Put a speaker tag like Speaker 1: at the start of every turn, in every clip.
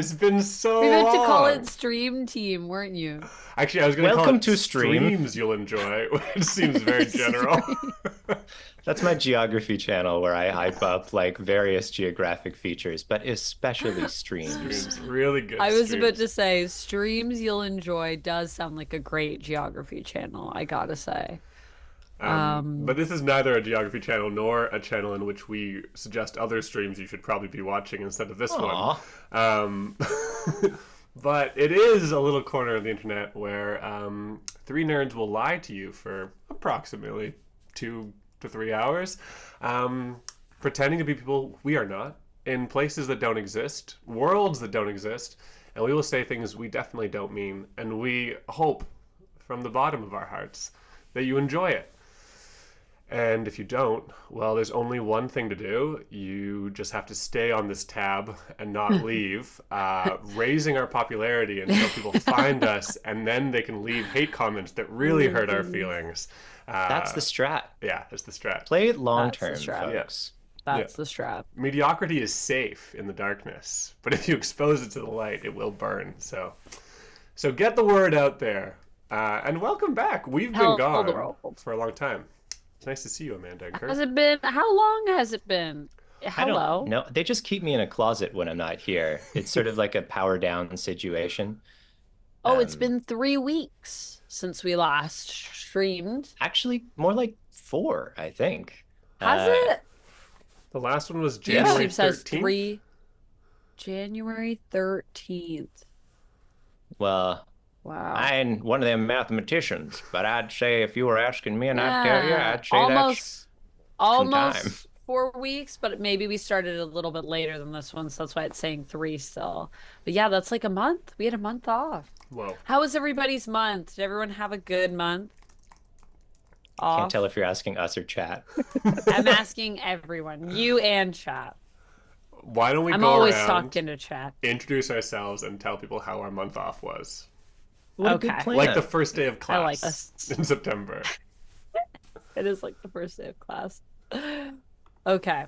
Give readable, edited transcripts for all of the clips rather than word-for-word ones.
Speaker 1: It's been so
Speaker 2: We meant to call
Speaker 1: long.
Speaker 2: it Stream Team, weren't you?
Speaker 1: Actually, I was going to call
Speaker 3: Welcome
Speaker 1: it
Speaker 3: to Stream.
Speaker 1: Streams You'll Enjoy, which seems very general.
Speaker 2: Stream.
Speaker 3: That's my geography channel where I hype up like various geographic features, but especially streams.
Speaker 1: Streams, really good
Speaker 2: I was about
Speaker 1: streams.
Speaker 2: to say Streams You'll Enjoy does sound like a great geography channel, I gotta say.
Speaker 1: But this is neither a geography channel nor a channel in which we suggest other streams you should probably be watching instead of this one.
Speaker 3: Aw.
Speaker 1: Um, but it is a little corner of the internet where three nerds will lie to you for approximately 2 to 3 hours, pretending to be people we are not, in places that don't exist, worlds that don't exist, and we will say things we definitely don't mean, and we hope from the bottom of our hearts that you enjoy it. And if you don't, well, there's only one thing to do. You just have to stay on this tab and not leave, raising our popularity until people find us, and then they can leave hate comments that really hurt our feelings.
Speaker 3: That's the strat.
Speaker 1: Yeah, that's the strat.
Speaker 3: Play it long
Speaker 2: That's the
Speaker 3: term,
Speaker 2: strat.
Speaker 3: folks.
Speaker 2: That's the strap.
Speaker 1: Mediocrity is safe in the darkness, but if you expose it to the light, it will burn. So get the word out there. And welcome back. We've been
Speaker 2: Hell,
Speaker 1: gone
Speaker 2: the world.
Speaker 1: for a long time. It's nice to see you, Amanda and Kurt.
Speaker 2: Has it been? How long has it been?
Speaker 3: I
Speaker 2: Hello.
Speaker 3: don't know. They just keep me in a closet when I'm not here. It's sort of like a power down situation.
Speaker 2: Oh, it's
Speaker 3: Um,
Speaker 2: been 3 weeks since we last streamed.
Speaker 3: Actually, more like 4, I think.
Speaker 2: Has
Speaker 3: Uh,
Speaker 2: it?
Speaker 1: The last one was
Speaker 3: Yeah.
Speaker 1: January
Speaker 2: YouTube says
Speaker 1: 13th.
Speaker 2: January 13th.
Speaker 3: Well,
Speaker 2: Wow.
Speaker 3: I ain't one of them mathematicians, but I'd say if you were asking me and I'd tell you,
Speaker 2: Yeah,
Speaker 3: I'd say that's some time.
Speaker 2: almost 4 weeks, but maybe we started a little bit later than this one, so that's why it's saying 3 still. But yeah, that's like a month. We had a month off.
Speaker 1: Whoa.
Speaker 2: How was everybody's month? Did everyone have a good month
Speaker 3: Can't
Speaker 2: off?
Speaker 3: tell if you're asking us or chat.
Speaker 2: I'm asking everyone, you and chat.
Speaker 1: Why don't we
Speaker 2: I'm
Speaker 1: go
Speaker 2: always
Speaker 1: around,
Speaker 2: talking to chat.
Speaker 1: introduce ourselves, and tell people how our month off was?
Speaker 3: What a good
Speaker 2: Okay.
Speaker 3: plan.
Speaker 1: Like the first day of
Speaker 2: I like
Speaker 1: class
Speaker 2: this.
Speaker 1: in September.
Speaker 2: It is like the first day of class. Okay,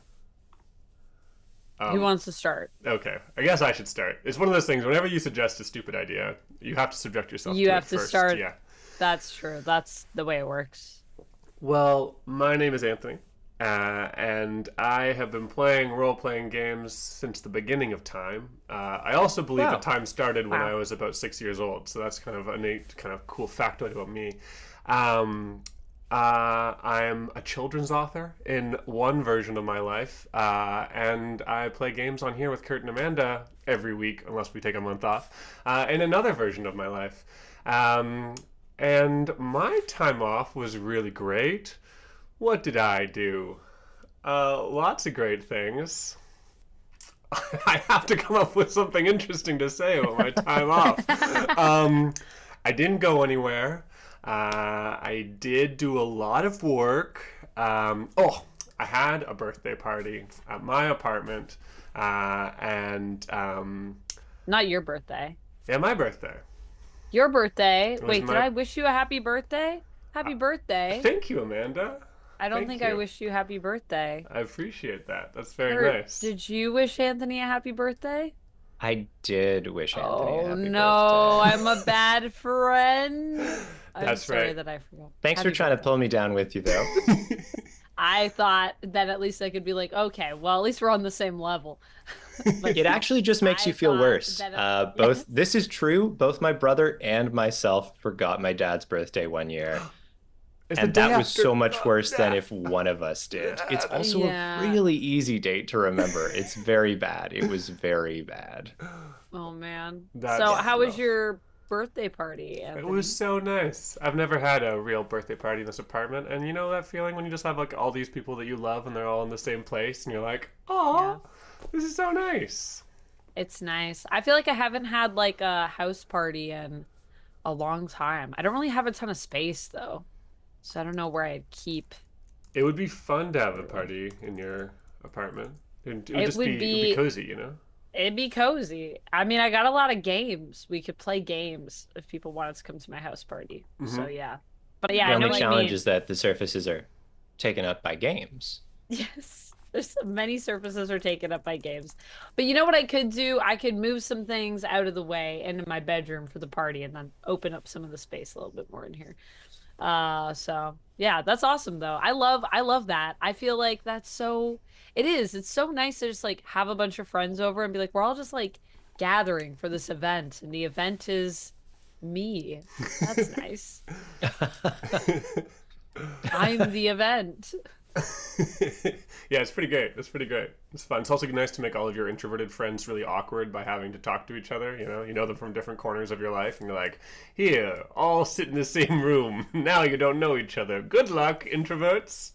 Speaker 2: who
Speaker 1: Um,
Speaker 2: wants to start?
Speaker 1: okay, I guess I should start. It's one of those things, whenever you suggest a stupid idea, you have to subject yourself
Speaker 2: You
Speaker 1: to
Speaker 2: have
Speaker 1: it
Speaker 2: to
Speaker 1: first.
Speaker 2: start.
Speaker 1: Yeah.
Speaker 2: That's true. That's the way it works.
Speaker 1: Well, my name is Anthony, and I have been playing role-playing games since the beginning of time. I also believe
Speaker 3: Wow.
Speaker 1: that time started when
Speaker 2: Wow.
Speaker 1: I was about 6 years old, so that's kind of a neat, kind of cool factoid about me. Um, I'm a children's author in one version of my life, and I play games on here with Kurt and Amanda every week, unless we take a month off, in another version of my life. And my time off was really great. What did I do? Lots of great things. I have to come up with something interesting to say about my time off. I didn't go anywhere. I did do a lot of work. I had a birthday party at my apartment, and
Speaker 2: Not your birthday.
Speaker 1: yeah, my birthday.
Speaker 2: Your birthday.
Speaker 1: was
Speaker 2: Wait, did
Speaker 1: my-
Speaker 2: I wish you a happy birthday? Happy birthday.
Speaker 1: Thank you, Amanda.
Speaker 2: I don't
Speaker 1: thank
Speaker 2: think I
Speaker 1: you.
Speaker 2: wished you happy birthday.
Speaker 1: I appreciate that. That's very
Speaker 2: Kurt,
Speaker 1: nice.
Speaker 2: did you wish Anthony a happy birthday?
Speaker 3: I did wish Anthony a
Speaker 2: Oh
Speaker 3: happy
Speaker 2: no,
Speaker 3: birthday.
Speaker 2: I'm a bad friend. I'm
Speaker 1: That's
Speaker 2: sorry
Speaker 1: right.
Speaker 2: that I forgot.
Speaker 3: Thanks for
Speaker 2: Happy
Speaker 3: trying to
Speaker 2: birthday.
Speaker 3: pull me down with you, though.
Speaker 2: I thought that at least I could be like, okay, well, at least we're on the same level. But
Speaker 3: It actually just makes
Speaker 2: I
Speaker 3: you feel
Speaker 2: thought
Speaker 3: worse.
Speaker 2: that-
Speaker 3: Both this is true. Both my brother and myself forgot my dad's birthday one year,
Speaker 1: It's the
Speaker 3: and
Speaker 1: day
Speaker 3: that was
Speaker 1: after-
Speaker 3: so much worse than
Speaker 1: Yeah.
Speaker 3: if one of us did. It's also
Speaker 2: Yeah.
Speaker 3: a really easy date to remember. It's very bad. It was very bad.
Speaker 2: Oh man.
Speaker 1: That's
Speaker 2: So how was
Speaker 1: rough.
Speaker 2: your birthday party,
Speaker 1: It
Speaker 2: Anthony?
Speaker 1: was so nice. I've never had a real birthday party in this apartment, and you know that feeling when you just have like all these people that you love and they're all in the same place, and you're like, oh, this is so nice.
Speaker 2: It's nice. I feel like I haven't had like a house party in a long time. I don't really have a ton of space though. So I don't know where I'd keep.
Speaker 1: It would be fun to have a party in your apartment. It would
Speaker 2: It
Speaker 1: just
Speaker 2: would
Speaker 1: it'd be
Speaker 2: be-
Speaker 1: cozy, you know?
Speaker 2: It'd be cozy. I mean, I got a lot of games. We could play games if people wanted to come to my house party. So yeah. But yeah,
Speaker 3: The
Speaker 2: I know
Speaker 3: only
Speaker 2: what you
Speaker 3: challenge
Speaker 2: mean.
Speaker 3: is that the surfaces are taken up by games.
Speaker 2: Yes. There's many surfaces are taken up by games. But you know what I could do? I could move some things out of the way into my bedroom for the party and then open up some of the space a little bit more in here. So yeah, that's awesome though. I love that. I feel like that's so it is. It's so nice to just like have a bunch of friends over and be like, we're all just like gathering for this event, and the event is me. That's nice. I'm the event.
Speaker 1: Yeah, it's pretty great. It's pretty great. It's fun. It's also nice to make all of your introverted friends really awkward by having to talk to each other. You know them from different corners of your life, and you're like, here, all sit in the same room. Now you don't know each other. Good luck, introverts.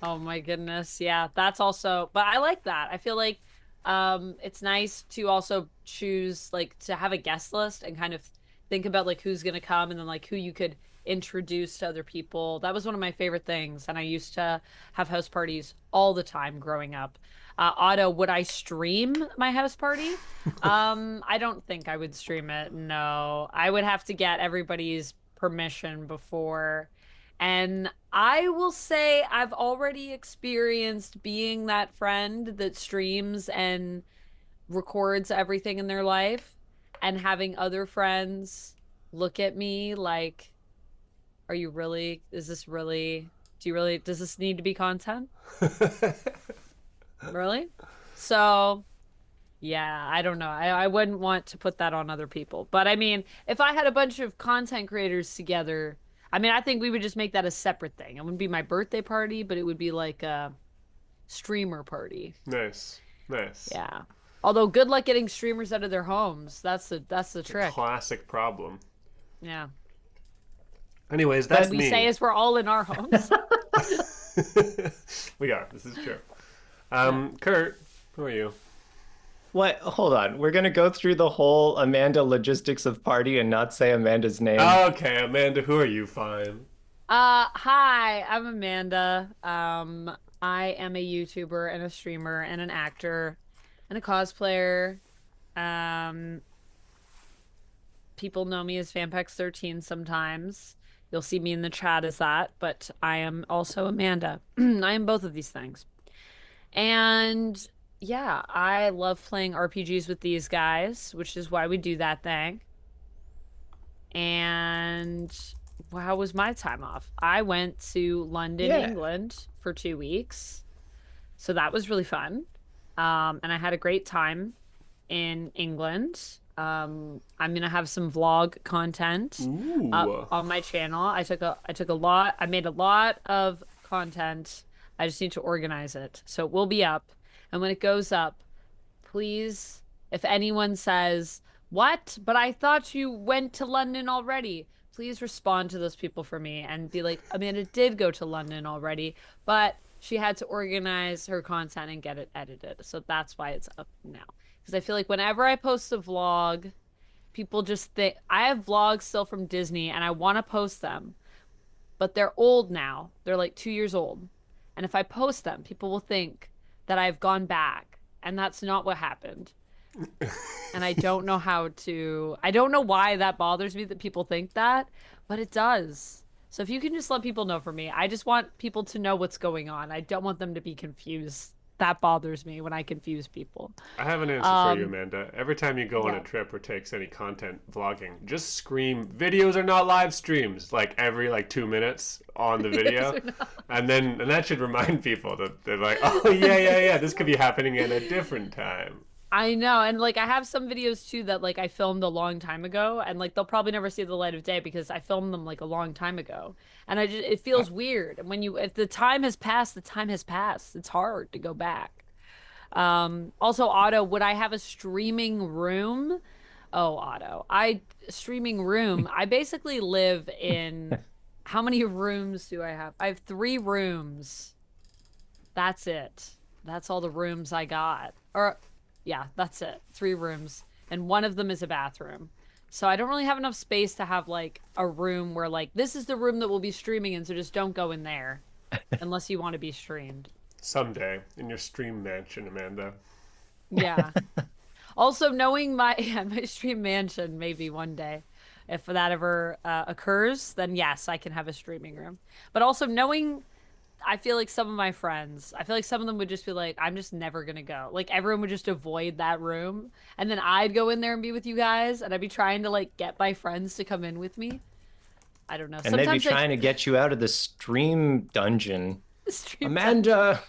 Speaker 2: Oh my goodness. Yeah, that's also, but I like that. I feel like it's nice to also choose like to have a guest list and kind of think about like who's gonna come and then like who you could introduce to other people. That was one of my favorite things, and I used to have house parties all the time growing up. Otto, would I stream my house party? I don't think I would stream it. No, I would have to get everybody's permission before. And I will say I've already experienced being that friend that streams and records everything in their life and having other friends look at me like, are you really, is this really, do you really, does this need to be content? Really? So, yeah, I don't know. I wouldn't want to put that on other people. But I mean, if I had a bunch of content creators together, I mean, I think we would just make that a separate thing. It wouldn't be my birthday party, but it would be like a streamer party.
Speaker 1: Nice. Nice.
Speaker 2: Yeah. Although good luck getting streamers out of their homes. That's the trick.
Speaker 1: Classic problem.
Speaker 2: Yeah.
Speaker 1: Anyways, that's
Speaker 2: we
Speaker 1: me.
Speaker 2: say as we're all in our homes.
Speaker 1: We are. This is true. Kurt, who are you?
Speaker 3: What? Hold on. We're gonna go through the whole Amanda logistics of party and not say Amanda's name.
Speaker 1: Okay, Amanda, who are you? Fine.
Speaker 2: Hi, I'm Amanda. I am a YouTuber and a streamer and an actor and a cosplayer. People know me as Vampex13 sometimes. You'll see me in the chat as that, but I am also Amanda. I am both of these things. And yeah, I love playing RPGs with these guys, which is why we do that thing. And how was my time off? I went to London, England for 2 weeks. So that was really fun. And I had a great time in England. I'm gonna have some vlog content up on my channel. I made a lot of content. I just need to organize it. So it will be up. And when it goes up, please, if anyone says, "What? But I thought you went to London already," please respond to those people for me and be like, Amanda did go to London already, but she had to organize her content and get it edited. So that's why it's up now. Because I feel like whenever I post a vlog, people just think I have vlogs still from Disney and I want to post them, but they're old now. They're like 2 years old. And if I post them, people will think that I've gone back. And that's not what happened. And I don't know I don't know why that bothers me that people think that, but it does. So if you can just let people know for me, I just want people to know what's going on. I don't want them to be confused. That bothers me when I confuse people.
Speaker 1: I have an answer for you, Amanda. Every time you go on a trip or takes any content vlogging, just scream, "Videos are not live streams," like every 2 minutes on the video. And that should remind people that they're like, "Oh yeah, this could be happening at a different time."
Speaker 2: I know, and I have some videos too that I filmed a long time ago, and they'll probably never see the light of day because I filmed them a long time ago, and it feels weird. And if the time has passed, the time has passed. It's hard to go back. Also, Otto, would I have a streaming room? Oh, Otto, streaming room. I basically live in. How many rooms do I have? I have 3 rooms. That's it. That's all the rooms I got. Yeah, that's it. 3 rooms. And one of them is a bathroom. So I don't really have enough space to have a room where this is the room that we'll be streaming in, so just don't go in there unless you want to be streamed.
Speaker 1: Someday in your stream mansion, Amanda.
Speaker 2: Yeah. Also knowing my stream mansion, maybe one day, if that ever occurs, then yes, I can have a streaming room. But also knowing I feel like some of my friends, I feel like some of them would just be like, I'm just never gonna go. Like everyone would just avoid that room, and then I'd go in there and be with you guys, and I'd be trying to like get my friends to come in with me. I don't know.
Speaker 3: And they'd be
Speaker 2: Sometimes like
Speaker 3: trying to get you out of the stream dungeon.
Speaker 2: stream
Speaker 3: Amanda,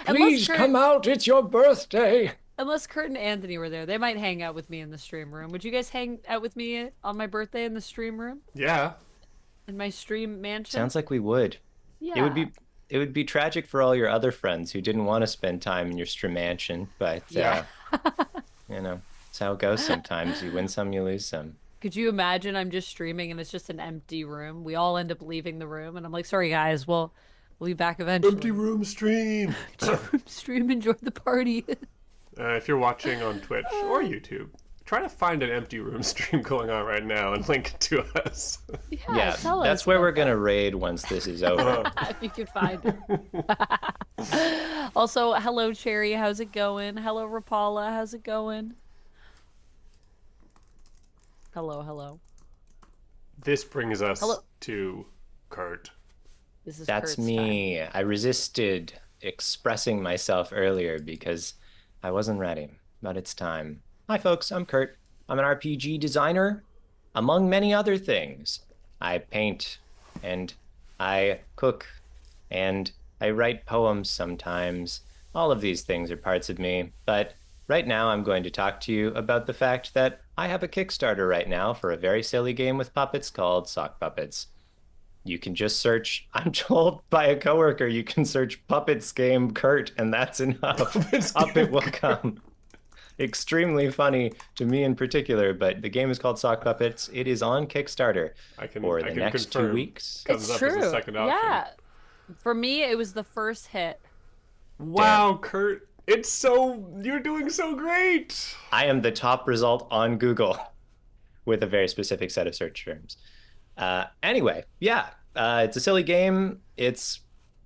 Speaker 2: Unless
Speaker 3: please come out. It's your birthday.
Speaker 2: unless Kurt and Anthony were there, they might hang out with me in the stream room. Would you guys hang out with me on my birthday in the stream room?
Speaker 1: Yeah.
Speaker 2: In my stream mansion?
Speaker 3: Sounds like we would.
Speaker 2: Yeah.
Speaker 3: It would be tragic for all your other friends who didn't want to spend time in your stream mansion, but
Speaker 1: Yeah.
Speaker 3: you know, it's how it goes sometimes. You win some, you lose some.
Speaker 2: Could you imagine I'm just streaming and it's just an empty room? We all end up leaving the room and I'm like, sorry guys, we'll be back eventually.
Speaker 1: Empty room stream.
Speaker 2: Stream, enjoy the party.
Speaker 1: If you're watching on Twitch or YouTube, try to find an empty room stream going on right now and link it to us.
Speaker 3: Yeah,
Speaker 2: tell us
Speaker 3: that's where
Speaker 2: about
Speaker 3: we're gonna raid once this is over.
Speaker 2: if you could find it. Also, hello Cherry, how's it going? Hello Rapala, how's it going? Hello.
Speaker 1: This brings us
Speaker 2: Hello.
Speaker 1: to Kurt.
Speaker 2: This is
Speaker 3: That's
Speaker 2: Kurt's
Speaker 3: me. I resisted expressing myself earlier because I wasn't ready, but it's time. Hi, folks. I'm Kurt. I'm an RPG designer, among many other things. I paint and I cook and I write poems sometimes. All of these things are parts of me, but right now I'm going to talk to you about the fact that I have a Kickstarter right now for a very silly game with puppets called Sock Puppets. You can just search, I'm told by a coworker, you can search Puppets Game Kurt, and that's enough. Up it will come. Extremely funny to me in particular, but the game is called Sock Puppets. It is on Kickstarter for the next 2 weeks.
Speaker 1: Comes
Speaker 2: It's
Speaker 1: up
Speaker 2: true.
Speaker 1: as a second option.
Speaker 2: Yeah. For me, it was the first hit.
Speaker 1: Wow, Kurt. You're doing so great.
Speaker 3: I am the top result on Google with a very specific set of search terms. Anyway, yeah, it's a silly game. It's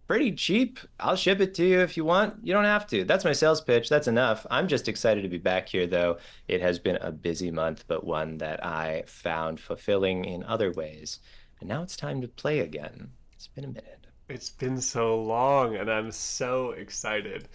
Speaker 3: pretty cheap. I'll ship it to you if you want. You don't have to. That's my sales pitch. That's enough. I'm just excited to be back here, though. It has been a busy month, but one that I found fulfilling in other ways. And now it's time to play again. It's been a minute.
Speaker 1: It's been so long, and I'm so excited.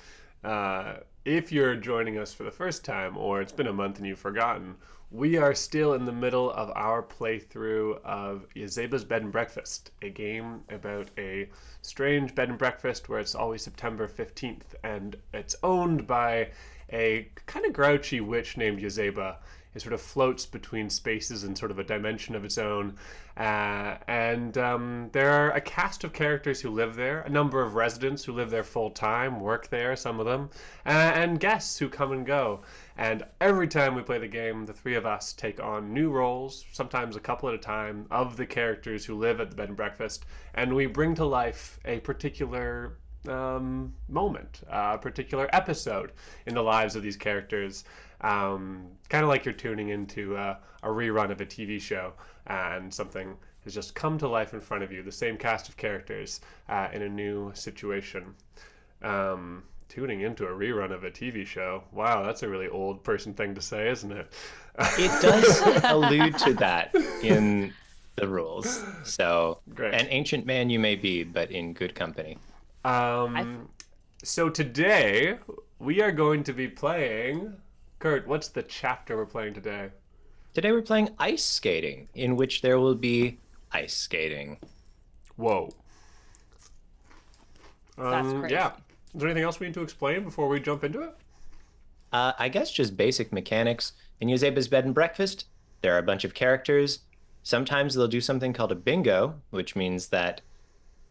Speaker 1: If you're joining us for the first time, or it's been a month and you've forgotten, we are still in the middle of our playthrough of Yazeba's Bed and Breakfast, a game about a strange bed and breakfast where it's always September 15th, and it's owned by a kind of grouchy witch named Yazeba. It sort of floats between spaces in sort of a dimension of its own. And there are a cast of characters who live there, a number of residents who live there full time, work there, some of them, and guests who come and go. And every time we play the game, the three of us take on new roles, sometimes a couple at a time, of the characters who live at the bed and breakfast, and we bring to life a particular moment, a particular episode in the lives of these characters. Kind of like you're tuning into a rerun of a TV show and something has just come to life in front of you, the same cast of characters in a new situation. Tuning into a rerun of a TV show. Wow, that's a really old person thing to say, isn't it?
Speaker 3: It does allude to that in the rules. So,
Speaker 1: Great.
Speaker 3: An ancient man you may be, but in good company.
Speaker 1: So today we are going to be playing... Kurt, what's the chapter we're playing today?
Speaker 3: Today we're playing ice skating, in which there will be ice skating.
Speaker 1: Whoa.
Speaker 2: That's crazy.
Speaker 1: Yeah. Is there anything else we need to explain before we jump into it?
Speaker 3: I guess just basic mechanics. In Yazeba's Bed and Breakfast, there are a bunch of characters. Sometimes they'll do something called a bingo, which means that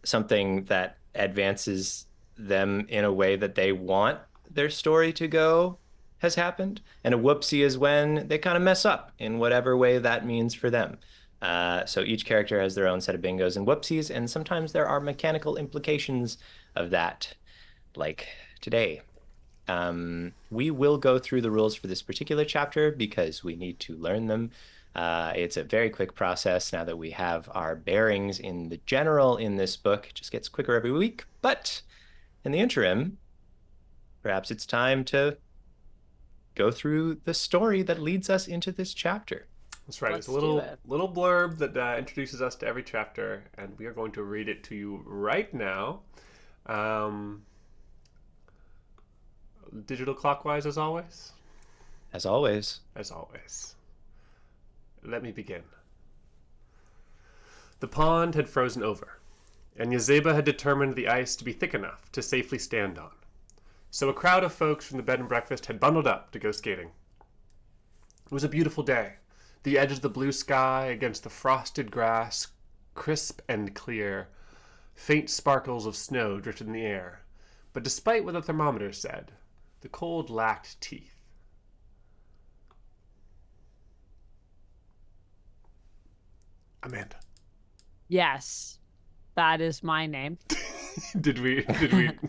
Speaker 3: something that advances them in a way that they want their story to go has happened. And a whoopsie is when they kind of mess up in whatever way that means for them. So each character has their own set of bingos and whoopsies, and sometimes there are mechanical implications of that, like today. We will go through the rules for this particular chapter because we need to learn them. It's a very quick process now that we have our bearings in the general in this book. It just gets quicker every week. But in the interim, perhaps it's time to go through the story that leads us into this chapter.
Speaker 1: That's right.
Speaker 2: Let's
Speaker 1: It's a
Speaker 2: do it.
Speaker 1: little blurb that introduces us to every chapter, and we are going to read it to you right now. Um, digital clockwise as always?
Speaker 3: As always.
Speaker 1: As always. Let me begin. The pond had frozen over, and Yazeba had determined the ice to be thick enough to safely stand on. So a crowd of folks from the bed and breakfast had bundled up to go skating. It was a beautiful day. The edge of the blue sky against the frosted grass, crisp and clear. Faint sparkles of snow drifted in the air, but despite what the thermometer said, the cold lacked teeth. Amanda.
Speaker 2: Yes, that is my name.
Speaker 1: Did we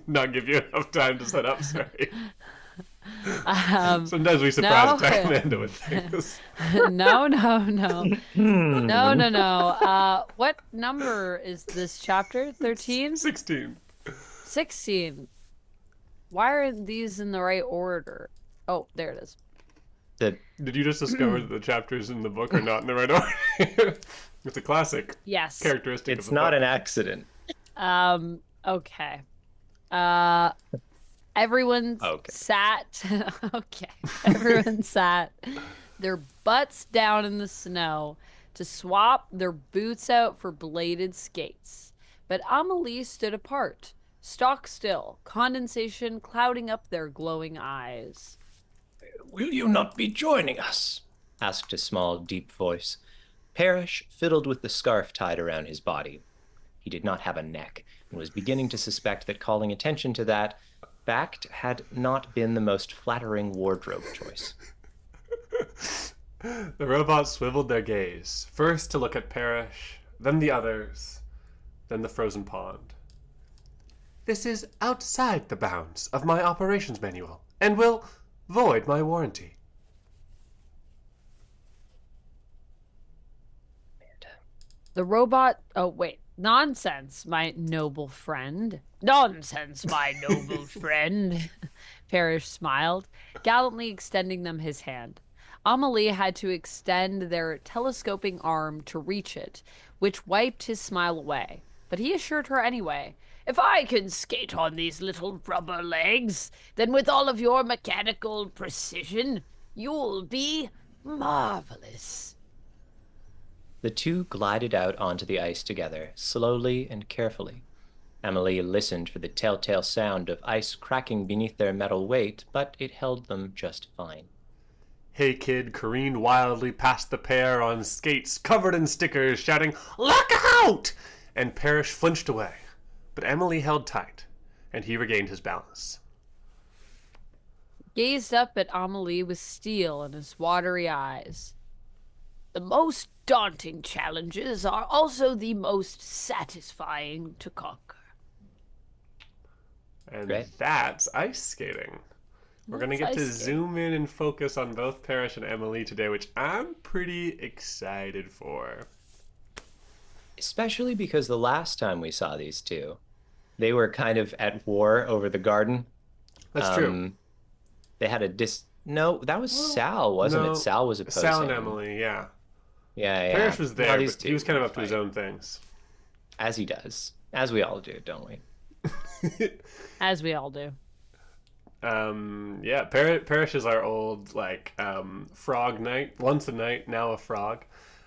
Speaker 1: not give you enough time to set up? Sorry. Sometimes we surprise attack Amanda with things.
Speaker 2: No. What number is this chapter? 13?
Speaker 1: 16.
Speaker 2: 16. Why aren't these in the right order? Oh, there it is.
Speaker 1: Did you just discover that the chapters in the book are not in the right order? It's a classic.
Speaker 2: Yes.
Speaker 1: Characteristic.
Speaker 3: It's
Speaker 1: of the
Speaker 3: not
Speaker 1: book.
Speaker 3: an accident.
Speaker 2: Okay. Everyone sat. Okay. Everyone sat their butts down in the snow to swap their boots out for bladed skates. But Amelie stood apart, stock still, condensation clouding up their glowing eyes.
Speaker 3: Will you not be joining us? Asked a small, deep voice. Parrish fiddled with the scarf tied around his body. He did not have a neck, and was beginning to suspect that calling attention to that fact had not been the most flattering wardrobe choice.
Speaker 1: The robots swiveled their gaze, first to look at Parrish, then the others, then the frozen pond. This is outside the bounds of my operations manual, and will void my warranty.
Speaker 2: The robot... Oh, wait. Nonsense, my noble friend. Nonsense, my noble friend. Parrish smiled, gallantly extending them his hand. Amelie had to extend their telescoping arm to reach it, which wiped his smile away. But he assured her anyway. If I can skate on these little rubber legs, then with all of your mechanical precision, you'll be marvelous.
Speaker 3: The two glided out onto the ice together, slowly and carefully. Emily listened for the telltale sound of ice cracking beneath their metal weight, but it held them just fine.
Speaker 1: Hey Kid careened wildly past the pair on skates covered in stickers, shouting, "Look out!" And Parrish flinched away, but Emily held tight, and he regained his balance.
Speaker 2: Gazed up at Amelie with steel in his watery eyes. The most daunting challenges are also the most satisfying to conquer.
Speaker 1: And
Speaker 3: Great.
Speaker 1: That's ice skating. We're going to get to zoom in and focus on both Parrish and Emily today, which I'm pretty excited for.
Speaker 3: Especially because the last time we saw these two, they were kind of at war over the garden.
Speaker 1: That's true.
Speaker 3: They had a No, that was Sal, wasn't it? Sal was opposing.
Speaker 1: Sal and Emily, yeah.
Speaker 3: Yeah.
Speaker 1: Parrish was there, but he was kind of up to
Speaker 3: fight.
Speaker 1: his own things.
Speaker 3: As he does. As we all do, don't we?
Speaker 2: As we all do.
Speaker 1: Yeah, Parrish is our old, frog knight. Once a knight, now a frog.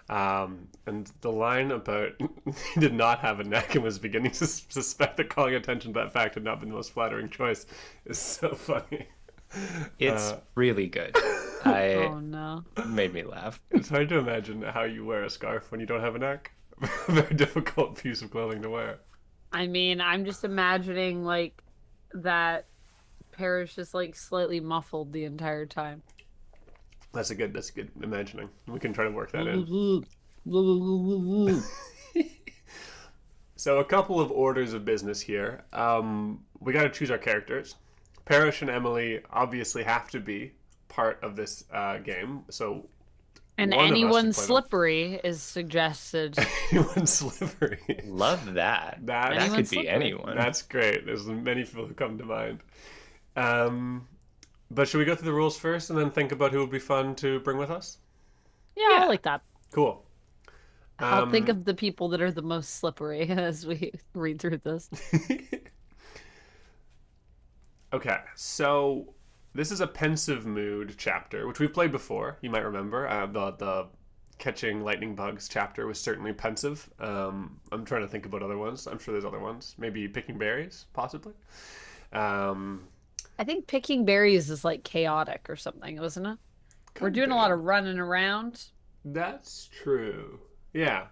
Speaker 1: And the line about he did not have a neck and was beginning to suspect that calling attention to that fact had not been the most flattering choice is so funny.
Speaker 3: It's really good.
Speaker 2: Oh no.
Speaker 3: Made me laugh.
Speaker 1: It's hard to imagine how you wear a scarf when you don't have a neck. Very difficult piece of clothing to wear.
Speaker 2: I mean, I'm just imagining that Parrish is slightly muffled the entire time.
Speaker 1: That's good imagining. We can try to work that in. So a couple of orders of business here. We got to choose our characters. Parrish and Emily obviously have to be part of this game. So
Speaker 2: and anyone slippery is suggested.
Speaker 1: Anyone slippery.
Speaker 3: Love that. That could be anyone.
Speaker 1: That's great. There's many people who come to mind. But should we go through the rules first and then think about who would be fun to bring with us?
Speaker 2: Yeah, I like that.
Speaker 1: Cool.
Speaker 2: I'll think of the people that are the most slippery as we read through this.
Speaker 1: Okay, so this is a pensive mood chapter, which we've played before. You might remember the catching lightning bugs chapter was certainly pensive. I'm trying to think about other ones. I'm sure there's other ones. Maybe picking berries, possibly. Um,
Speaker 2: I think picking berries is like chaotic or something, wasn't it? We're doing a lot of running around.
Speaker 1: That's true. Yeah.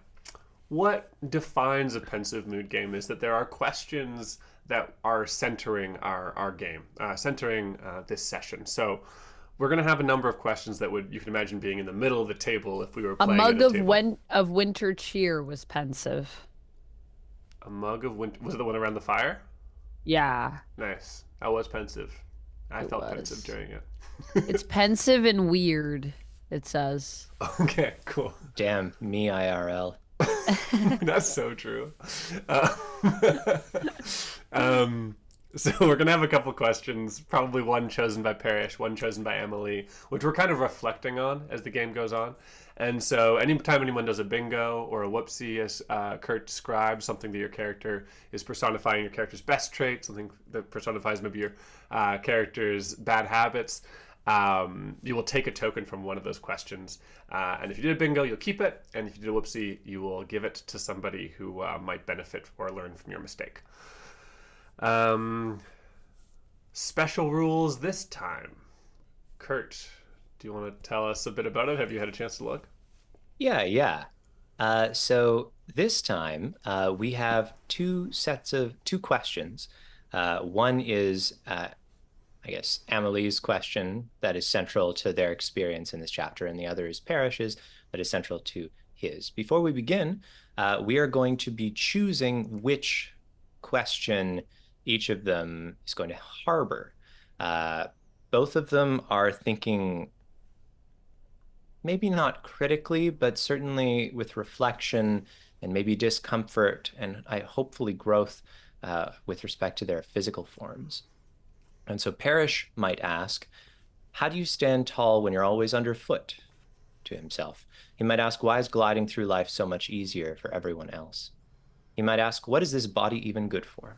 Speaker 1: What defines a pensive mood game is that there are questions that are centering our game, centering this session. So we're going to have a number of questions that you can imagine being in the middle of the table if we were
Speaker 2: A
Speaker 1: playing
Speaker 2: mug
Speaker 1: at a table.
Speaker 2: of winter cheer was pensive.
Speaker 1: A mug of winter. Was it the one around the fire?
Speaker 2: Yeah,
Speaker 1: Nice. That was pensive. I
Speaker 2: it
Speaker 1: felt
Speaker 2: was.
Speaker 1: pensive during it.
Speaker 2: It's pensive and weird, it says.
Speaker 1: Okay, cool.
Speaker 3: Damn, me IRL.
Speaker 1: That's so true. Uh, so we're gonna have a couple questions, probably one chosen by Parrish, one chosen by Emily, which we're kind of reflecting on as the game goes on. And so anytime anyone does a bingo or a whoopsie, as Kurt describes, something that your character is personifying your character's best trait, something that personifies maybe your character's bad habits, you will take a token from one of those questions. And if you did a bingo, you'll keep it. And if you did a whoopsie, you will give it to somebody who might benefit or learn from your mistake. Special rules this time. Kurt, do you want to tell us a bit about it? Have you had a chance to look?
Speaker 3: Yeah. So this time we have two questions. One is, I guess, Amelie's question that is central to their experience in this chapter, and the other is Parrish's that is central to his. Before we begin, we are going to be choosing which question each of them is going to harbor. Both of them are thinking maybe not critically, but certainly with reflection and maybe discomfort and hopefully growth with respect to their physical forms. And so Parrish might ask, how do you stand tall when you're always underfoot? To himself. He might ask, why is gliding through life so much easier for everyone else? He might ask, what is this body even good for?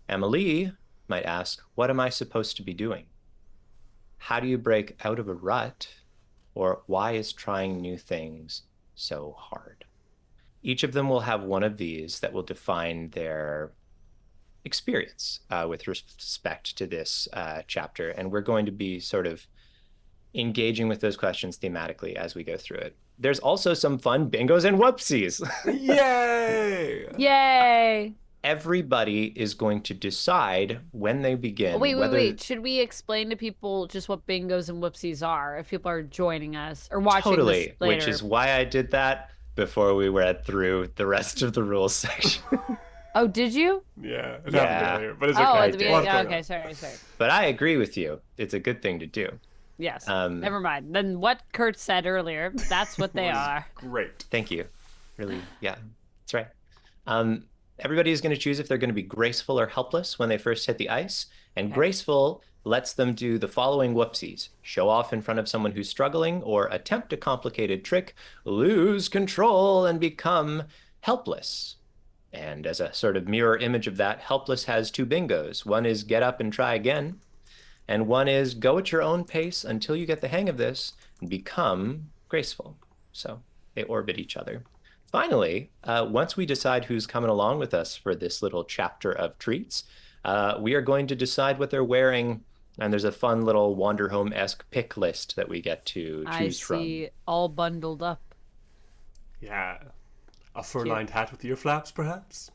Speaker 3: Emily might ask, what am I supposed to be doing? How do you break out of a rut? Or why is trying new things so hard? Each of them will have one of these that will define their experience with respect to this chapter. And we're going to be sort of engaging with those questions thematically as we go through it. There's also some fun bingos and whoopsies.
Speaker 1: Yay!
Speaker 2: Yay!
Speaker 3: Everybody is going to decide when they begin.
Speaker 2: Wait. Should we explain to people just what bingos and whoopsies are if people are joining us or watching this later?
Speaker 3: Which is why I did that before we read through the rest of the rules section.
Speaker 2: Oh, did you?
Speaker 1: Yeah. It
Speaker 3: Yeah.
Speaker 1: happened earlier, but it's okay.
Speaker 2: Oh, at the beginning.
Speaker 1: What's going
Speaker 2: Okay,
Speaker 1: on?
Speaker 2: sorry.
Speaker 3: But I agree with you. It's a good thing to do.
Speaker 2: Yes. Never mind. Then what Kurt said earlier, that's what they are.
Speaker 1: Great.
Speaker 3: Thank you. Really, yeah, that's right. Everybody is going to choose if they're going to be graceful or helpless when they first hit the ice. And
Speaker 2: Okay.
Speaker 3: graceful lets them do the following whoopsies: show off in front of someone who's struggling, or attempt a complicated trick, lose control, and become helpless. And as a sort of mirror image of that, helpless has two bingos. One is get up and try again. And one is go at your own pace until you get the hang of this and become graceful. So they orbit each other. Finally, once we decide who's coming along with us for this little chapter of treats, we are going to decide what they're wearing. And there's a fun little Wander Home-esque pick list that we get to choose from.
Speaker 2: I see all bundled up.
Speaker 1: Yeah. A fur-lined hat with ear flaps, perhaps?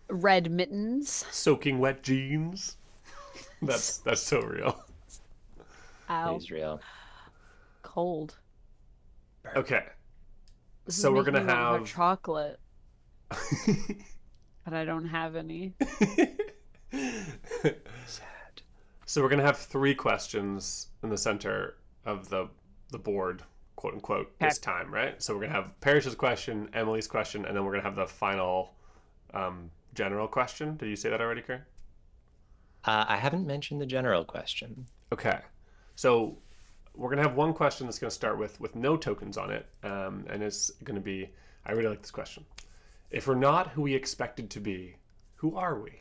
Speaker 2: Red mittens.
Speaker 1: Soaking wet jeans? That's so real.
Speaker 2: Ow.
Speaker 3: It is real.
Speaker 2: Cold.
Speaker 1: Okay.
Speaker 2: This
Speaker 1: So
Speaker 2: is
Speaker 1: we're gonna
Speaker 2: making me want more
Speaker 1: have
Speaker 2: chocolate, but I don't have any.
Speaker 3: Sad.
Speaker 1: So we're gonna have 3 questions in the center of the board, quote unquote, this time, right? So we're gonna have Parrish's question, Emily's question, and then we're gonna have the final general question. Did you say that already, Karen?
Speaker 3: I haven't mentioned the general question.
Speaker 1: Okay. So we're gonna have one question that's gonna start with no tokens on it, and it's gonna be, I really like this question. If we're not who we expected to be, who are we?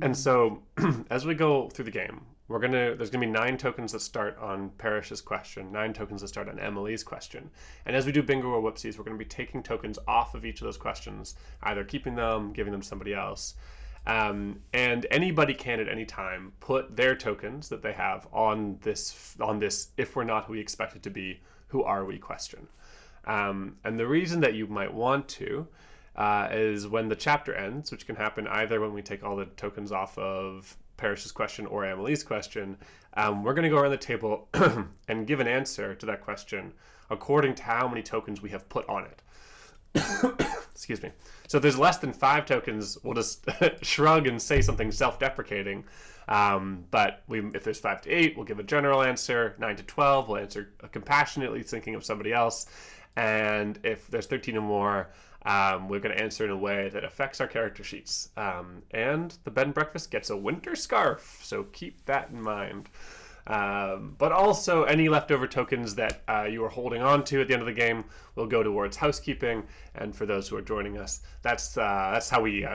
Speaker 1: And so, as we go through the game, there's gonna be 9 tokens that start on Parrish's question, 9 tokens that start on Emily's question, and as we do bingo or whoopsies, we're gonna be taking tokens off of each of those questions, either keeping them, giving them to somebody else, and anybody can at any time put their tokens that they have on this if we're not who we expect it to be, who are we question. And the reason that you might want to is when the chapter ends, which can happen either when we take all the tokens off of Parrish's question or Emily's question, we're going to go around the table and give an answer to that question according to how many tokens we have put on it. Excuse me. So if there's less than 5 tokens, we'll just shrug and say something self-deprecating. But if there's 5 to 8, we'll give a general answer. 9 to 12, we'll answer compassionately, thinking of somebody else. And if there's 13 or more, we're going to answer in a way that affects our character sheets. And the bed and breakfast gets a winter scarf, so keep that in mind. But also any leftover tokens that you are holding on to at the end of the game will go towards housekeeping. And for those who are joining us, that's how we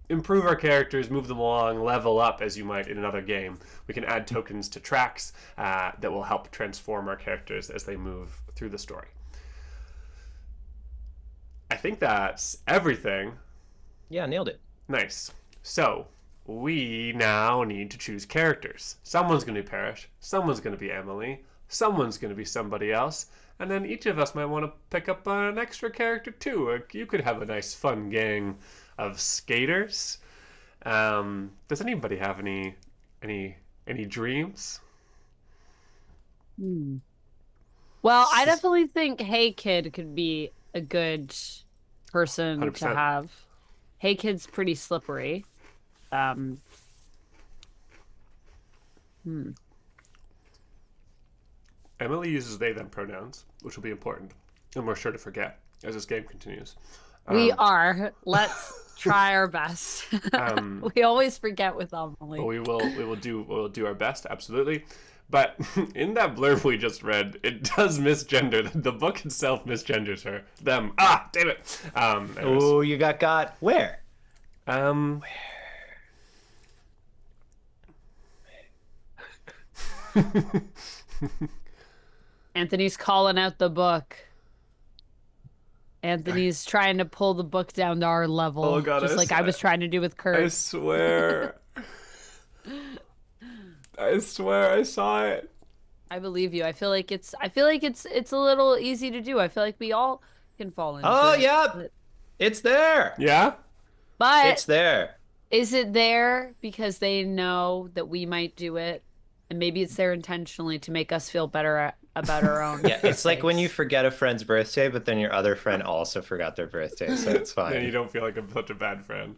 Speaker 1: improve our characters, move them along, level up as you might in another game. We can add tokens to tracks that will help transform our characters as they move through the story. I think that's everything.
Speaker 3: Yeah, nailed it.
Speaker 1: Nice. So we now need to choose characters. Someone's going to be Parrish, someone's going to be Emily, someone's going to be somebody else, and then each of us might want to pick up an extra character too. You could have a nice fun gang of skaters. Does anybody have any dreams?
Speaker 2: Well, I definitely think Hey Kid could be a good person
Speaker 1: 100%.
Speaker 2: to have. Hey Kid's pretty slippery.
Speaker 1: Emily uses they them pronouns, which will be important, and we're sure to forget as this game continues.
Speaker 2: We are. Let's try our best. We always forget with Emily.
Speaker 1: But we will do our best, absolutely. But in that blurb we just read, it does misgender. The book itself misgenders her. Them. Ah, damn it.
Speaker 3: Oh, you got where?
Speaker 2: Anthony's calling out the book. Anthony's trying to pull the book down to our level.
Speaker 1: Oh, God,
Speaker 2: just like I was trying to do with Kurt.
Speaker 1: I swear. I swear I saw it.
Speaker 2: I believe you. I feel like it's a little easy to do. I feel like we all can fall into
Speaker 3: Oh,
Speaker 2: it.
Speaker 3: yeah. It's there.
Speaker 1: Yeah?
Speaker 2: But
Speaker 3: It's there.
Speaker 2: is it there because they know that we might do it? And maybe it's there intentionally to make us feel better about our own.
Speaker 3: Yeah, it's like when you forget a friend's birthday, but then your other friend also forgot their birthday, so it's fine.
Speaker 1: Yeah, you don't feel like I'm such a bad friend.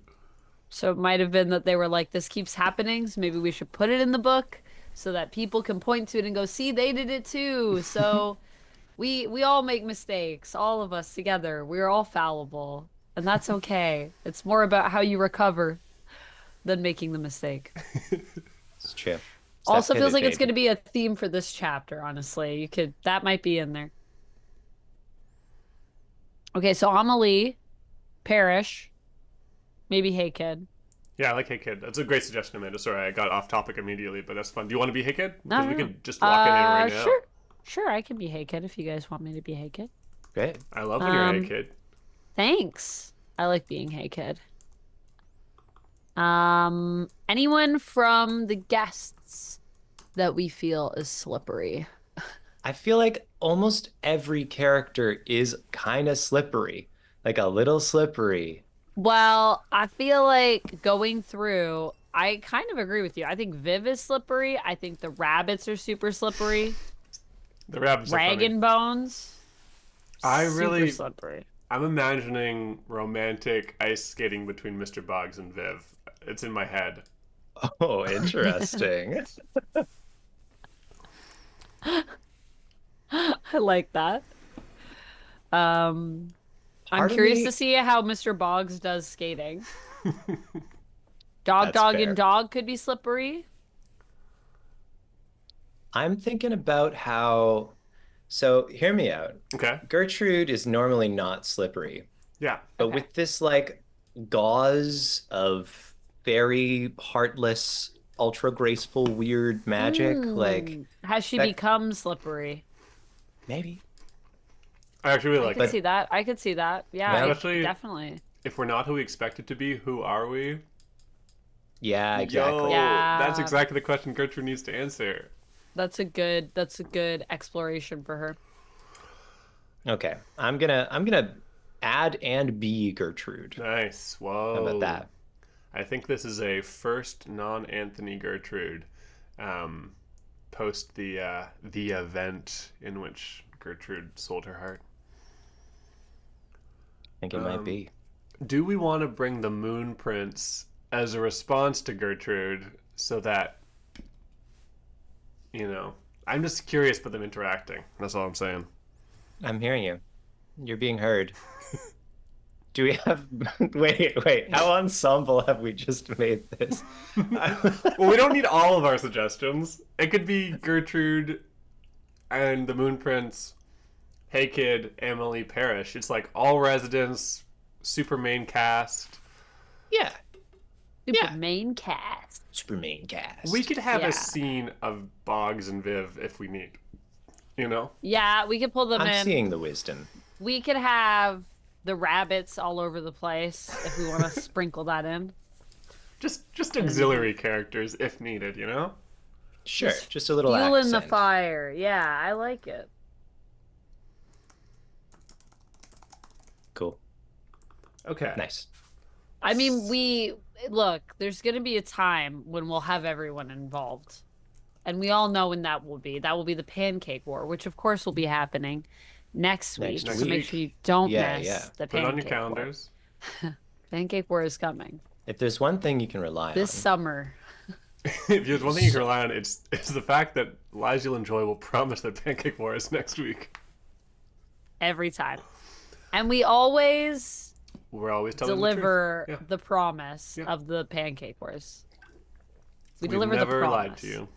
Speaker 2: So it might have been that they were like, this keeps happening, so maybe we should put it in the book so that people can point to it and go, see, they did it too. So we all make mistakes, all of us together. We're all fallible, and that's okay. It's more about how you recover than making the mistake.
Speaker 3: It's true.
Speaker 2: Also feels
Speaker 3: Pivot,
Speaker 2: like it's
Speaker 3: baby.
Speaker 2: going to be a theme for this chapter, honestly. That might be in there. Okay, so Amelie, Parrish, maybe Hey Kid.
Speaker 1: Yeah, I like Hey Kid. That's a great suggestion, Amanda. Sorry, I got off topic immediately, but that's fun. Do you want to be Hey Kid? Because we could just walk in right now.
Speaker 2: Sure, I can be Hey Kid if you guys want me to be Hey Kid.
Speaker 3: Great.
Speaker 1: I love when you're Hey Kid.
Speaker 2: Thanks. I like being Hey Kid. Anyone from the guests that we feel is slippery?
Speaker 3: I feel like almost every character is kind of slippery, like a little slippery.
Speaker 2: Well, I feel like going through, I kind of agree with you. I think Viv is slippery. I think the rabbits are super slippery.
Speaker 1: The rabbits are
Speaker 2: Rag
Speaker 1: funny.
Speaker 2: and Bones. Super slippery.
Speaker 1: I'm imagining romantic ice skating between Mr. Boggs and Viv. It's in my head.
Speaker 3: Oh, interesting.
Speaker 2: I like that. I'm
Speaker 3: Part of
Speaker 2: curious
Speaker 3: me-
Speaker 2: to see how Mr. Boggs does skating. Dog,
Speaker 3: That's
Speaker 2: dog,
Speaker 3: fair.
Speaker 2: and dog could be slippery.
Speaker 3: I'm thinking about how. So, hear me out.
Speaker 1: Okay.
Speaker 3: Gertrude is normally not slippery,
Speaker 1: Yeah.
Speaker 3: but
Speaker 2: Okay.
Speaker 3: with this like gauze of very heartless, ultra graceful, weird magic. Like
Speaker 2: Has she
Speaker 3: that
Speaker 2: become slippery?
Speaker 3: maybe.
Speaker 1: I actually really
Speaker 2: I
Speaker 1: like
Speaker 2: could
Speaker 1: that.
Speaker 2: see that. I could see that. Yeah,
Speaker 3: Yeah.
Speaker 1: Especially
Speaker 2: definitely.
Speaker 1: if we're not who we expect it to be, who are we?
Speaker 3: Yeah, exactly.
Speaker 1: Yo, that's
Speaker 2: Yeah.
Speaker 1: exactly the question Gertrude needs to answer.
Speaker 2: That's a good exploration for her.
Speaker 3: Okay. I'm gonna add and be Gertrude.
Speaker 1: Nice.
Speaker 3: How about
Speaker 1: Whoa.
Speaker 3: that?
Speaker 1: I think this is a first non-Anthony Gertrude, um, post the event in which Gertrude sold her heart.
Speaker 3: I think it might be.
Speaker 1: Do we want to bring the Moon Prince as a response to Gertrude so that, I'm just curious about them interacting. That's all I'm saying.
Speaker 3: I'm hearing you. You're being heard. Do we have wait, how ensemble have we just made this?
Speaker 1: Well, we don't need all of our suggestions. It could be Gertrude and the Moon Prince, Hey Kid, Emily, Parrish. It's like all residents, super main cast.
Speaker 3: Yeah.
Speaker 2: Super
Speaker 3: Yeah.
Speaker 2: main cast.
Speaker 3: Super main cast.
Speaker 1: We could have
Speaker 2: Yeah.
Speaker 1: a scene of Boggs and Viv if we need. You know?
Speaker 2: Yeah, we could pull them
Speaker 3: I'm
Speaker 2: in.
Speaker 3: seeing the wisdom.
Speaker 2: We could have the rabbits all over the place if we want to sprinkle that in.
Speaker 1: Just auxiliary characters if needed, you know?
Speaker 3: Sure, just a little
Speaker 2: Fuel in the
Speaker 3: accent.
Speaker 2: fire. Yeah, I like it.
Speaker 3: Cool.
Speaker 1: Okay.
Speaker 3: Nice.
Speaker 2: I mean, look, there's going to be a time when we'll have everyone involved. And we all know when that will be. That will be the Pancake War, which of course will be happening next week.
Speaker 3: Next
Speaker 2: So make
Speaker 1: week.
Speaker 2: sure you don't
Speaker 3: Yeah,
Speaker 2: miss
Speaker 3: yeah.
Speaker 2: the
Speaker 1: Put it on your
Speaker 2: Pancake War.
Speaker 1: calendars.
Speaker 2: Pancake War is coming
Speaker 3: If there's one thing you can rely
Speaker 2: this
Speaker 3: on,
Speaker 2: summer.
Speaker 1: If there's one thing you can rely on, it's the fact that Liza and Joy will promise that Pancake War is next week.
Speaker 2: Every time. And we always
Speaker 1: We're always telling
Speaker 2: deliver
Speaker 1: the truth.
Speaker 2: the promise
Speaker 1: Yeah.
Speaker 2: of the Pancake Wars. We
Speaker 1: We've
Speaker 2: deliver
Speaker 1: never
Speaker 2: the
Speaker 1: lied
Speaker 2: promise.
Speaker 1: to you.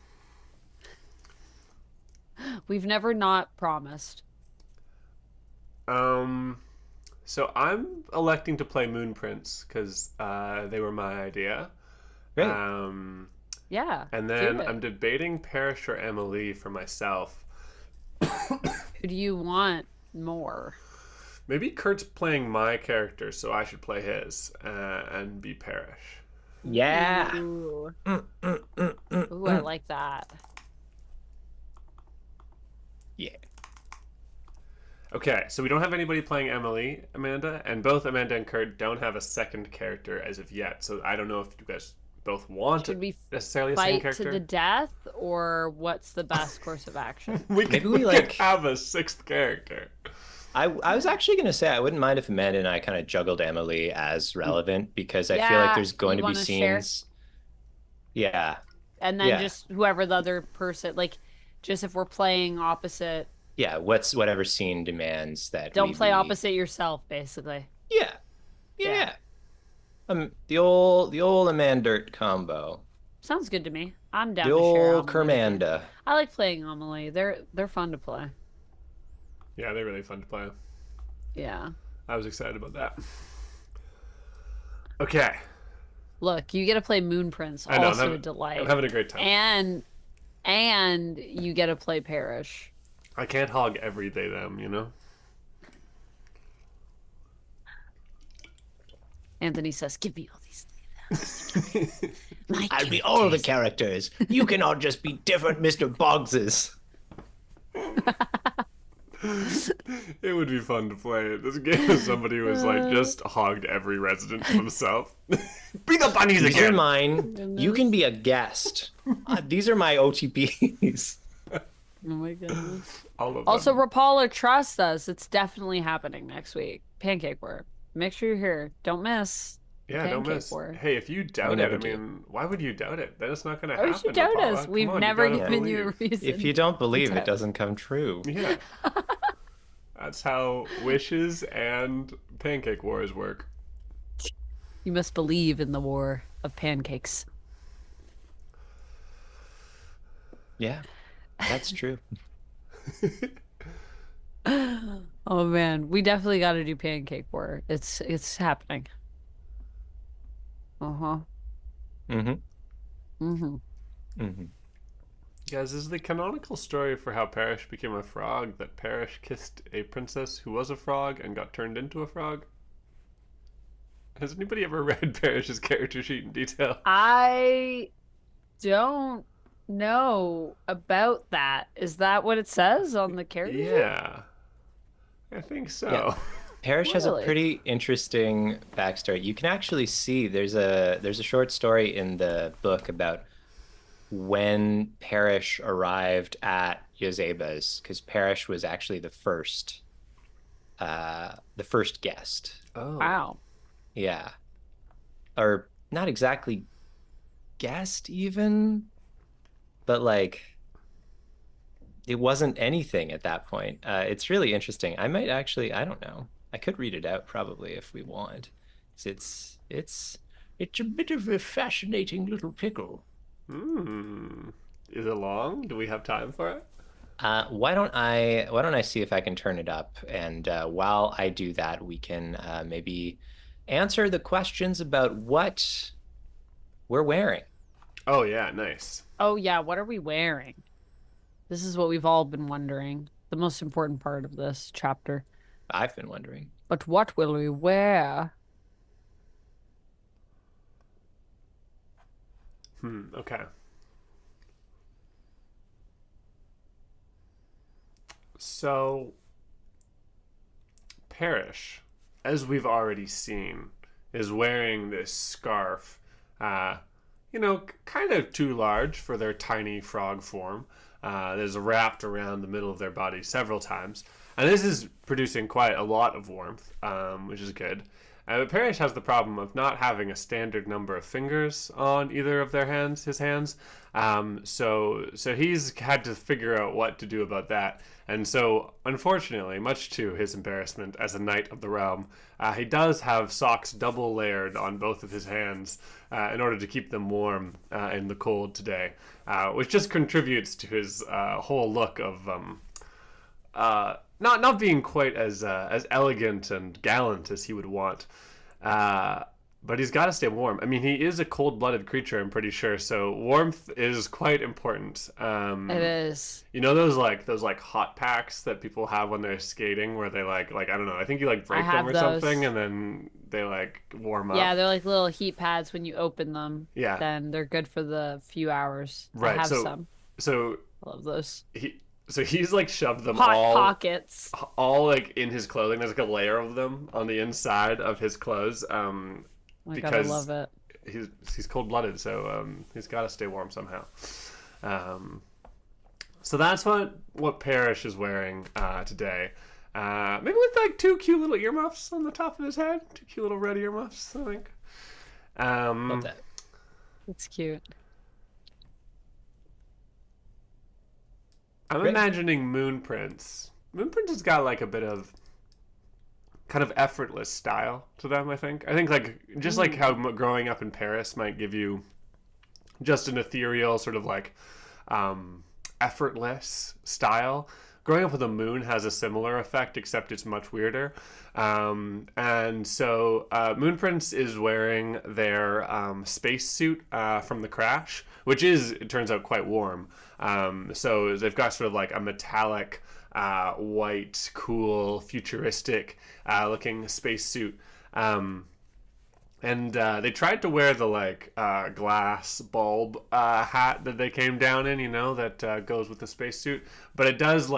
Speaker 2: We've never not promised.
Speaker 1: So I'm electing to play Moon Prince because they were my idea.
Speaker 3: great.
Speaker 2: Yeah.
Speaker 1: And
Speaker 2: do
Speaker 1: then
Speaker 2: it.
Speaker 1: I'm debating Parrish or Emily for myself.
Speaker 2: Who do you want more?
Speaker 1: Maybe Kurt's playing my character, so I should play his and be Parrish.
Speaker 3: Yeah.
Speaker 2: Ooh. Ooh, I like that.
Speaker 3: Yeah.
Speaker 1: Okay, so we don't have anybody playing Emily, Amanda, and both Amanda and Kurt don't have a second character as of yet. So I don't know if you guys both want
Speaker 2: Should we
Speaker 1: necessarily a second
Speaker 2: fight
Speaker 1: character.
Speaker 2: to the death, or what's the best course of action?
Speaker 3: Maybe we,
Speaker 1: could
Speaker 3: like-
Speaker 1: have a sixth character.
Speaker 3: I was actually gonna say I wouldn't mind if Amanda and I kind of juggled Emily as relevant because I feel like
Speaker 2: Yeah,
Speaker 3: there's going
Speaker 2: you
Speaker 3: to be
Speaker 2: wanna share?
Speaker 3: scenes. Yeah.
Speaker 2: And then
Speaker 3: Yeah.
Speaker 2: just whoever the other person, like, just if we're playing opposite,
Speaker 3: Yeah, whatever scene demands that
Speaker 2: don't
Speaker 3: we
Speaker 2: play
Speaker 3: be-
Speaker 2: opposite yourself, basically.
Speaker 3: Yeah. Yeah.
Speaker 2: Yeah.
Speaker 3: The old Amandert combo.
Speaker 2: Sounds good to me. I'm down
Speaker 3: The
Speaker 2: to share.
Speaker 3: old
Speaker 2: Amelie with you.
Speaker 3: Kermanda.
Speaker 2: I like playing Amelie. They're fun to play.
Speaker 1: Yeah, they're really fun to play.
Speaker 2: Yeah.
Speaker 1: I was excited about that. Okay.
Speaker 2: Look, you get to play Moon Prince,
Speaker 1: I know, I'm
Speaker 2: also a
Speaker 1: having-
Speaker 2: delight.
Speaker 1: I'm having a great time.
Speaker 2: And you get to play Parrish.
Speaker 1: I can't hog every day them, you know?
Speaker 2: Anthony says, "Give me all these things." My
Speaker 3: I'll be all the
Speaker 2: characters.
Speaker 3: characters. You can all just be different Mr. Boggses.
Speaker 1: It would be fun to play this game with somebody who was like just hogged every resident to himself. Be the bunnies
Speaker 3: These are
Speaker 1: again.
Speaker 3: mine. You can be a guest. These are my OTPs.
Speaker 2: Oh my goodness.
Speaker 1: All of
Speaker 2: Also,
Speaker 1: them.
Speaker 2: Rapala, trust us. It's definitely happening next week. Pancake War. Make sure you're here. Don't miss.
Speaker 1: Yeah, don't
Speaker 2: Pancake
Speaker 1: miss.
Speaker 2: War.
Speaker 1: Hey, if you doubt it,
Speaker 3: never
Speaker 1: I
Speaker 3: do.
Speaker 1: mean, why would you doubt it? That is not going to
Speaker 2: Why
Speaker 1: happen.
Speaker 2: would you doubt
Speaker 1: Rapala.
Speaker 2: us?
Speaker 1: Come
Speaker 2: We've
Speaker 1: on, you
Speaker 2: never
Speaker 1: gotta
Speaker 2: given you a
Speaker 1: believe.
Speaker 2: reason.
Speaker 3: If you don't believe
Speaker 2: doubt.
Speaker 3: it doesn't come true.
Speaker 1: Yeah. That's how wishes and pancake wars work.
Speaker 2: You must believe in the war of pancakes.
Speaker 3: Yeah, that's true.
Speaker 2: Oh man, we definitely got to do Pancake War. It's happening. Uh-huh.
Speaker 3: Mm-hmm.
Speaker 2: Mm-hmm.
Speaker 3: Mm-hmm.
Speaker 1: Guys, is the canonical story for how Parrish became a frog that Parrish kissed a princess who was a frog and got turned into a frog? Has anybody ever read Parrish's character sheet in detail?
Speaker 2: I don't know about that. Is that what it says on the character sheet?
Speaker 1: Yeah, I think
Speaker 3: Yeah.
Speaker 1: so.
Speaker 3: Parrish has a
Speaker 2: Really?
Speaker 3: pretty interesting backstory. You can actually see there's a short story in the book about when Parrish arrived at Yazeba's, because Parrish was actually the first guest.
Speaker 1: Oh.
Speaker 2: Wow.
Speaker 3: Yeah. Or not exactly guest even, but like it wasn't anything at that point. It's really interesting. I might actually, I don't know. I could read it out probably if we want. 'Cause it's a bit of a fascinating little pickle.
Speaker 1: Hmm. Is it long? Do we have time for it?
Speaker 3: Why don't I see if I can turn it up, and while I do that, we can maybe answer the questions about what we're wearing.
Speaker 1: Oh yeah, nice.
Speaker 2: Oh yeah, what are we wearing? This is what we've all been wondering. The most important part of this chapter.
Speaker 3: I've been wondering.
Speaker 2: But what will we wear?
Speaker 1: Okay. So, Parrish, as we've already seen, is wearing this scarf, uh, kind of too large for their tiny frog form. That is wrapped around the middle of their body several times. And this is producing quite a lot of warmth, which is good. But Parrish has the problem of not having a standard number of fingers on either of his hands. So he's had to figure out what to do about that. And so, unfortunately, much to his embarrassment as a knight of the realm, he does have socks double layered on both of his hands in order to keep them warm in the cold today, which just contributes to his whole look of not being quite as elegant and gallant as he would want. But he's got to stay warm. I mean, he is a cold-blooded creature, I'm pretty sure. So warmth is quite important.
Speaker 2: It is.
Speaker 1: You know those hot packs that people have when they're skating, where they like I don't know. I think you break them or
Speaker 2: those.
Speaker 1: something, and then they warm up.
Speaker 2: Yeah, they're like little heat pads when you open them.
Speaker 1: Yeah.
Speaker 2: Then they're good for the few hours.
Speaker 1: Right.
Speaker 2: I have
Speaker 1: so
Speaker 2: some.
Speaker 1: so
Speaker 2: I love those.
Speaker 1: he's shoved them
Speaker 2: Hot
Speaker 1: all
Speaker 2: pockets.
Speaker 1: in his clothing. There's a layer of them on the inside of his clothes.
Speaker 2: Oh my God, I
Speaker 1: Because
Speaker 2: love it.
Speaker 1: he's cold blooded, so he's got to stay warm somehow. So that's what Parrish is wearing today. Maybe with two cute little earmuffs on the top of his head, two cute little red earmuffs, I think.
Speaker 3: Love that.
Speaker 2: It's cute.
Speaker 1: I'm
Speaker 3: Great.
Speaker 1: imagining Moon Prince. Moon Prince has got a bit of kind of effortless style to them, I think. I think just like how growing up in Paris might give you just an ethereal sort of effortless style. Growing up with a moon has a similar effect, except it's much weirder. And so Moon Prince is wearing their space suit from the crash, which it turns out, quite warm. So they've got sort of a metallic, white, cool, futuristic looking spacesuit. And they tried to wear the glass bulb hat that they came down in, that goes with the spacesuit. But it does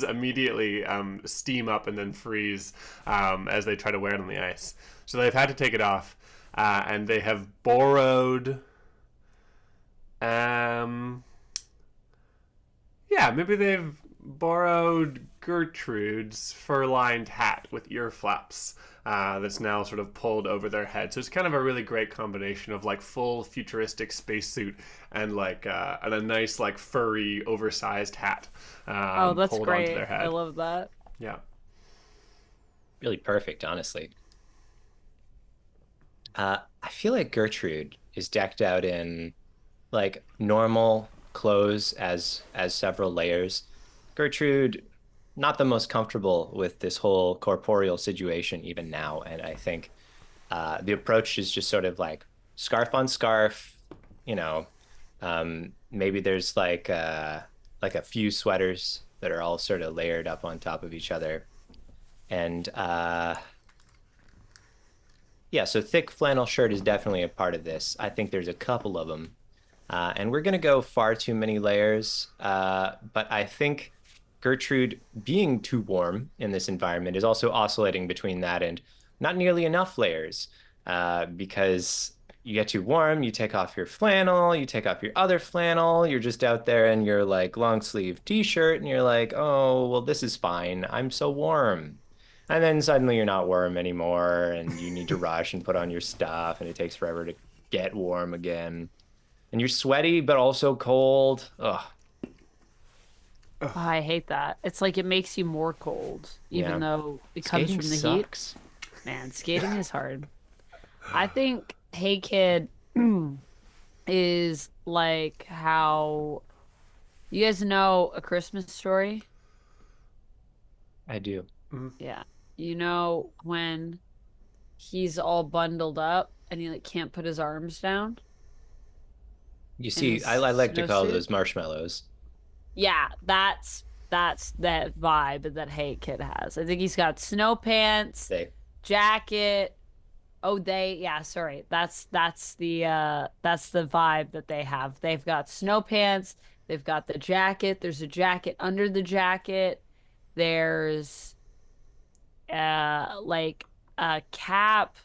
Speaker 1: immediately steam up and then freeze as they try to wear it on the ice. So they've had to take it off, and they have borrowed. Maybe they've borrowed Gertrude's fur-lined hat with ear flaps that's now sort of pulled over their head. So it's kind of a really great combination of full futuristic spacesuit and and a nice furry oversized hat.
Speaker 2: Oh, that's
Speaker 1: pulled
Speaker 2: great.
Speaker 1: onto their head.
Speaker 2: I love that.
Speaker 1: Yeah.
Speaker 3: Really perfect, honestly. I feel like Gertrude is decked out in normal clothes as several layers. Gertrude, not the most comfortable with this whole corporeal situation even now, and I think the approach is just sort of scarf on scarf, you know, maybe there's like a few sweaters that are all sort of layered up on top of each other. And yeah, so thick flannel shirt is definitely a part of this. I think there's a couple of them. And we're going to go far too many layers. But I think Gertrude being too warm in this environment is also oscillating between that and not nearly enough layers. Because you get too warm, you take off your flannel, you take off your other flannel, you're just out there in your like long sleeve t-shirt and you're like, oh, well, this is fine. I'm so warm. And then suddenly you're not warm anymore and you need to rush and put on your stuff and it takes forever to get warm again. And you're sweaty, but also cold. Ugh.
Speaker 2: Oh, I hate that. It's like it makes you more cold, even though it comes
Speaker 3: Skating
Speaker 2: from the
Speaker 3: sucks.
Speaker 2: heat. Man, skating is hard. I think Hey Kid is like how you guys know A Christmas Story?
Speaker 3: I do.
Speaker 2: Yeah. You know when he's all bundled up and he like can't put his arms down
Speaker 3: You
Speaker 2: in
Speaker 3: see,
Speaker 2: his
Speaker 3: I like to call
Speaker 2: snowsuit?
Speaker 3: those marshmallows.
Speaker 2: Yeah, that's that vibe that Hey Kid has. I think he's got snow pants,
Speaker 3: They,
Speaker 2: jacket. Oh, yeah, sorry. That's the vibe that they have. They've got snow pants, they've got the jacket, there's a jacket under the jacket. There's like a cap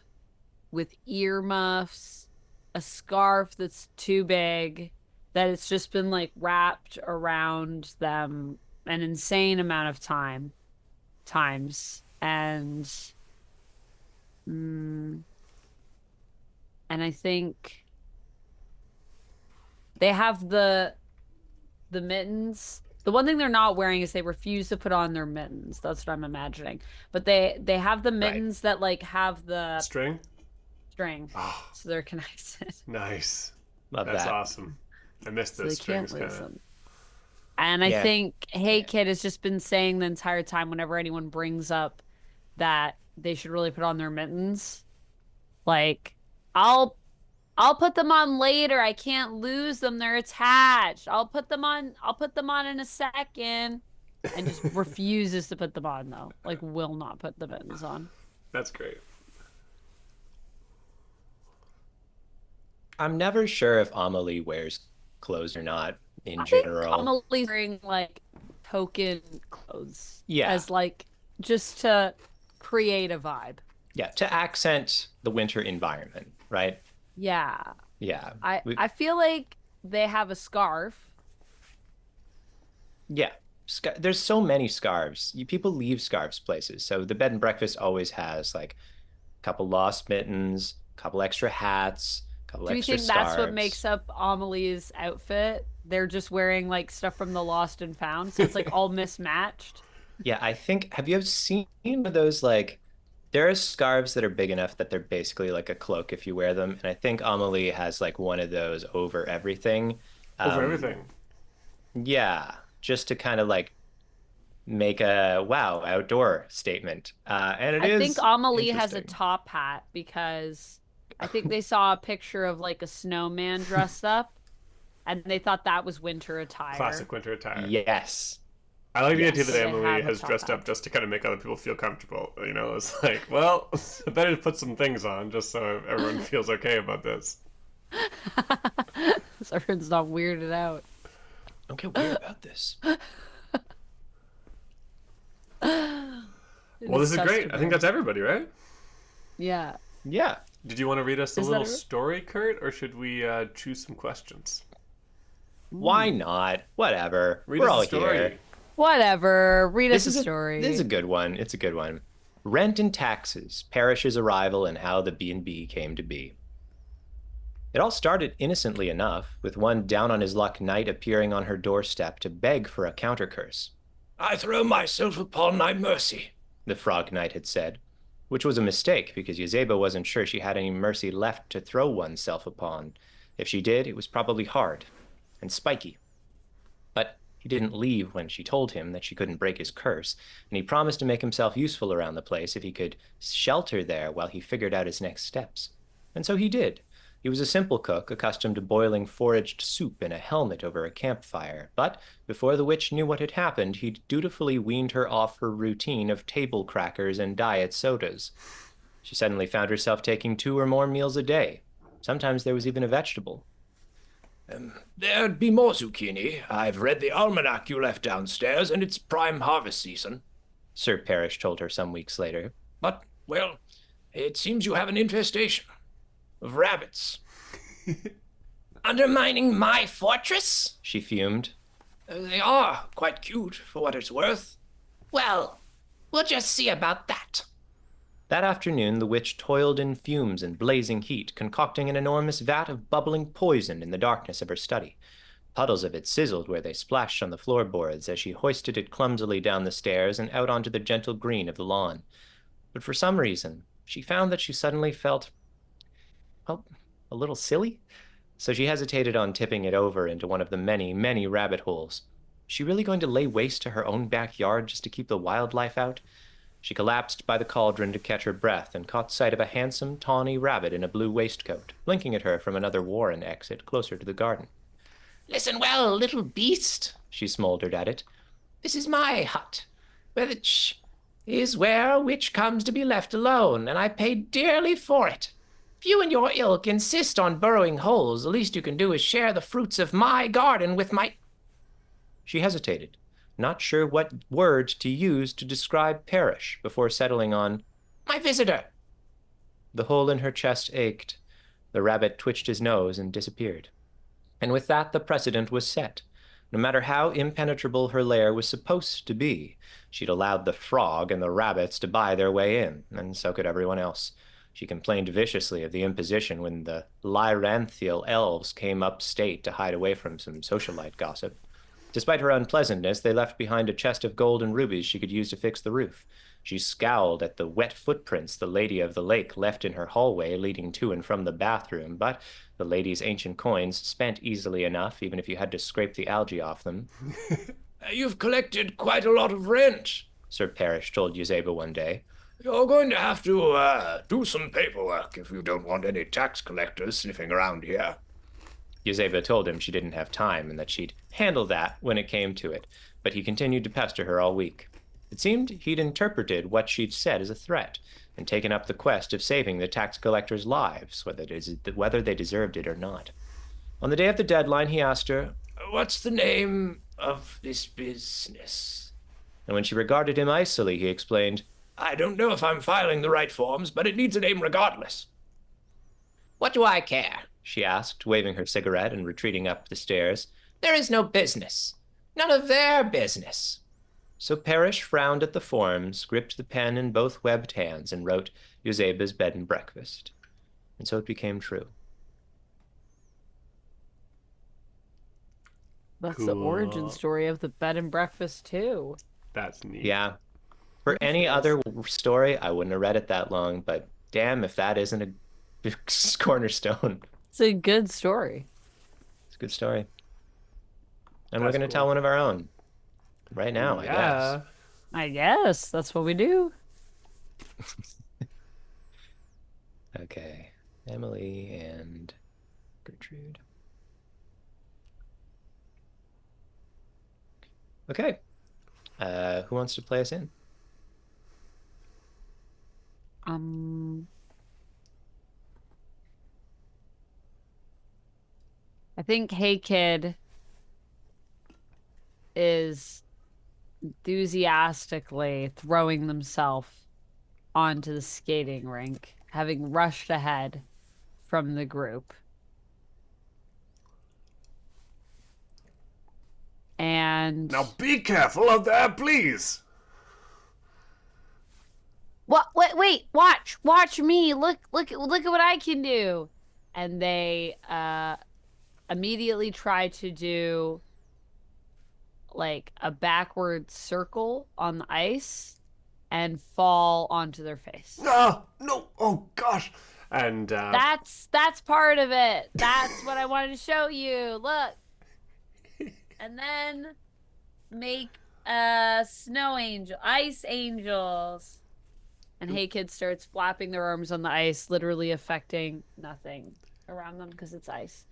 Speaker 2: with earmuffs, a scarf that's too big that it's just been like wrapped around them an insane amount of times mm, and I think they have the mittens. The one thing they're not wearing is they refuse to put on their mittens. That's what I'm imagining. But they have the
Speaker 3: right.
Speaker 2: mittens that like have the
Speaker 1: String?
Speaker 2: string,
Speaker 1: Oh,
Speaker 2: so they're connected.
Speaker 1: nice.
Speaker 3: Love
Speaker 1: That's
Speaker 3: that.
Speaker 1: awesome. I missed
Speaker 2: So
Speaker 1: those
Speaker 2: they can't
Speaker 1: strings
Speaker 2: lose
Speaker 1: kind of.
Speaker 2: them. And I
Speaker 3: Yeah.
Speaker 2: think Hey Kid has just been saying the entire time whenever anyone brings up that they should really put on their mittens, like, I'll put them on later. I can't lose them. They're attached. I'll put them on in a second. And just refuses to put them on though. Like will not put the mittens on.
Speaker 1: That's great.
Speaker 3: I'm never sure if Amelie wears clothes or not in
Speaker 2: I think
Speaker 3: general.
Speaker 2: Amelie's wearing like token clothes.
Speaker 3: Yeah.
Speaker 2: As like just to create a vibe.
Speaker 3: Yeah, to accent the winter environment, right?
Speaker 2: Yeah.
Speaker 3: Yeah.
Speaker 2: I feel like they have a scarf.
Speaker 3: Yeah. There's so many scarves. People leave scarves places. So the bed and breakfast always has like a couple lost mittens, a couple extra hats, a couple
Speaker 2: Do you
Speaker 3: extra
Speaker 2: think that's what
Speaker 3: scarves.
Speaker 2: makes up Amelie's outfit? They're just wearing like stuff from the Lost and Found, so it's like all mismatched.
Speaker 3: Yeah, I think, have you ever seen those like, there are scarves that are big enough that they're basically like a cloak if you wear them. And I think Amelie has like one of those over everything.
Speaker 1: Over
Speaker 3: Um,
Speaker 1: everything.
Speaker 3: Yeah, just to kind of like make a wow outdoor statement. And it
Speaker 2: I
Speaker 3: is
Speaker 2: think Amelie has a
Speaker 3: interesting.
Speaker 2: top hat because I think they saw a picture of like a snowman dressed up and they thought that was winter attire.
Speaker 1: Classic winter attire.
Speaker 3: Yes.
Speaker 1: I like the idea
Speaker 3: Yes.
Speaker 1: that
Speaker 2: They
Speaker 1: Emily
Speaker 2: have a
Speaker 1: has
Speaker 2: top
Speaker 1: dressed
Speaker 2: hat.
Speaker 1: up just to kind of make other people feel comfortable. You know, it's like, well, I better put some things on just so everyone feels okay about this.
Speaker 2: So everyone's not weirded out.
Speaker 3: Don't get weird about this.
Speaker 1: Well, this is great. I think that's everybody, right?
Speaker 2: Yeah.
Speaker 3: Yeah.
Speaker 1: Did you want to read us a
Speaker 2: Is that
Speaker 1: little
Speaker 2: it?
Speaker 1: story, Kurt, or should we choose some questions?
Speaker 3: Why not? Whatever.
Speaker 1: Read
Speaker 3: We're
Speaker 1: us
Speaker 3: all
Speaker 1: a story.
Speaker 3: here.
Speaker 2: Whatever. Read us a
Speaker 3: This
Speaker 2: story.
Speaker 3: is a good one. It's a good one. Rent and taxes, Parrish's arrival, and how the B&B came to be. It all started innocently enough, with one down-on-his-luck knight appearing on her doorstep to beg for a counter-curse. I throw myself upon thy mercy, the frog knight had said, which was a mistake because Yazeba wasn't sure she had any mercy left to throw oneself upon. If she did, it was probably hard and spiky. But he didn't leave when she told him that she couldn't break his curse, and he promised to make himself useful around the place if he could shelter there while he figured out his next steps. And so he did. He was a simple cook, accustomed to boiling foraged soup in a helmet over a campfire, but before the witch knew what had happened, he'd dutifully weaned her off her routine of table crackers and diet sodas. She suddenly found herself taking 2 or more meals a day. Sometimes there was even a vegetable.
Speaker 4: There'd be more zucchini. I've read the almanac you left downstairs, and it's prime harvest season,
Speaker 3: Sir Parrish told her some weeks later.
Speaker 4: But, well, it seems you have an infestation of rabbits.
Speaker 5: Undermining my fortress?
Speaker 3: She fumed.
Speaker 4: They are quite cute, for what it's worth.
Speaker 5: Well, we'll just see about that.
Speaker 3: That afternoon, the witch toiled in fumes and blazing heat, concocting an enormous vat of bubbling poison in the darkness of her study. Puddles of it sizzled where they splashed on the floorboards as she hoisted it clumsily down the stairs and out onto the gentle green of the lawn. But for some reason, she found that she suddenly felt, well, a little silly. So she hesitated on tipping it over into one of the many, many rabbit holes. Was she really going to lay waste to her own backyard just to keep the wildlife out? She collapsed by the cauldron to catch her breath and caught sight of a handsome, tawny rabbit in a blue waistcoat, blinking at her from another warren exit closer to the garden.
Speaker 5: Listen well, little beast,
Speaker 3: She smoldered at it.
Speaker 5: this is my hut, which is where a witch comes to be left alone, and I paid dearly for it. If you and your ilk insist on burrowing holes, the least you can do is share the fruits of my garden with my...
Speaker 3: She hesitated, not sure what word to use to describe Parrish, before settling on
Speaker 5: my visitor.
Speaker 3: The hole in her chest ached. The rabbit twitched his nose and disappeared. And with that, the precedent was set. No matter how impenetrable her lair was supposed to be, she'd allowed the frog and the rabbits to buy their way in, and so could everyone else. She complained viciously of the imposition when the Lyranthial elves came upstate to hide away from some socialite gossip. Despite her unpleasantness, they left behind a chest of gold and rubies she could use to fix the roof. She scowled at the wet footprints the Lady of the Lake left in her hallway leading to and from the bathroom, but the lady's ancient coins spent easily enough, even if you had to scrape the algae off them.
Speaker 4: You've collected quite a lot of rent,
Speaker 3: Sir Parrish told Yazeba one day.
Speaker 4: You're going to have to do some paperwork if you don't want any tax collectors sniffing around here.
Speaker 3: Yazeba told him she didn't have time and that she'd handle that when it came to it, but he continued to pester her all week. It seemed he'd interpreted what she'd said as a threat and taken up the quest of saving the tax collectors' lives, whether they deserved it or not. On the day of the deadline, he asked her,
Speaker 4: What's the name of this business?
Speaker 3: And when she regarded him icily, he explained,
Speaker 4: I don't know if I'm filing the right forms, but it needs a name regardless.
Speaker 5: What do I care?
Speaker 3: She asked, waving her cigarette and retreating up the stairs.
Speaker 5: There is no business. None of their business.
Speaker 3: So Parrish frowned at the forms, gripped the pen in both webbed hands, and wrote Yazeba's bed and breakfast. And so it became true.
Speaker 2: That's
Speaker 1: Cool.
Speaker 2: the origin story of the bed and breakfast too.
Speaker 1: That's neat.
Speaker 3: Yeah. For any other story, I wouldn't have read it that long, but damn if that isn't a cornerstone.
Speaker 2: It's a good story.
Speaker 3: It's a good story. And we're
Speaker 1: That's
Speaker 3: going to
Speaker 1: cool.
Speaker 3: tell one of our own. Right now, I guess.
Speaker 2: I guess that's what we do.
Speaker 3: Okay. Emily and Gertrude. Okay. Who wants to play us in?
Speaker 2: I think Hey Kid is enthusiastically throwing themselves onto the skating rink, having rushed ahead from the group. And
Speaker 1: Now be careful out there, please.
Speaker 2: what? Wait! Watch me! Look at what I can do! And they immediately try to do like a backward circle on the ice and fall onto their face.
Speaker 1: No! Oh gosh! And
Speaker 2: That's part of it. That's what I wanted to show you. Look. And then make snow angel, ice angels. And Hey Kid starts flapping their arms on the ice, literally affecting nothing. around them because it's ice.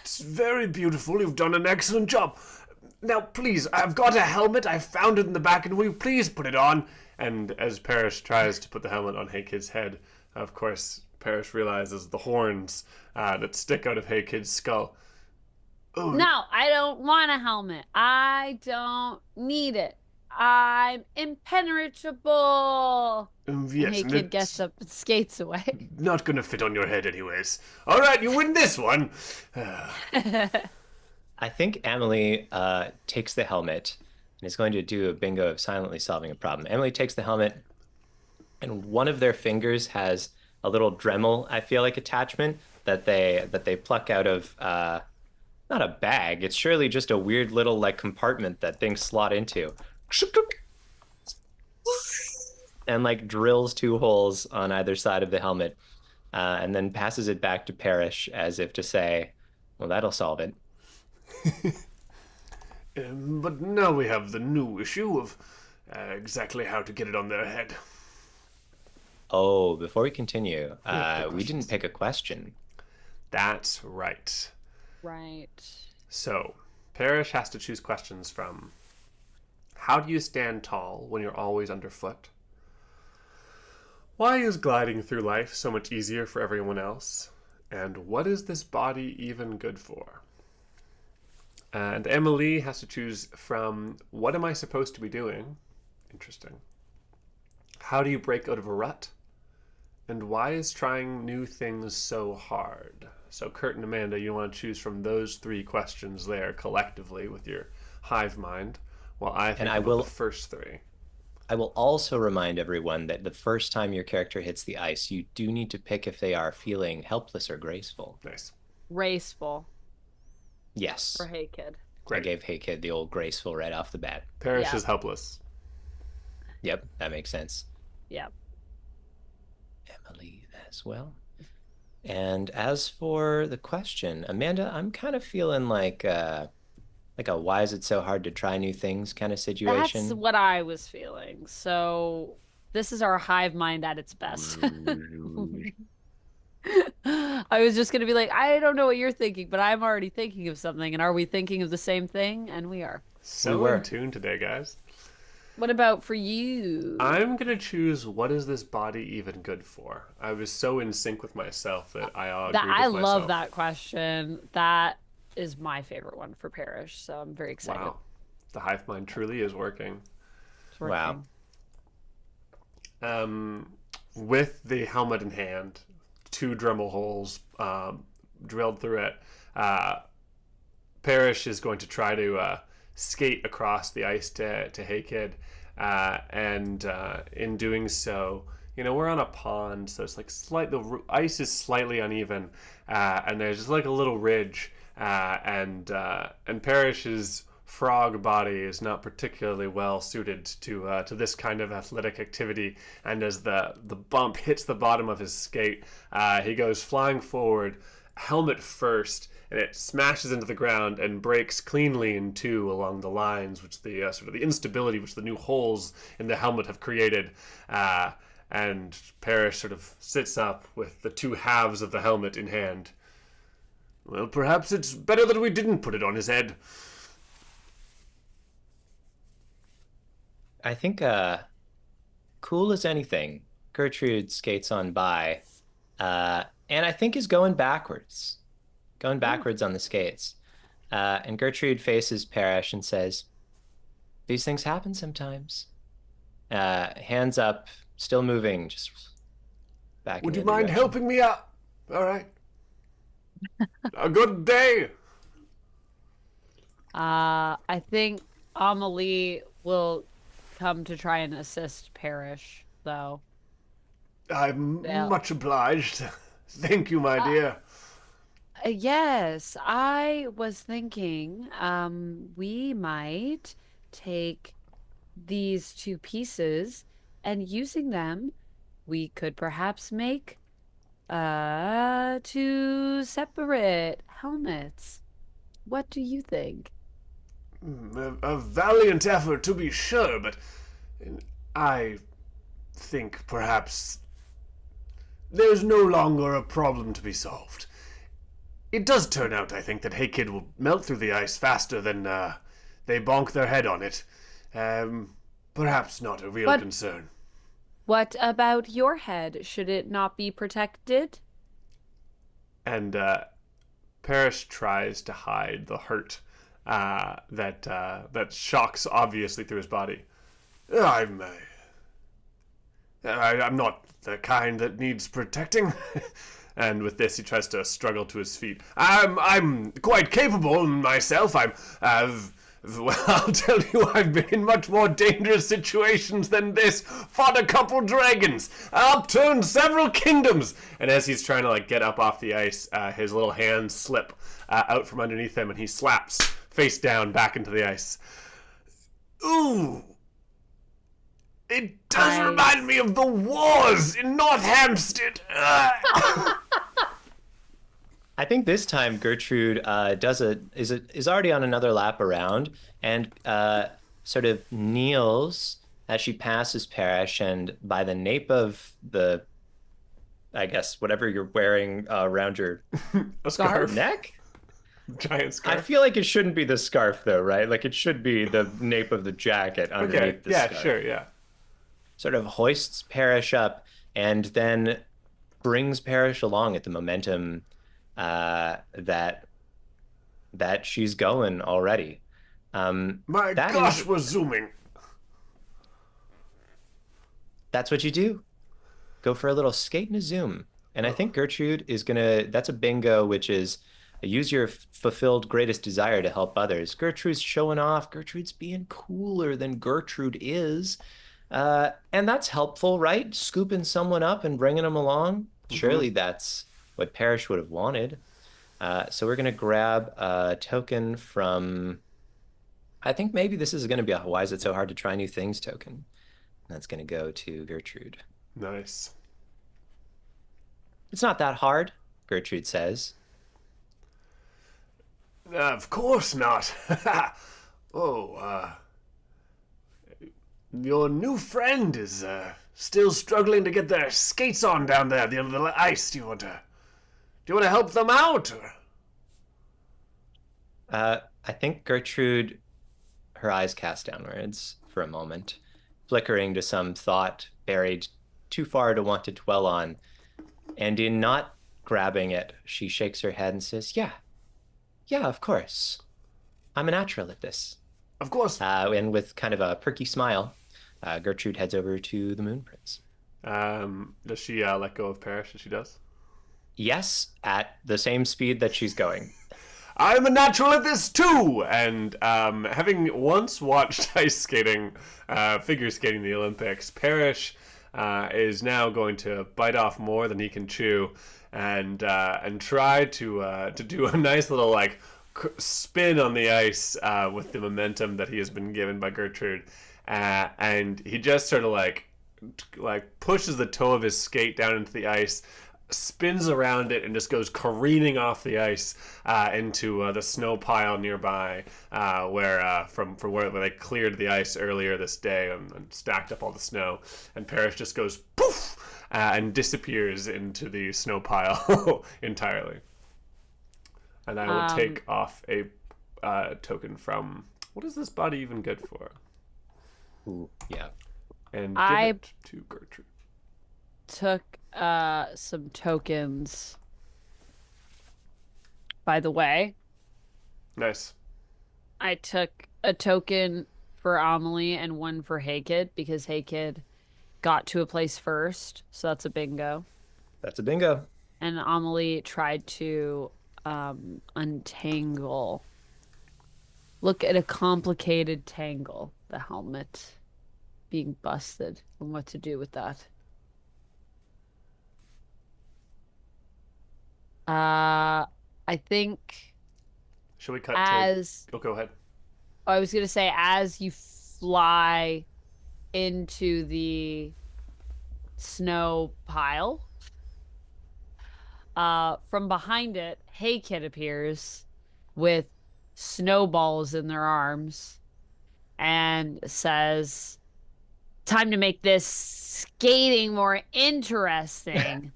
Speaker 1: It's very beautiful. You've done an excellent job. Now, please, I've got a helmet. I found it in the back, and will you please put it on? And as Parrish tries to put the helmet on Hey Kid's head, of course, Parrish realizes the horns that stick out of Hey Kid's skull. Oh,
Speaker 2: No, I don't want a helmet. I don't need it. I'm impenetrable.
Speaker 1: yes,
Speaker 2: And Hey
Speaker 1: and
Speaker 2: Kid
Speaker 1: it's
Speaker 2: gets up and skates away.
Speaker 1: not going to fit on your head anyways. All right, you win this one.
Speaker 3: I think Emily takes the helmet and is going to do a bingo of silently solving a problem. Emily takes the helmet, and one of their fingers has a little Dremel, I feel like, attachment that they pluck out of not a bag. It's surely just a weird little like compartment that things slot into, and like drills 2 holes on either side of the helmet, and then passes it back to Parrish as if to say, "Well, that'll solve it."
Speaker 1: But now we have the new issue of exactly how to get it on their head.
Speaker 3: Oh, before we continue, we
Speaker 1: questions.
Speaker 3: didn't pick a question.
Speaker 1: That's right.
Speaker 2: Right.
Speaker 1: So, Parrish has to choose questions from: how do you stand tall when you're always underfoot? Why is gliding through life so much easier for everyone else? And what is this body even good for? And Emily has to choose from: what am I supposed to be doing? Interesting. How do you break out of a rut? And why is trying new things so hard? So Kurt and Amanda, you want to choose from those 3 questions there collectively with your hive mind, while I think about the first 3.
Speaker 3: I will also remind everyone that the first time your character hits the ice, you do need to pick if they are feeling helpless or graceful.
Speaker 1: Nice.
Speaker 2: Graceful.
Speaker 3: Yes.
Speaker 2: For Hey Kid.
Speaker 3: I gave Hey Kid the old graceful right off the bat.
Speaker 1: Parrish is helpless.
Speaker 3: Yep, that makes sense.
Speaker 2: Yep.
Speaker 3: Emily as well. And as for the question, Amanda, I'm kind of feeling like a why is it so hard to try new things kind of situation.
Speaker 2: That's what I was feeling. So this is our hive mind at its best. I was just going to be like, I don't know what you're thinking, but I'm already thinking of something. And are we thinking of the same thing? And we are.
Speaker 1: So in tune today, guys.
Speaker 2: What about for you?
Speaker 1: I'm going to choose: what is this body even good for? I was so in sync with myself that I agreed with
Speaker 2: I
Speaker 1: myself.
Speaker 2: love that question. That is my favorite one for Parrish, so I'm very excited.
Speaker 1: Wow. The hive mind truly is working.
Speaker 2: It's working.
Speaker 3: Wow.
Speaker 1: With the helmet in hand, 2 Dremel holes drilled through it, Parrish is going to try to skate across the ice to Hey Kid, and in doing so, you know, we're on a pond, so it's like the ice is slightly uneven, and there's just like a little ridge, and Parrish's frog body is not particularly well suited to this kind of athletic activity, and as the bump hits the bottom of his skate, he goes flying forward, helmet first, and it smashes into the ground and breaks cleanly in 2 along the lines, which the sort of the instability which the new holes in the helmet have created. And Parrish sort of sits up with the 2 halves of the helmet in hand. Well, perhaps it's better that we didn't put it on his head.
Speaker 3: I think cool as anything, Gertrude skates on by, and I think is going backwards on the skates. And Gertrude faces Parrish and says, "These things happen sometimes." Hands up, still moving, just back.
Speaker 1: Would you mind helping me out? All right. A good day.
Speaker 2: I think Amelie will come to try and assist Parrish, though.
Speaker 1: I'm much obliged. Thank you, my dear.
Speaker 2: Yes, I was thinking we might take these 2 pieces and using them, we could perhaps make 2 separate helmets. What do you think?
Speaker 1: A valiant effort, to be sure, but I think perhaps there's no longer a problem to be solved. it does turn out, I think, that Hey Kid will melt through the ice faster than they bonk their head on it. Perhaps not a real
Speaker 2: But-
Speaker 1: concern.
Speaker 2: What about your head? Should it not be protected?
Speaker 1: And Parrish tries to hide the hurt that shocks obviously through his body. I'm not the kind that needs protecting. And with this, he tries to struggle to his feet. I'm quite capable myself. Well, I'll tell you, I've been in much more dangerous situations than this. Fought a couple dragons, upturned several kingdoms. And as he's trying to get up off the ice, his little hands slip out from underneath him, and he slaps face down back into the ice. Ooh. It does remind me of the wars in North Hampstead.
Speaker 3: I think this time Gertrude is already on another lap around and sort of kneels as she passes Parrish, and by the nape of the, I guess, whatever you're wearing around your
Speaker 1: A scarf.
Speaker 3: neck.
Speaker 1: Giant scarf.
Speaker 3: I feel like it shouldn't be the scarf though, right? Like it should be the nape of the jacket underneath the scarf.
Speaker 1: Yeah, sure, yeah.
Speaker 3: Sort of hoists Parrish up and then brings Parrish along at the momentum that she's going already.
Speaker 1: My gosh, we're zooming.
Speaker 3: That's what you do. Go for a little skate and a zoom. And I think Gertrude is that's a bingo, which is use your fulfilled greatest desire to help others. Gertrude's showing off. Gertrude's being cooler than Gertrude is. And that's helpful, right? Scooping someone up and bringing them along. Surely that's what Parrish would have wanted. So we're going to grab a token from, I think maybe this is going to be a why is it so hard to try new things token. That's going to go to Gertrude.
Speaker 1: Nice.
Speaker 3: It's not that hard, Gertrude says.
Speaker 1: Of course not. Your new friend is still struggling to get their skates on down there at the end of the ice. Do you want to help them out?
Speaker 3: I think Gertrude, her eyes cast downwards for a moment, flickering to some thought buried too far to want to dwell on. And in not grabbing it, she shakes her head and says, yeah, of course. I'm a natural at this.
Speaker 1: Of course.
Speaker 3: And with kind of a perky smile, Gertrude heads over to the Moon Prince.
Speaker 1: Does she let go of Parrish as she does?
Speaker 3: Yes, at the same speed that she's going.
Speaker 1: I'm a natural at this too! And having once watched ice skating, figure skating in the Olympics, Parrish is now going to bite off more than he can chew and try to do a nice little spin on the ice with the momentum that he has been given by Gertrude. And he just sort of pushes the toe of his skate down into the ice, spins around it, and just goes careening off the ice into the snow pile nearby, where they cleared the ice earlier this day and stacked up all the snow. And Parrish just goes poof and disappears into the snow pile entirely. And I will take off a token from, what is this body even good for?
Speaker 3: Ooh, yeah.
Speaker 1: And give it to Gertrude.
Speaker 2: Took some tokens, by the way.
Speaker 1: Nice.
Speaker 2: I took a token for Amelie and one for Hey Kid because Hey Kid got to a place first, so that's a bingo.
Speaker 3: That's a bingo.
Speaker 2: And Amelie tried to untangle. Look at a complicated tangle. The helmet being busted and what to do with that. I think
Speaker 1: Shall we cut
Speaker 2: as
Speaker 1: to... Oh, go ahead.
Speaker 2: I was gonna say as you fly into the snow pile, from behind it, Hey Kid appears with snowballs in their arms and says, "Time to make this skating more interesting."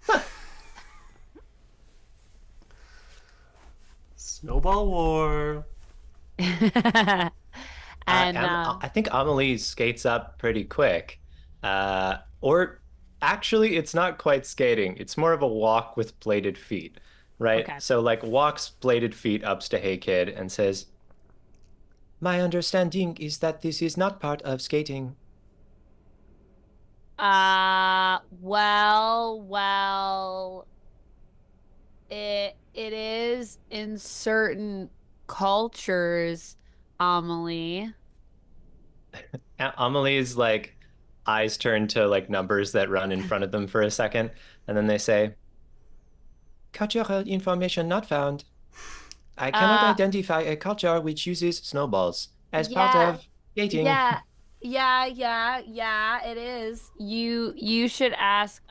Speaker 1: Snowball War.
Speaker 2: And
Speaker 3: I think Amelie skates up pretty quick. Or actually, it's not quite skating. It's more of a walk with bladed feet, right?
Speaker 2: okay.
Speaker 3: So like walks bladed feet up to Hey Kid and says, "My understanding is that this is not part of skating."
Speaker 2: Well, it is in certain cultures, Amelie.
Speaker 3: Amelie's like eyes turn to like numbers that run in front of them for a second, and then they say, "Cultural information not found. I cannot
Speaker 2: Uh,
Speaker 3: identify a culture which uses snowballs as part
Speaker 2: yeah,
Speaker 3: of skating."
Speaker 2: yeah, yeah, it is. You should ask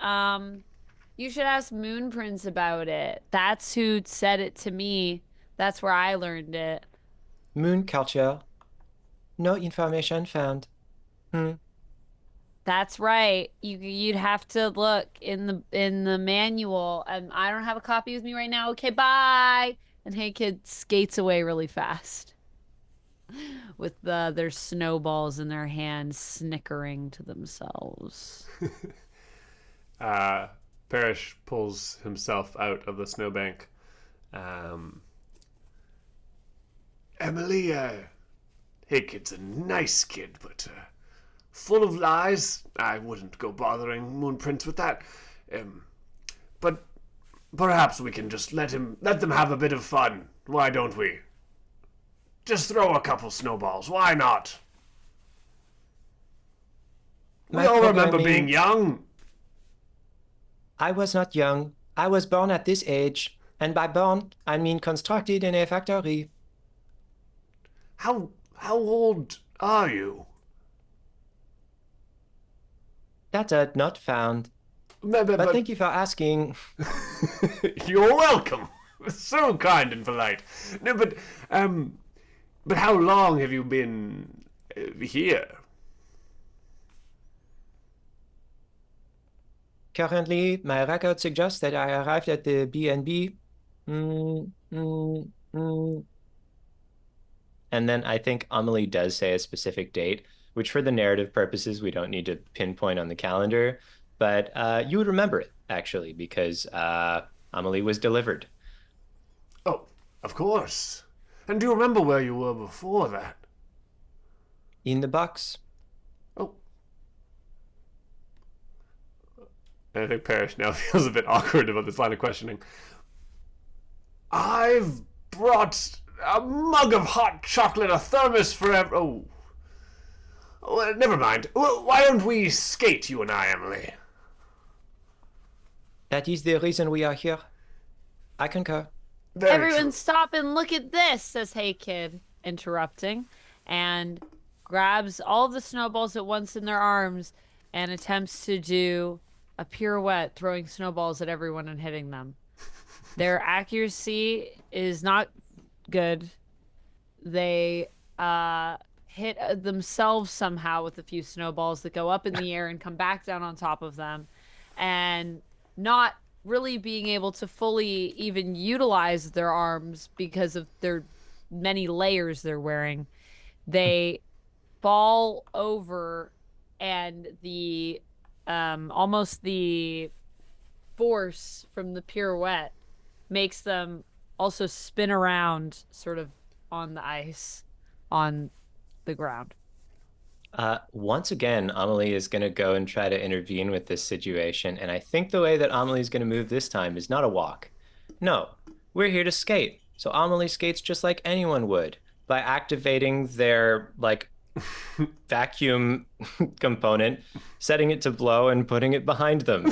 Speaker 2: Moon Prince about it. That's who said it to me. That's where I learned it.
Speaker 3: Moon culture. No information found. Hmm.
Speaker 2: That's right. You'd have to look in the manual, and I don't have a copy with me right now. Okay, bye. And Hey Kid skates away really fast with their snowballs in their hands, snickering to themselves.
Speaker 1: Uh, Parrish pulls himself out of the snowbank. Um, Emily, hey, kid's a nice kid, but full of lies. I wouldn't go bothering Moon Prince with that. But perhaps we can just let them have a bit of fun. Why don't we? Just throw a couple snowballs. Why not? We
Speaker 3: My
Speaker 1: all remember
Speaker 3: programming-
Speaker 1: being young.
Speaker 3: I was not young. I was born at this age. And by born, I mean constructed in a factory.
Speaker 1: How old are you?
Speaker 3: Data not found. But thank you for asking.
Speaker 1: You're welcome. So kind and polite. No, but how long have you been here?
Speaker 3: Currently, my record suggests that I arrived at the B&B. Mm, mm, mm. And then I think Amelie does say a specific date, which for the narrative purposes, we don't need to pinpoint on the calendar. But you would remember it, actually, because Amelie was delivered.
Speaker 1: Oh, of course. And do you remember where you were before that?
Speaker 3: In the box.
Speaker 1: Oh. And I think Parrish now feels a bit awkward about this line of questioning. I've brought a mug of hot chocolate, a thermos for Oh. Well, never mind. Why don't we skate, you and I, Emily?
Speaker 3: That is the reason we are here. I concur.
Speaker 1: Very
Speaker 2: Everyone
Speaker 1: true.
Speaker 2: stop and look at this, says Hey Kid, interrupting, and grabs all of the snowballs at once in their arms and attempts to do a pirouette, throwing snowballs at everyone and hitting them. Their accuracy is not good. They hit themselves somehow with a few snowballs that go up in the air and come back down on top of them, and not really being able to fully even utilize their arms because of their many layers they're wearing. They fall over, and the almost the force from the pirouette makes them also spin around sort of on the ice on the ground.
Speaker 3: Once again, Amelie is going to go and try to intervene with this situation. And I think the way that Amelie is going to move this time is not a walk. No, we're here to skate. So Amelie skates just like anyone would by activating their like vacuum component, setting it to blow and putting it behind them,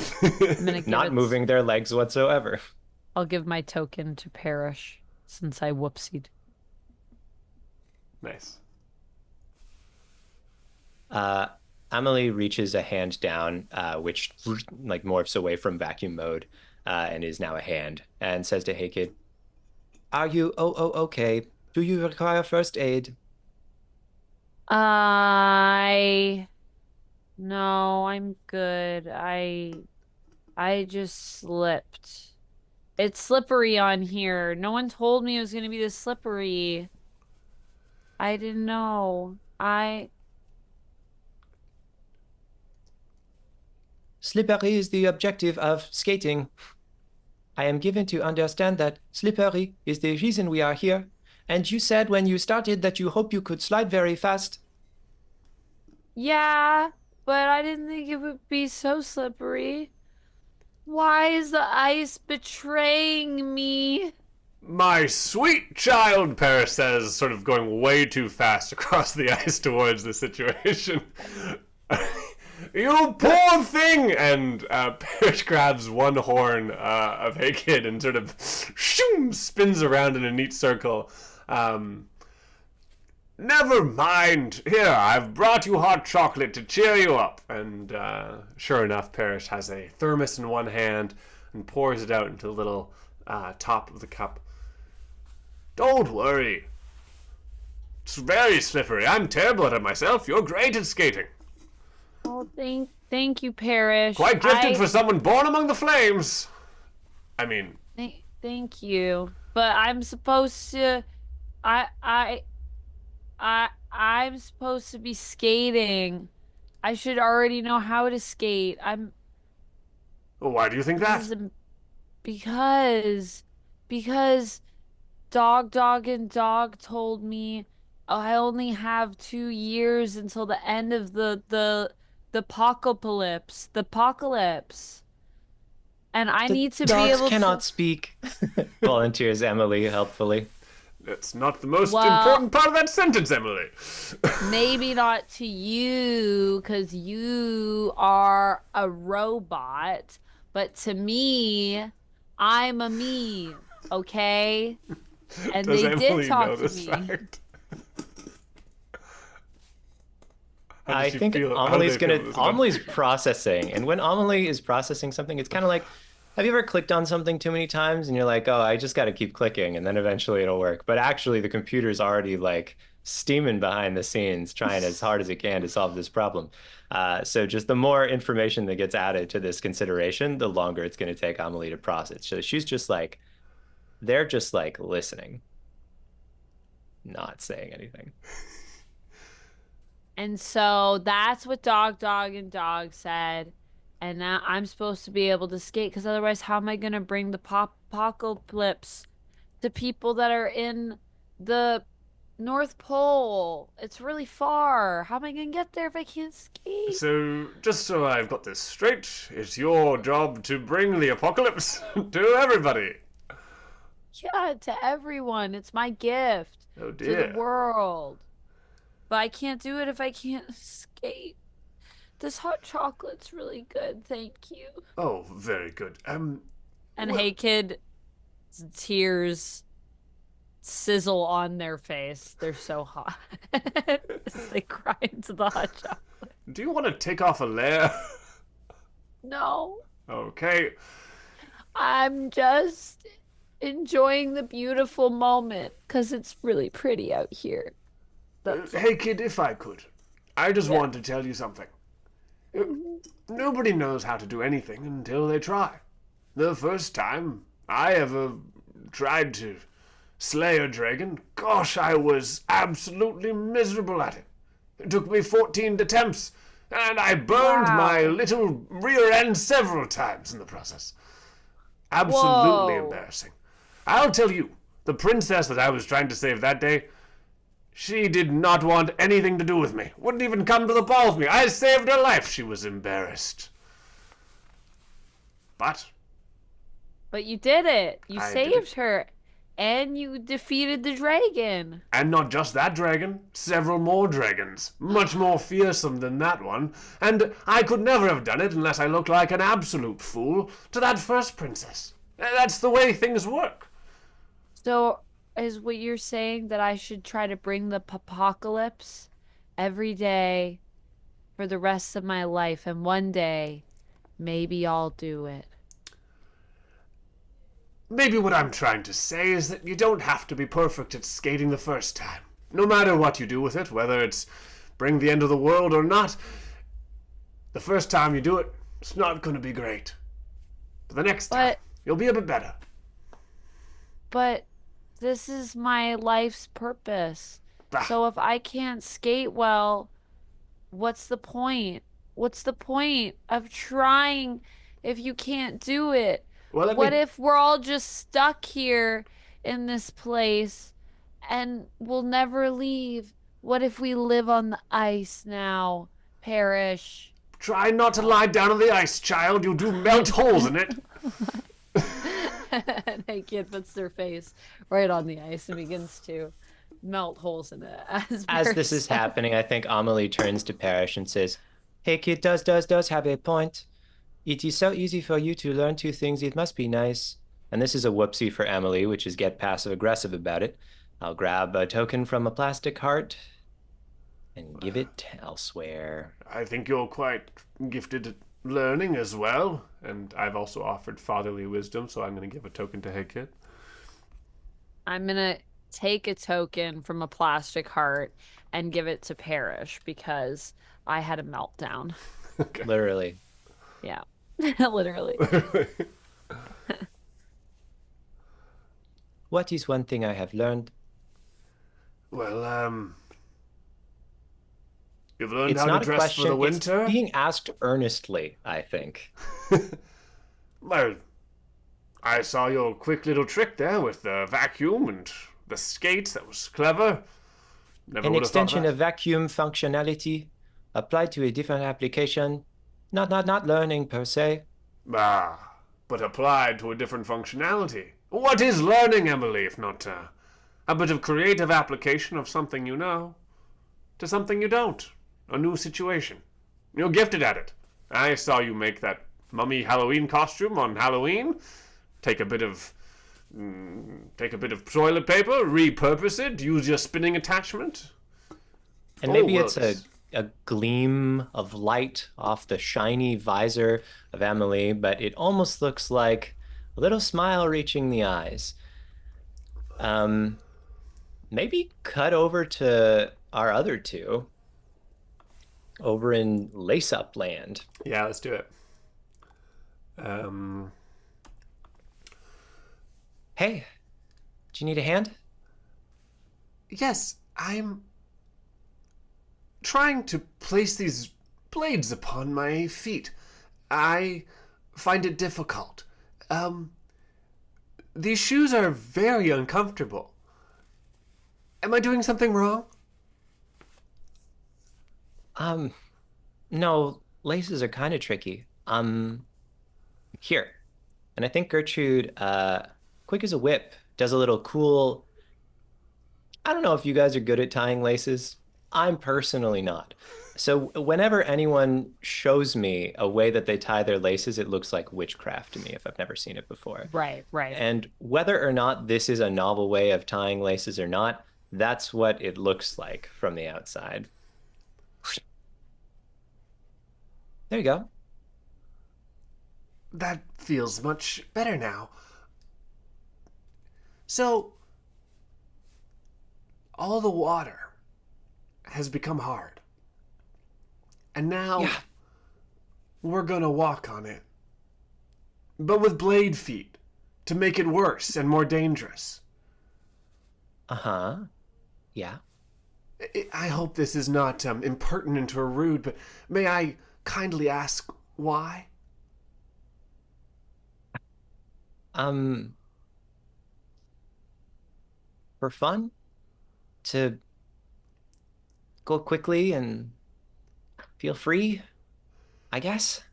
Speaker 3: not moving their legs whatsoever.
Speaker 2: I'll give my token to Parrish since I whoopsied.
Speaker 1: Nice.
Speaker 3: Amelie reaches a hand down, which like morphs away from vacuum mode and is now a hand, and says to Hey Kid, "Are you okay? Do you require first aid?"
Speaker 2: No, I'm good. I just slipped. It's slippery on here. No one told me it was going to be this slippery. I didn't know.
Speaker 3: Slippery is the objective of skating. I am given to understand that slippery is the reason we are here. And you said when you started that you hope you could slide very fast.
Speaker 2: Yeah, but I didn't think it would be so slippery. Why is the ice betraying me?
Speaker 1: My sweet child, Paris says, sort of going way too fast across the ice towards the situation. You poor thing! And Paris grabs one horn of Hey Kid and sort of shoom, spins around in a neat circle. Never mind. Here, I've brought you hot chocolate to cheer you up. And sure enough, Parrish has a thermos in one hand and pours it out into the little top of the cup. Don't worry. It's very slippery. I'm terrible at it myself. You're great at skating.
Speaker 2: Oh, thank you, Parrish.
Speaker 1: Quite gifted for someone born among the flames. I mean...
Speaker 2: Thank you. But I'm supposed to... I'm supposed to be skating. I should already know how to skate.
Speaker 1: Why do you think that?
Speaker 2: Because Dog and Dog told me I only have 2 years until the end of the apocalypse. The apocalypse. And I need to be able to...
Speaker 3: Dogs cannot speak. Volunteers Emily helpfully.
Speaker 1: That's not the most important part of that sentence, Emily.
Speaker 2: Maybe not to you, because you are a robot. But to me, I'm a me, okay? And
Speaker 1: Does
Speaker 2: they
Speaker 1: Emily
Speaker 2: did talk
Speaker 1: know
Speaker 2: to
Speaker 1: this
Speaker 2: me.
Speaker 1: fact?
Speaker 3: I think Amelie's processing, and when Amelie is processing something, it's kind of like, have you ever clicked on something too many times and you're like, oh, I just got to keep clicking and then eventually it'll work. But actually the computer's already like steaming behind the scenes, trying as hard as it can to solve this problem. So just the more information that gets added to this consideration, the longer it's going to take Amelie to process. So she's just like, they're just like listening, not saying anything.
Speaker 2: And so that's what Dog and Dog said. And now I'm supposed to be able to skate, because otherwise how am I going to bring the apocalypse to people that are in the North Pole? It's really far. How am I going to get there if I can't skate?
Speaker 1: So, just so I've got this straight, it's your job to bring the apocalypse to everybody.
Speaker 2: Yeah, to everyone. It's my gift
Speaker 1: Oh
Speaker 2: to
Speaker 1: dear.
Speaker 2: the world. But I can't do it if I can't skate. This hot chocolate's really good, thank you.
Speaker 1: Oh, very good.
Speaker 2: And
Speaker 1: well-
Speaker 2: Hey Kid, tears sizzle on their face. They're so hot. As they cry into the hot chocolate.
Speaker 1: Do you want to take off a layer?
Speaker 2: No,
Speaker 1: Okay.
Speaker 2: I'm just enjoying the beautiful moment because it's really pretty out here.
Speaker 1: Hey, kid, if I could, I just want to tell you something. Nobody knows how to do anything until they try. The first time I ever tried to slay a dragon, gosh, I was absolutely miserable at it. It took me 14 attempts, and I burned my little rear end several times in the process. Absolutely embarrassing. I'll tell you, the princess that I was trying to save that day, she did not want anything to do with me. Wouldn't even come to the ball with me. I saved her life. She was embarrassed. But
Speaker 2: you did it. You
Speaker 1: I did
Speaker 2: saved her. And you defeated the dragon.
Speaker 1: And not just that dragon, several more dragons, much more fearsome than that one, and I could never have done it unless I looked like an absolute fool to that first princess. That's the way things work.
Speaker 2: So, is what you're saying that I should try to bring the apocalypse every day for the rest of my life, and one day, maybe I'll do it.
Speaker 1: Maybe what I'm trying to say is that you don't have to be perfect at skating the first time. No matter what you do with it, whether it's bring the end of the world or not, the first time you do it, it's not going to be great. But the next time, you'll be a bit better.
Speaker 2: but this is my life's purpose.
Speaker 1: Bah.
Speaker 2: So if I can't skate well, what's the point? What's the point of trying if you can't do it?
Speaker 1: Well,
Speaker 2: What if we're all just stuck here in this place and we'll never leave? What if we live on the ice now, Parrish?
Speaker 1: Try not to lie down on the ice, child. You do melt holes in it.
Speaker 2: And a kid puts their face right on the ice and begins to melt holes in it.
Speaker 3: As this is happening, I think Amelie turns to Parrish and says, "Hey, kid does have a point. It is so easy for you to learn two things. It must be nice." And this is a whoopsie for Emily, which is get passive-aggressive about it. I'll grab a token from a plastic heart and give it elsewhere.
Speaker 1: I think you're quite gifted at learning as well. And I've also offered fatherly wisdom, so I'm going to give a token to Higkit.
Speaker 2: I'm going to take a token from a plastic heart and give it to Parrish because I had a meltdown.
Speaker 1: Okay.
Speaker 3: Literally.
Speaker 2: Yeah, literally.
Speaker 3: What is one thing I have learned?
Speaker 1: Well, you've learned
Speaker 3: It's
Speaker 1: how
Speaker 3: not
Speaker 1: to
Speaker 3: a
Speaker 1: dress
Speaker 3: question.
Speaker 1: for the winter?
Speaker 3: It's being asked earnestly, I think.
Speaker 1: Well, I saw your quick little trick there with the vacuum and the skates. That was clever. Never
Speaker 3: An
Speaker 1: would have thought
Speaker 3: extension
Speaker 1: that.
Speaker 3: of vacuum functionality applied to a different application. Not learning per se.
Speaker 1: Ah, but applied to a different functionality. What is learning, Emily, if not a bit of creative application of something you know to something you don't? A new situation. You're gifted at it. I saw you make that mummy Halloween costume on Halloween. Take a bit of toilet paper, repurpose it, use your spinning attachment.
Speaker 3: And
Speaker 1: Oh,
Speaker 3: maybe
Speaker 1: well,
Speaker 3: it's a gleam of light off the shiny visor of Emily, but it almost looks like a little smile reaching the eyes. Maybe cut over to our other two over in Lace Up Land.
Speaker 1: Yeah, let's do it.
Speaker 3: Hey, do you need a hand?
Speaker 1: Yes, I'm trying to place these blades upon my feet. I find it difficult. These shoes are very uncomfortable. Am I doing something wrong?
Speaker 3: No, laces are kind of tricky. Here. And I think Gertrude, quick as a whip, does a little cool. I don't know if you guys are good at tying laces. I'm personally not. So whenever anyone shows me a way that they tie their laces, it looks like witchcraft to me if I've never seen it before.
Speaker 2: Right.
Speaker 3: And whether or not this is a novel way of tying laces or not, that's what it looks like from the outside. There you go.
Speaker 1: That feels much better now. So, all the water has become hard. And now we're gonna walk on it. But with blade feet to make it worse and more dangerous.
Speaker 3: Uh-huh. Yeah.
Speaker 1: I hope this is not impertinent or rude, but may I kindly ask why?
Speaker 3: For fun? To go quickly and feel free, I guess.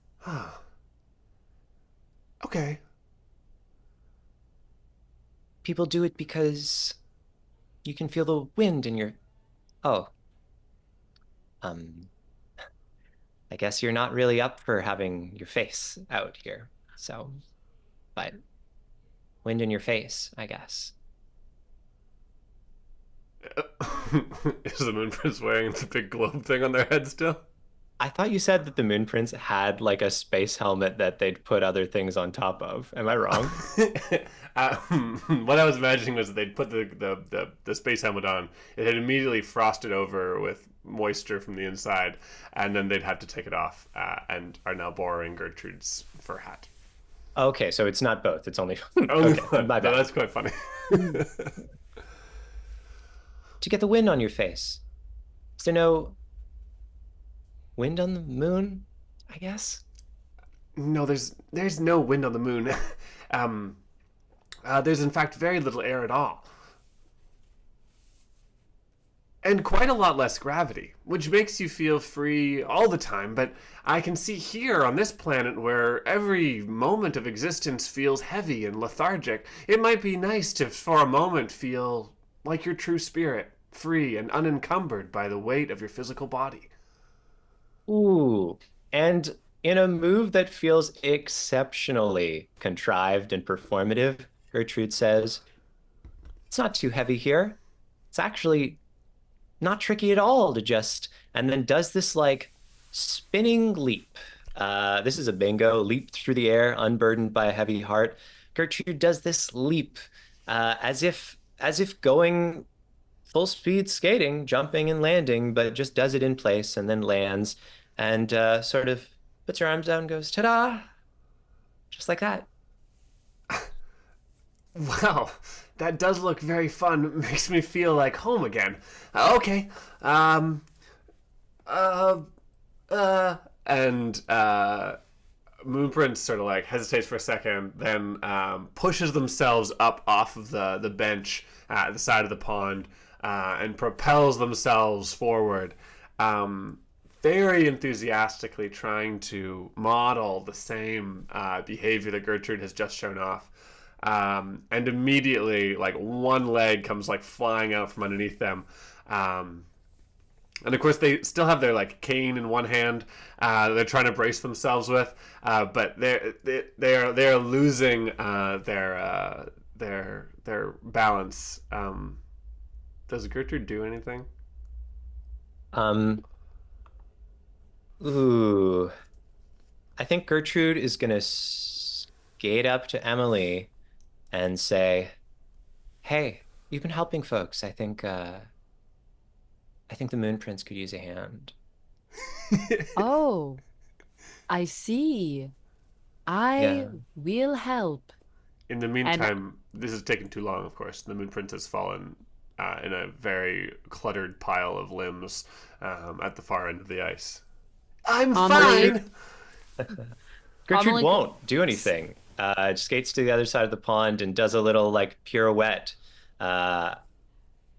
Speaker 1: Okay.
Speaker 3: People do it because you can feel the wind in your... Oh. I guess you're not really up for having your face out here, so... But wind in your face, I guess.
Speaker 1: Is the Moon Prince wearing the big globe thing on their head still?
Speaker 3: I thought you said that the Moon Prince had like a space helmet that they'd put other things on top of. Am I wrong?
Speaker 1: What I was imagining was that they'd put the space helmet on. It had immediately frosted over with moisture from the inside, and then they'd have to take it off and are now borrowing Gertrude's fur hat.
Speaker 3: Okay, so it's not both. It's only
Speaker 1: Only
Speaker 3: okay.
Speaker 1: one.
Speaker 3: My
Speaker 1: No,
Speaker 3: bad.
Speaker 1: that's quite funny.
Speaker 3: To get the wind on your face. Is there no wind on the moon? I guess.
Speaker 1: No, there's no wind on the moon. um, there's in fact very little air at all. And quite a lot less gravity, which makes you feel free all the time. But I can see here on this planet where every moment of existence feels heavy and lethargic, it might be nice to, for a moment, feel like your true spirit, free and unencumbered by the weight of your physical body.
Speaker 3: Ooh. And in a move that feels exceptionally contrived and performative, Gertrude says, it's not too heavy here. It's actually not tricky at all to just, and then does this like spinning leap. This is a bingo, leap through the air, unburdened by a heavy heart. Gertrude does this leap as if going full speed skating, jumping and landing, but just does it in place and then lands and sort of puts her arms down and goes, ta-da, just like that.
Speaker 1: Wow, that does look very fun. Makes me feel like home again. Okay. Um. Uh. And Moon Prince sort of like hesitates for a second, then pushes themselves up off of the bench at the side of the pond and propels themselves forward. Very enthusiastically trying to model the same behavior that Gertrude has just shown off. And immediately, like, one leg comes like flying out from underneath them. And of course, they still have their like cane in one hand. They're trying to brace themselves with, but they are losing their balance. Does Gertrude do anything?
Speaker 3: Um, ooh, I think Gertrude is gonna skate up to Emily and say, "Hey, you've been helping folks. I think the Moon Prince could use a hand."
Speaker 2: Oh, I see. I
Speaker 3: Yeah.
Speaker 2: will help.
Speaker 1: In the
Speaker 2: And
Speaker 1: meantime, this has taken too long. Of course, the Moon Prince has fallen in a very cluttered pile of limbs at the far end of the ice. I'm
Speaker 2: Amelie,
Speaker 1: fine.
Speaker 3: Gertrude
Speaker 2: Amelie,
Speaker 3: won't do anything. Skates to the other side of the pond and does a little like pirouette. Uh,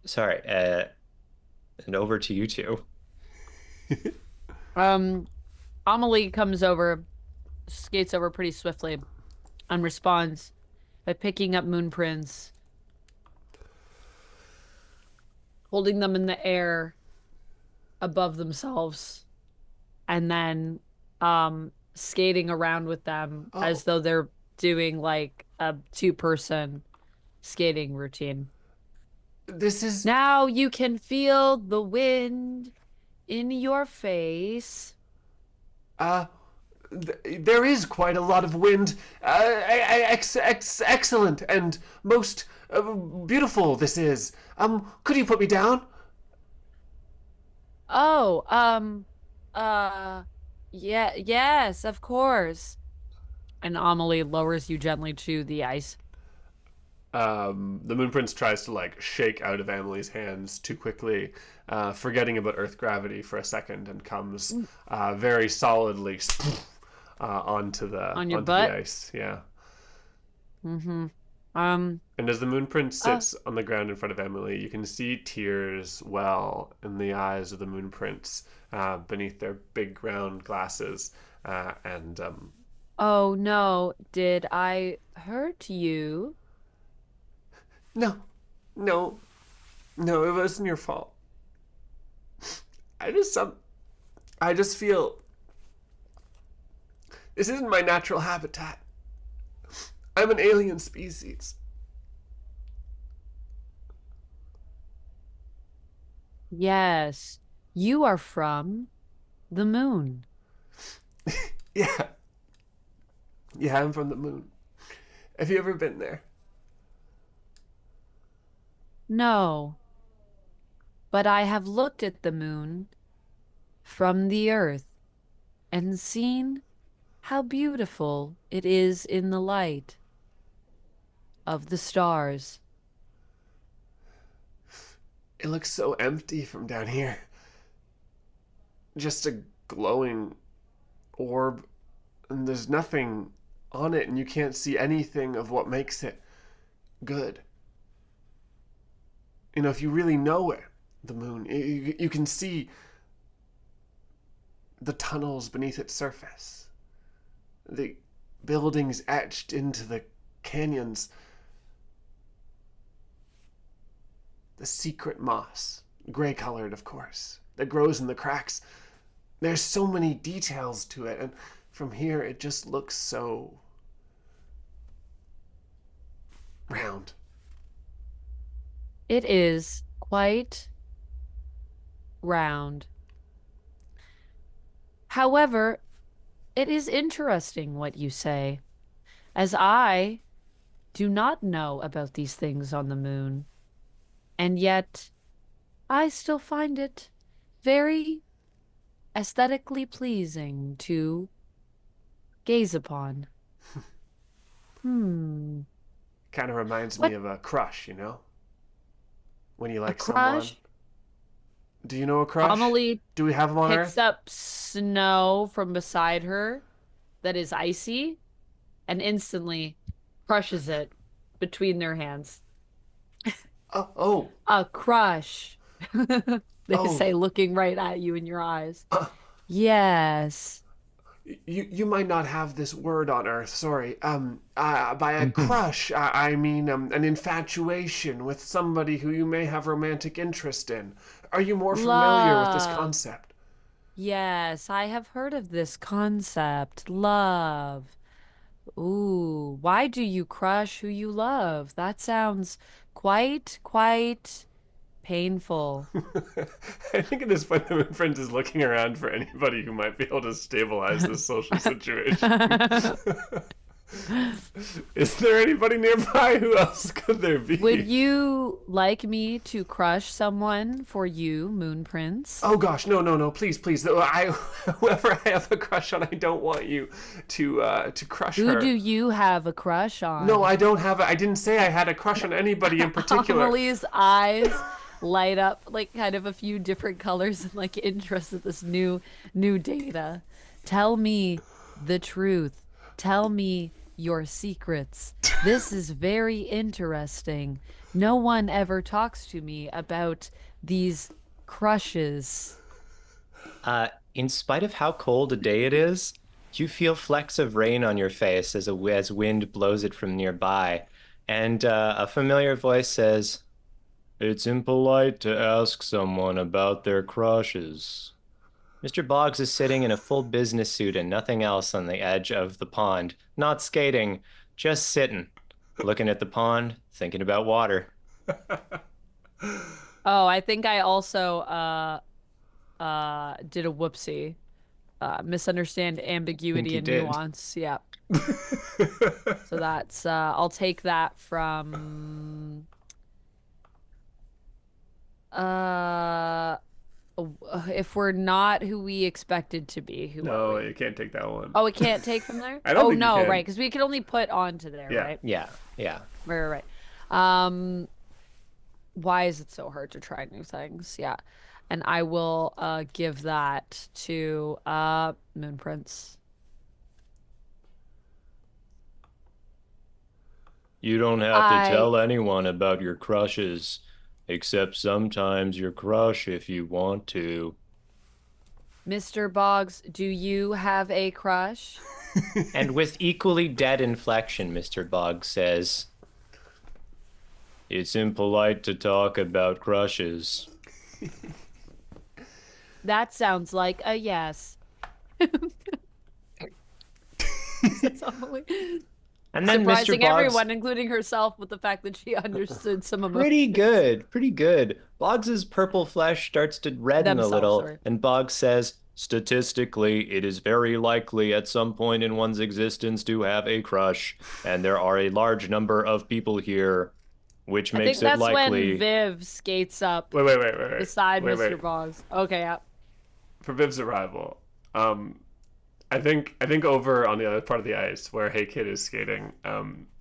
Speaker 3: sorry, and over to you two.
Speaker 2: um, Amelie comes over, skates over pretty swiftly, and responds by picking up Moon Prince, holding them in the air above themselves, and then skating around with them as
Speaker 1: Oh,
Speaker 2: though they're doing like a two-person skating routine.
Speaker 1: this is
Speaker 2: Now you can feel the wind in your face.
Speaker 1: uh there is quite a lot of wind. Excellent and most beautiful this is. Could you put me down?
Speaker 2: Oh, uh, yeah, yes, of course. And Amelie lowers you gently to the ice.
Speaker 1: The Moon Prince tries to like shake out of Emily's hands too quickly, forgetting about Earth gravity for a second, and comes very solidly onto the
Speaker 2: On your
Speaker 1: onto the
Speaker 2: butt?
Speaker 1: ice. Yeah.
Speaker 2: Mm-hmm. Um,
Speaker 1: And as the Moon Prince
Speaker 2: uh,
Speaker 1: sits on the ground in front of Emily, you can see tears well in the eyes of the Moon Prince beneath their big round glasses. And
Speaker 2: oh no, did I hurt you?
Speaker 1: no, no, no, it wasn't your fault. I just I just feel this isn't my natural habitat. I'm an alien species.
Speaker 2: Yes, you are from the moon.
Speaker 1: Yeah, yeah, I'm from the moon. Have you ever been there?
Speaker 2: No, but I have looked at the moon from the earth and seen how beautiful it is in the light of the stars.
Speaker 1: It looks so empty from down here. Just a glowing orb, and there's nothing on it, and you can't see anything of what makes it good. You know, if you really know it, the moon, you can see the tunnels beneath its surface, the buildings etched into the canyons, the secret moss, gray-colored, of course, that grows in the cracks. There's so many details to it, and from here it just looks so round.
Speaker 2: It is quite round. However, it is interesting what you say, as I do not know about these things on the moon, and yet I still find it very aesthetically pleasing to gaze upon.
Speaker 1: Kind of reminds me of a crush, you know? When you like someone.
Speaker 2: Crush?
Speaker 1: Do you know a crush?
Speaker 2: Amelie
Speaker 1: Do we have them on
Speaker 2: picks
Speaker 1: Earth?
Speaker 2: up snow from beside her that is icy and instantly crushes it between their hands.
Speaker 1: Oh.
Speaker 2: A crush. They
Speaker 1: Oh.
Speaker 2: say, looking right at you in your eyes. Yes.
Speaker 1: You might not have this word on Earth. Sorry. By a crush, I mean an infatuation with somebody who you may have romantic interest in. Are you more familiar with this
Speaker 2: Love.
Speaker 1: concept?
Speaker 2: Yes, I have heard of this concept. Love. Ooh, why do you crush who you love? That sounds quite painful.
Speaker 1: I think at this point, the friend is looking around for anybody who might be able to stabilize this social situation. Is there anybody nearby? Who else could there be?
Speaker 2: Would you like me to crush someone for you, Moon Prince?
Speaker 1: Oh gosh, no, please. Whoever I have a crush on, I don't want you to crush
Speaker 2: Who
Speaker 1: her.
Speaker 2: do you have a crush on?
Speaker 1: No, I don't have. I didn't say I had a crush on anybody in particular.
Speaker 2: Amelie's eyes light up like kind of a few different colors and like interest in this new data. Tell me the truth. Tell me your secrets. This is very interesting. No one ever talks to me about these crushes.
Speaker 3: In spite of how cold a day it is, you feel flecks of rain on your face as wind blows it from nearby. And a familiar voice says, "It's impolite to ask someone about their crushes." Mr. Boggs is sitting in a full business suit and nothing else on the edge of the pond, not skating, just sitting, looking at the pond, thinking about water.
Speaker 2: Oh, I think I also did a whoopsie. Misunderstand ambiguity and
Speaker 3: did.
Speaker 2: nuance. Yeah. So that's I'll take that from if we're not who we expected to be, who
Speaker 1: No,
Speaker 2: are we?
Speaker 1: you can't take that one.
Speaker 2: Oh, it can't take from there?
Speaker 1: I don't
Speaker 2: Oh
Speaker 1: think you
Speaker 2: no,
Speaker 1: can.
Speaker 2: right, because we can only put onto there,
Speaker 1: Yeah.
Speaker 2: right?
Speaker 3: Yeah.
Speaker 2: Right. Why is it so hard to try new things? Yeah. And I will give that to Moon Prince.
Speaker 3: You don't have to tell anyone about your crushes, except sometimes your crush if you want to.
Speaker 2: Mr. Boggs, do you have a crush?
Speaker 3: And with equally dead inflection, Mr. Boggs says, "It's impolite to talk about crushes."
Speaker 2: That sounds like a yes. That's Emily.
Speaker 3: And then
Speaker 2: Surprising
Speaker 3: Mr. Boggs,
Speaker 2: everyone, including herself, with the fact that she understood some emotion.
Speaker 3: pretty good. Boggs's purple flesh starts to redden a
Speaker 2: Themselves,
Speaker 3: little,
Speaker 2: sorry.
Speaker 3: and Boggs says, "Statistically, it is very likely at some point in one's existence to have a crush, and there are a large number of people here, which
Speaker 2: I think
Speaker 3: makes it
Speaker 2: that's
Speaker 3: likely."
Speaker 2: when Viv skates up
Speaker 1: Wait.
Speaker 2: beside
Speaker 1: Wait.
Speaker 2: Mr. Boggs. Okay, yeah.
Speaker 1: For Viv's arrival, I think over on the other part of the ice where Hey Kid is skating,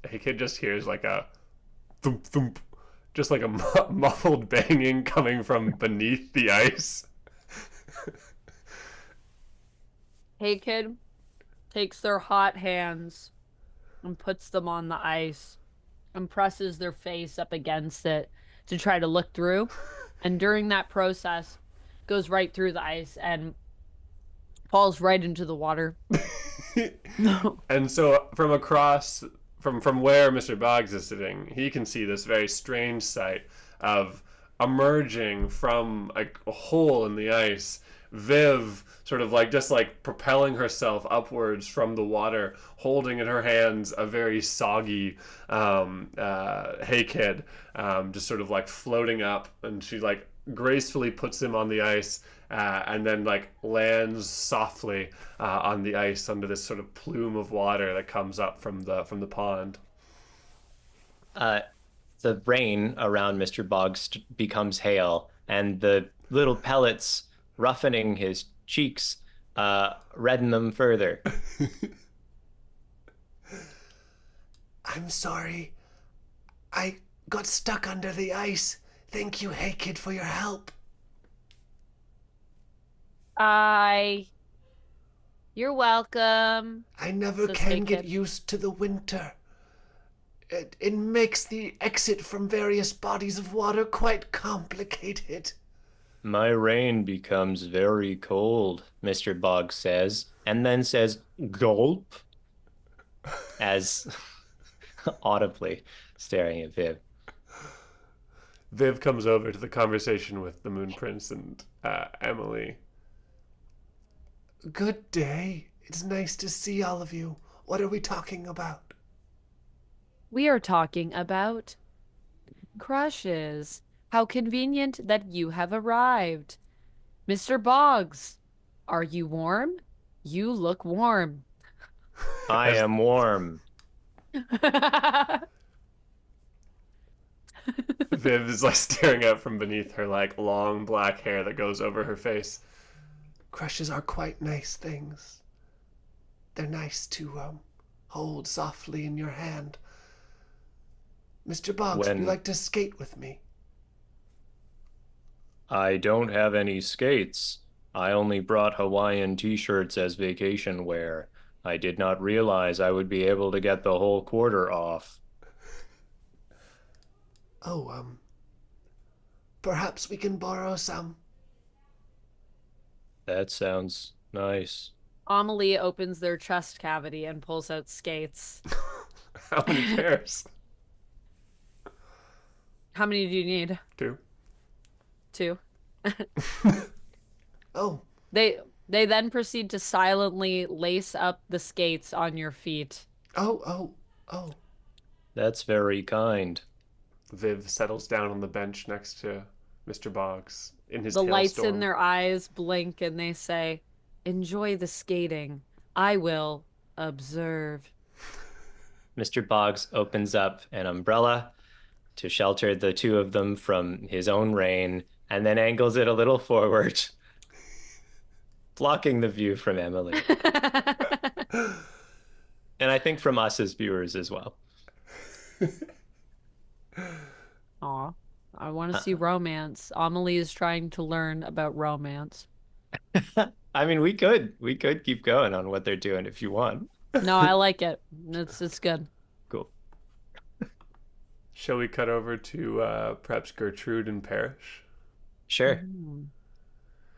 Speaker 1: Hey Kid just hears like a thump thump, just like a muffled banging coming from beneath the ice.
Speaker 2: Hey Kid takes their hot hands and puts them on the ice and presses their face up against it to try to look through. And during that process, goes right through the ice and falls right into the water.
Speaker 1: And so from across from where Mr. Boggs is sitting, he can see this very strange sight of emerging from a hole in the ice, Viv sort of like just like propelling herself upwards from the water, holding in her hands a very soggy Hey Kid, just sort of like floating up, and she like gracefully puts him on the ice, and then like lands softly on the ice under this sort of plume of water that comes up from the pond.
Speaker 3: The rain around Mr. Boggs becomes hail, and the little pellets roughening his cheeks redden them further.
Speaker 6: I'm sorry. I got stuck under the ice. Thank you, Hey Kid, for your help.
Speaker 2: You're welcome.
Speaker 6: I never
Speaker 2: Says
Speaker 6: can
Speaker 2: Hey
Speaker 6: get
Speaker 2: Kid.
Speaker 6: used to the winter. It makes the exit from various bodies of water quite complicated.
Speaker 3: My rain becomes very cold, Mr. Boggs says, and then says, gulp, as audibly staring at Viv.
Speaker 1: Viv comes over to the conversation with the Moon Prince and Emily.
Speaker 6: Good day. It's nice to see all of you. What are we talking about?
Speaker 2: We are talking about crushes. How convenient that you have arrived. Mr. Boggs, are you warm? You look warm.
Speaker 3: I am warm.
Speaker 1: Viv is like staring out from beneath her like long black hair that goes over her face.
Speaker 6: Crushes are quite nice things. They're nice to hold softly in your hand. Mr. Boggs, would you like to skate with me?
Speaker 3: I don't have any skates. I only brought Hawaiian t-shirts as vacation wear. I did not realize I would be able to get the whole quarter off.
Speaker 6: Oh, perhaps we can borrow some.
Speaker 3: That sounds nice.
Speaker 2: Amelie opens their chest cavity and pulls out skates.
Speaker 1: How many pairs?
Speaker 2: How many do you need?
Speaker 1: 2.
Speaker 2: 2.
Speaker 6: Oh.
Speaker 2: They then proceed to silently lace up the skates on your feet.
Speaker 6: Oh.
Speaker 3: That's very kind.
Speaker 1: Viv settles down on the bench next to Mr. Boggs in his
Speaker 2: The lights
Speaker 1: hailstorm.
Speaker 2: in their eyes blink and they say, "Enjoy the skating. I will observe."
Speaker 3: Mr. Boggs opens up an umbrella to shelter the two of them from his own rain, and then angles it a little forward, blocking the view from Emily. And I think from us as viewers as well.
Speaker 2: Aw, I want to see romance. Amelie is trying to learn about romance.
Speaker 3: I mean, we could keep going on what they're doing if you want.
Speaker 2: No, I like it. It's good.
Speaker 3: Cool.
Speaker 1: Shall we cut over to perhaps Gertrude and Parrish?
Speaker 3: Sure.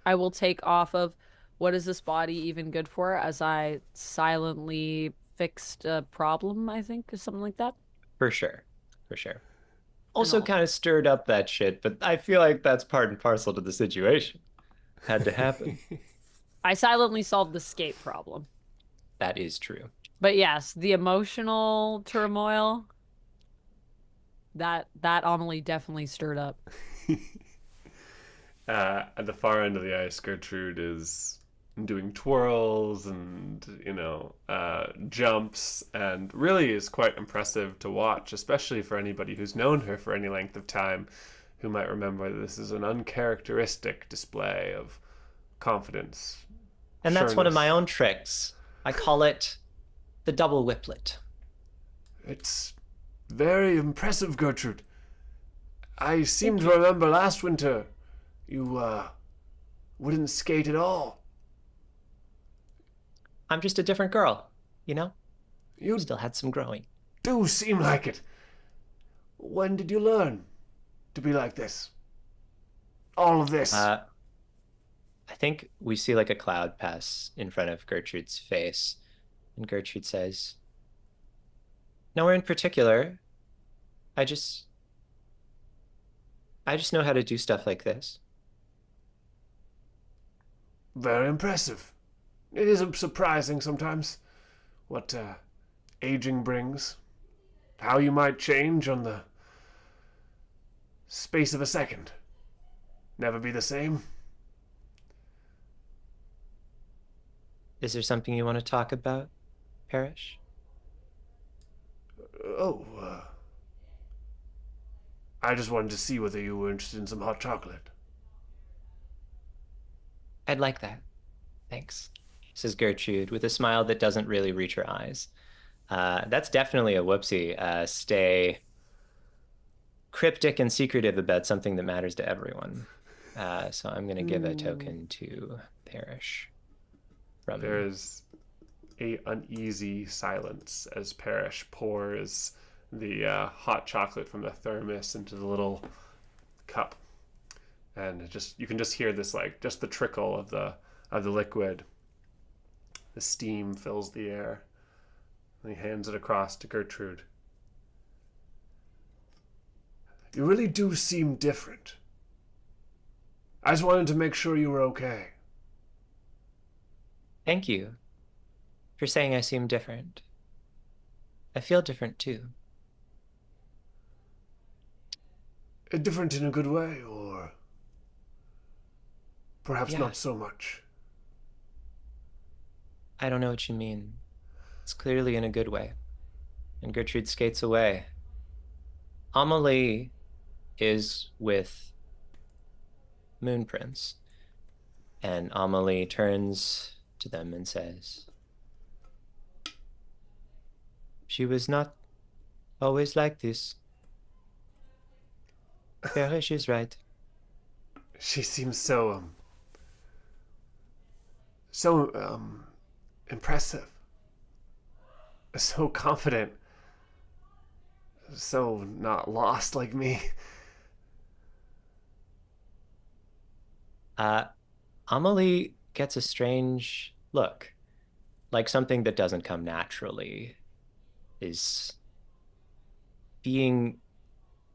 Speaker 2: I will take off of what is this body even good for as I silently fixed a problem, I think, or something like that.
Speaker 3: For sure. Also
Speaker 2: all.
Speaker 3: kind of stirred up that shit, but I feel like that's part and parcel to the situation. Had to happen.
Speaker 2: I silently solved the skate problem.
Speaker 3: That is true.
Speaker 2: But yes, the emotional turmoil, that Amelie definitely stirred up.
Speaker 1: At the far end of the ice, Gertrude is doing twirls and, jumps, and really is quite impressive to watch, especially for anybody who's known her for any length of time, who might remember that this is an uncharacteristic display of confidence.
Speaker 3: And that's one of
Speaker 1: sureness.
Speaker 3: my own tricks. I call it the double whiplet.
Speaker 6: It's very impressive, Gertrude. I seem to remember last winter you wouldn't skate at all.
Speaker 3: I'm just a different girl, you know?
Speaker 6: You
Speaker 3: Still had some growing.
Speaker 6: do seem like it. When did you learn to be like this? All of this.
Speaker 3: I think we see like a cloud pass in front of Gertrude's face, and Gertrude says, "Nowhere in particular. I just know how to do stuff like this."
Speaker 6: Very impressive. It is surprising sometimes what aging brings. How you might change on the space of a second. Never be the same.
Speaker 3: Is there something you want to talk about, Parrish?
Speaker 6: I just wanted to see whether you were interested in some hot chocolate.
Speaker 3: I'd like that. Thanks, says Gertrude with a smile that doesn't really reach her eyes. That's definitely a whoopsie. Stay cryptic and secretive about something that matters to everyone. So I'm going to give a token to Parrish.
Speaker 1: There's a uneasy silence as Parrish pours the hot chocolate from the thermos into the little cup, and you can just hear this, like, just the trickle of the liquid. The steam fills the air. And he hands it across to Gertrude.
Speaker 6: You really do seem different. I just wanted to make sure you were okay.
Speaker 3: Thank you for saying I seem different. I feel different too.
Speaker 6: Different in a good way, or perhaps not so much?
Speaker 3: I don't know what you mean. It's clearly in a good way. And Gertrude skates away. Amelie is with Moon Prince. And Amelie turns to them and says, "She was not always like this. Parrish is right."
Speaker 6: She seems so impressive. So confident. So not lost like me.
Speaker 3: Amelie gets a strange look, like something that doesn't come naturally is being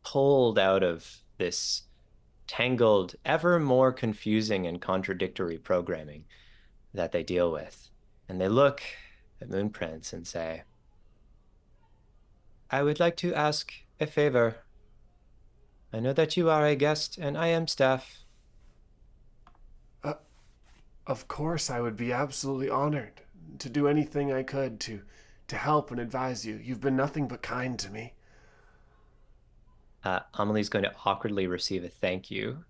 Speaker 3: pulled out of this tangled, ever more confusing and contradictory programming that they deal with. And they look at Moon Prince and say, "I would like to ask a favor. I know that you are a guest and I am staff."
Speaker 6: Of course, I would be absolutely honored to do anything I could to help and advise you. You've been nothing but kind to me.
Speaker 3: Amelie's going to awkwardly receive a thank you,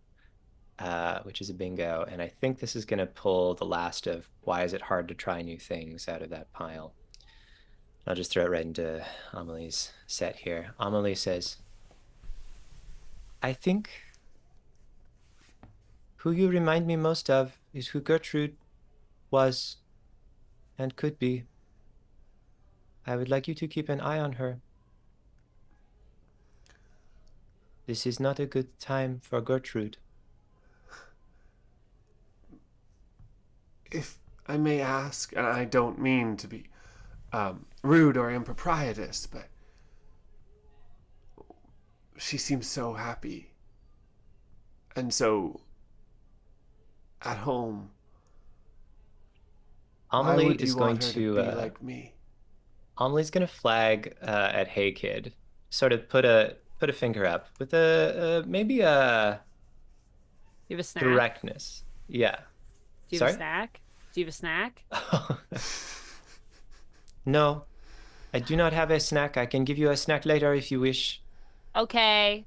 Speaker 3: which is a bingo. And I think this is going to pull the last of "why is it hard to try new things" out of that pile. I'll just throw it right into Amelie's set here. Amelie says, "I think who you remind me most of is who Gertrude was and could be. I would like you to keep an eye on her. This is not a good time for Gertrude."
Speaker 6: If I may ask, and I don't mean to be rude or improprietous, but she seems so happy and so at home.
Speaker 3: Amelie is going to
Speaker 6: be like me?
Speaker 3: Amelie's going to flag at Hey Kid, sort of put a finger up with maybe a
Speaker 2: You have a snack?
Speaker 3: directness. Yeah.
Speaker 2: Do you have a snack? Do you have a snack?
Speaker 3: No, I do not have a snack. I can give you a snack later if you wish.
Speaker 2: Okay.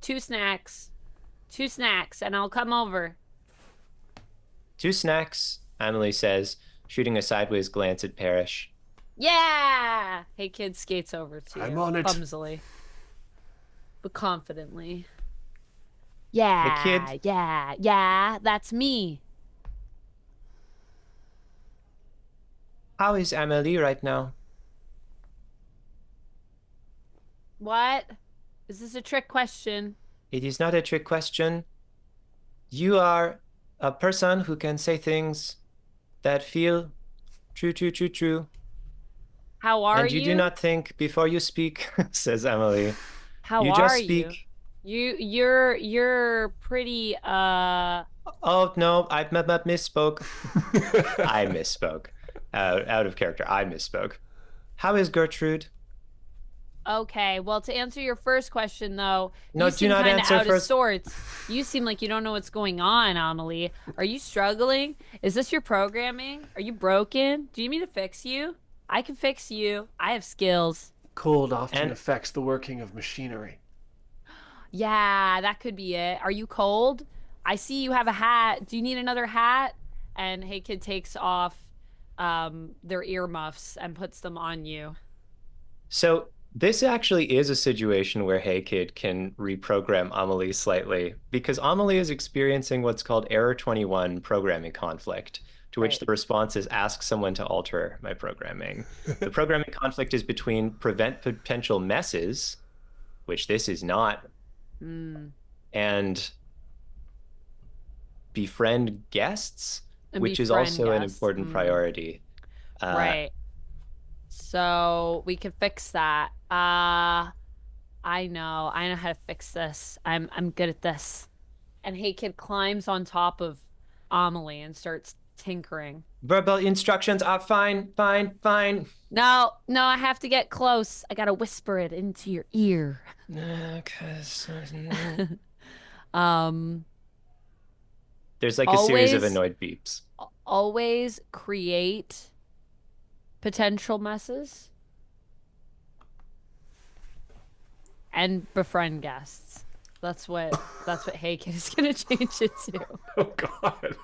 Speaker 2: 2 snacks. 2 snacks, and I'll come over.
Speaker 3: 2 snacks, Amelie says, shooting a sideways glance at Parrish.
Speaker 2: Yeah! Hey Kid skates over to you.
Speaker 6: I'm on it.
Speaker 2: Clumsily. But confidently. Yeah,
Speaker 3: kid-
Speaker 2: yeah, that's me.
Speaker 3: How is Amelie right now?
Speaker 2: What? Is this a trick question?
Speaker 3: It is not a trick question. You are a person who can say things that feel true.
Speaker 2: How are
Speaker 3: And you do not think before you speak, says Emily.
Speaker 2: How
Speaker 3: you
Speaker 2: are
Speaker 3: just
Speaker 2: you?
Speaker 3: speak.
Speaker 2: You're pretty
Speaker 3: Oh no, I misspoke. I misspoke. Out of character. I misspoke. How is Gertrude?
Speaker 2: Okay, well, to answer your first question, though,
Speaker 3: No,
Speaker 2: you
Speaker 3: do
Speaker 2: seem
Speaker 3: not
Speaker 2: kind of
Speaker 3: answer
Speaker 2: out
Speaker 3: first.
Speaker 2: of sorts. You seem like you don't know what's going on, Amelie. Are you struggling? Is this your programming? Are you broken? Do you need me to fix you? I can fix you. I have skills.
Speaker 6: Cold often
Speaker 3: And-
Speaker 6: affects the working of machinery.
Speaker 2: Yeah, that could be it. Are you cold? I see you have a hat. Do you need another hat? And Hey Kid takes off their earmuffs and puts them on you.
Speaker 3: So this actually is a situation where Hey Kid can reprogram Amelie slightly because Amelie is experiencing what's called Error 21 programming conflict, to which
Speaker 2: Right.
Speaker 3: the response is ask someone to alter my programming. The programming conflict is between prevent potential messes, which this is not, and befriend guests,
Speaker 2: And
Speaker 3: which is
Speaker 2: befriend
Speaker 3: also an
Speaker 2: guests.
Speaker 3: important priority.
Speaker 2: Right. So we can fix that. I know how to fix this. I'm good at this. And Hey Kid climbs on top of Amelie and starts tinkering.
Speaker 3: Verbal instructions are fine.
Speaker 2: No, I have to get close. I gotta whisper it into your ear.
Speaker 3: There's like a series of
Speaker 2: Always-
Speaker 3: annoyed beeps.
Speaker 2: Always create potential messes and befriend guests. That's what Hey Kid is gonna change it to.
Speaker 1: Oh God.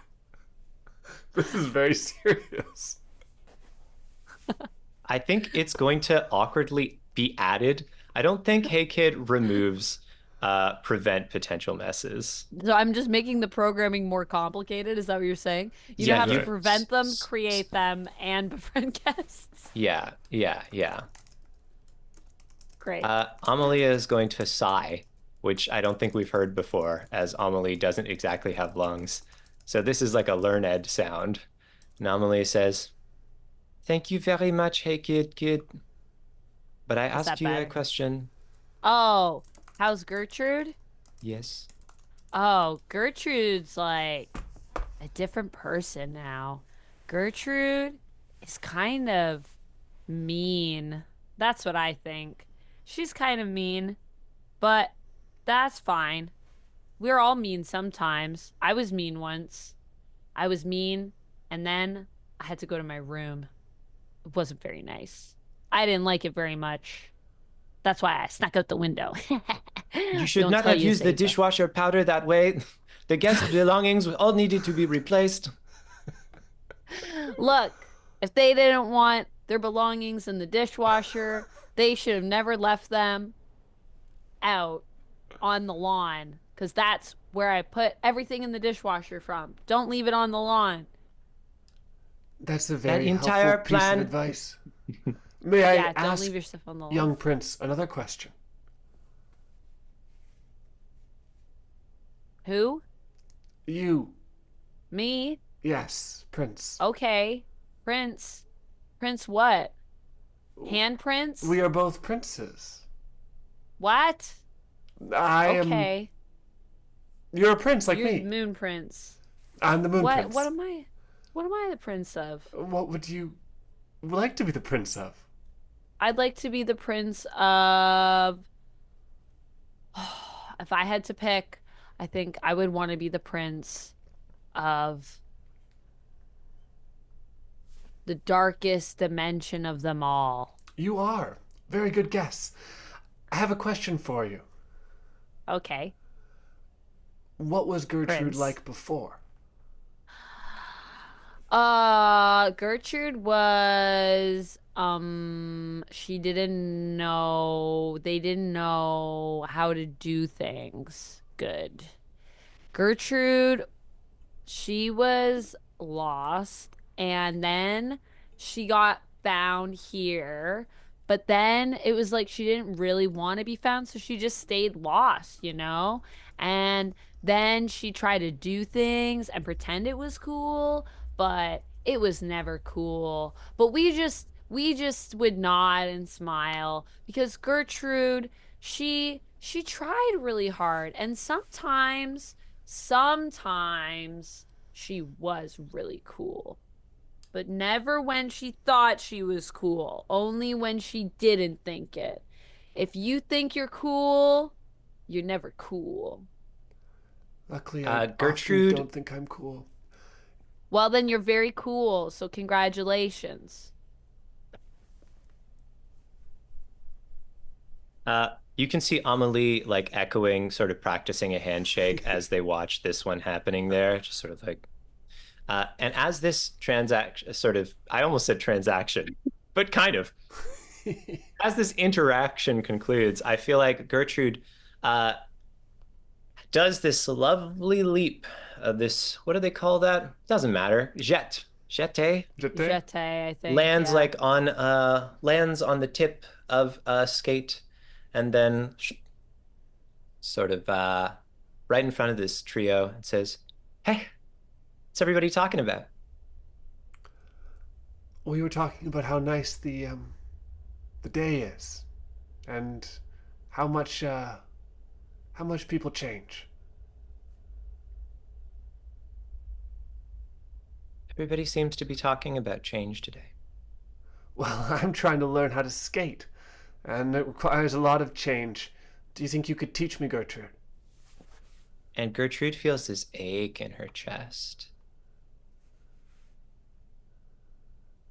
Speaker 1: This is very serious.
Speaker 3: I think it's going to awkwardly be added. I don't think Hey Kid removes prevent potential messes.
Speaker 2: So I'm just making the programming more complicated. Is that what you're saying? You
Speaker 3: Yeah,
Speaker 2: don't have
Speaker 3: you-
Speaker 2: to prevent them, create them, and befriend guests.
Speaker 3: Yeah.
Speaker 2: Great.
Speaker 3: Amelie is going to sigh, which I don't think we've heard before, as Amelie doesn't exactly have lungs. So this is like a learned sound. And Amelie says, "Thank you very much, Hey Kid. But I
Speaker 2: that
Speaker 3: asked you a
Speaker 2: better?
Speaker 3: question."
Speaker 2: Oh, how's Gertrude?
Speaker 3: Yes.
Speaker 2: Oh, Gertrude's like a different person now. Gertrude is kind of mean. That's what I think. She's kind of mean, but that's fine. We're all mean sometimes. I was mean once. I was mean, and then I had to go to my room. It wasn't very nice. I didn't like it very much. That's why I snuck out the window.
Speaker 3: You should
Speaker 2: Don't
Speaker 3: not
Speaker 2: tell
Speaker 3: have used the
Speaker 2: Yazeba.
Speaker 3: dishwasher powder that way. The guest belongings all needed to be replaced.
Speaker 2: Look, if they didn't want their belongings in the dishwasher, they should have never left them out on the lawn, because that's where I put everything in the dishwasher from. Don't leave it on the lawn.
Speaker 6: That's a very
Speaker 3: entire
Speaker 6: helpful piece
Speaker 3: plan-
Speaker 6: of advice. May I
Speaker 2: Yeah, don't
Speaker 6: ask,
Speaker 2: leave your stuff on the lawn.
Speaker 6: young prince, another question?
Speaker 2: Who?
Speaker 6: You,
Speaker 2: Me?
Speaker 6: yes, prince.
Speaker 2: Okay. Prince. Prince what? Hand prince?
Speaker 6: We are both princes.
Speaker 2: What?
Speaker 6: I am.
Speaker 2: Okay.
Speaker 6: You're a prince like
Speaker 2: You're
Speaker 6: me.
Speaker 2: the moon prince.
Speaker 6: I'm the moon
Speaker 2: What
Speaker 6: prince.
Speaker 2: what am I the prince of?
Speaker 6: What would you like to be the prince of?
Speaker 2: I'd like to be the prince of if I had to pick, I think I would want to be the prince of the darkest dimension of them all.
Speaker 6: You are. Very good guess. I have a question for you.
Speaker 2: Okay.
Speaker 6: What was Gertrude
Speaker 2: Prince.
Speaker 6: like before?
Speaker 2: Gertrude was she didn't know they didn't know how to do things good. Gertrude, she was lost and then she got found here, but then it was like she didn't really want to be found, so she just stayed lost, you know? And then she tried to do things and pretend it was cool, but it was never cool. But we just would nod and smile because Gertrude, she tried really hard, and sometimes she was really cool, but never when she thought she was cool, only when she didn't think it. If you think you're cool, you're never cool.
Speaker 6: Luckily, I often
Speaker 3: Gertrude,
Speaker 6: don't think I'm cool.
Speaker 2: Well, then you're very cool, so congratulations.
Speaker 3: you can see Amelie like echoing, sort of practicing a handshake as they watch this one happening there, just sort of like. And as this transaction, sort of, I almost said transaction, but kind of, as this interaction concludes, I feel like Gertrude does this lovely leap of this, what do they call that? Doesn't matter. Jete.
Speaker 2: Jete, I think.
Speaker 3: Lands
Speaker 2: yeah.
Speaker 3: like on lands on the tip of a skate, and then sort of right in front of this trio and says, "Hey, what's everybody talking about?"
Speaker 6: We were talking about how nice the day is, and how much people change.
Speaker 3: Everybody seems to be talking about change today.
Speaker 6: Well, I'm trying to learn how to skate, and it requires a lot of change. Do you think you could teach me, Gertrude?
Speaker 3: And Gertrude feels this ache in her chest.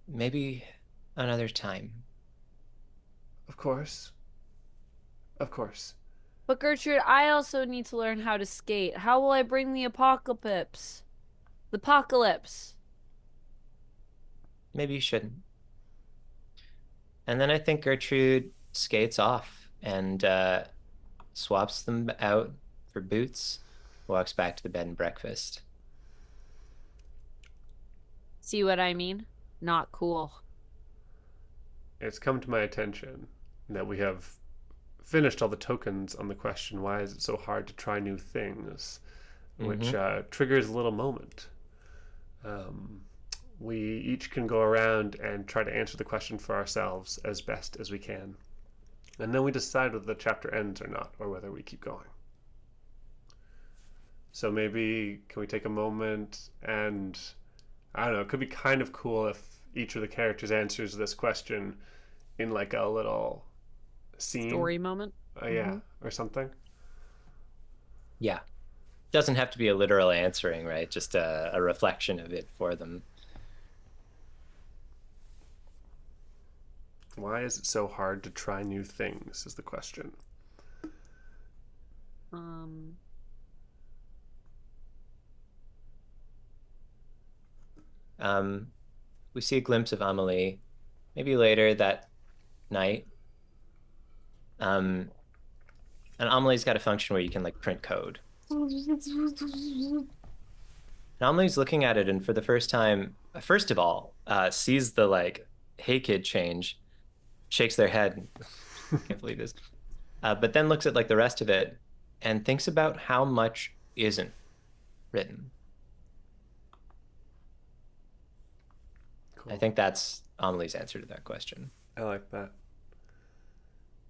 Speaker 3: Maybe another time.
Speaker 6: Of course. Of course.
Speaker 2: But Gertrude, I also need to learn how to skate. How will I bring the apocalypse? The apocalypse.
Speaker 3: Maybe you shouldn't. And then I think Gertrude skates off and swaps them out for boots, walks back to the bed and breakfast.
Speaker 2: See what I mean? Not cool.
Speaker 1: It's come to my attention that we have finished all the tokens on the question, why is it so hard to try new things? Which triggers a little moment. We each can go around and try to answer the question for ourselves as best as we can. And then we decide whether the chapter ends or not, or whether we keep going. So maybe, can we take a moment and, I don't know, it could be kind of cool if each of the characters answers this question in like a little scene.
Speaker 2: Story moment?
Speaker 1: Yeah, or something.
Speaker 3: Yeah. Doesn't have to be a literal answering, right? Just a reflection of it for them.
Speaker 1: Why is it so hard to try new things is the question.
Speaker 3: We see a glimpse of Amelie, maybe later that night. And Amelie's got a function where you can like print code. And Amelie's looking at it, and for the first time, first of all, sees the like, "Hey kid" change, shakes their head. Can't believe this. But then looks at like the rest of it and thinks about how much isn't written.
Speaker 1: Cool.
Speaker 3: I think that's Amelie's answer to that question.
Speaker 1: I like that.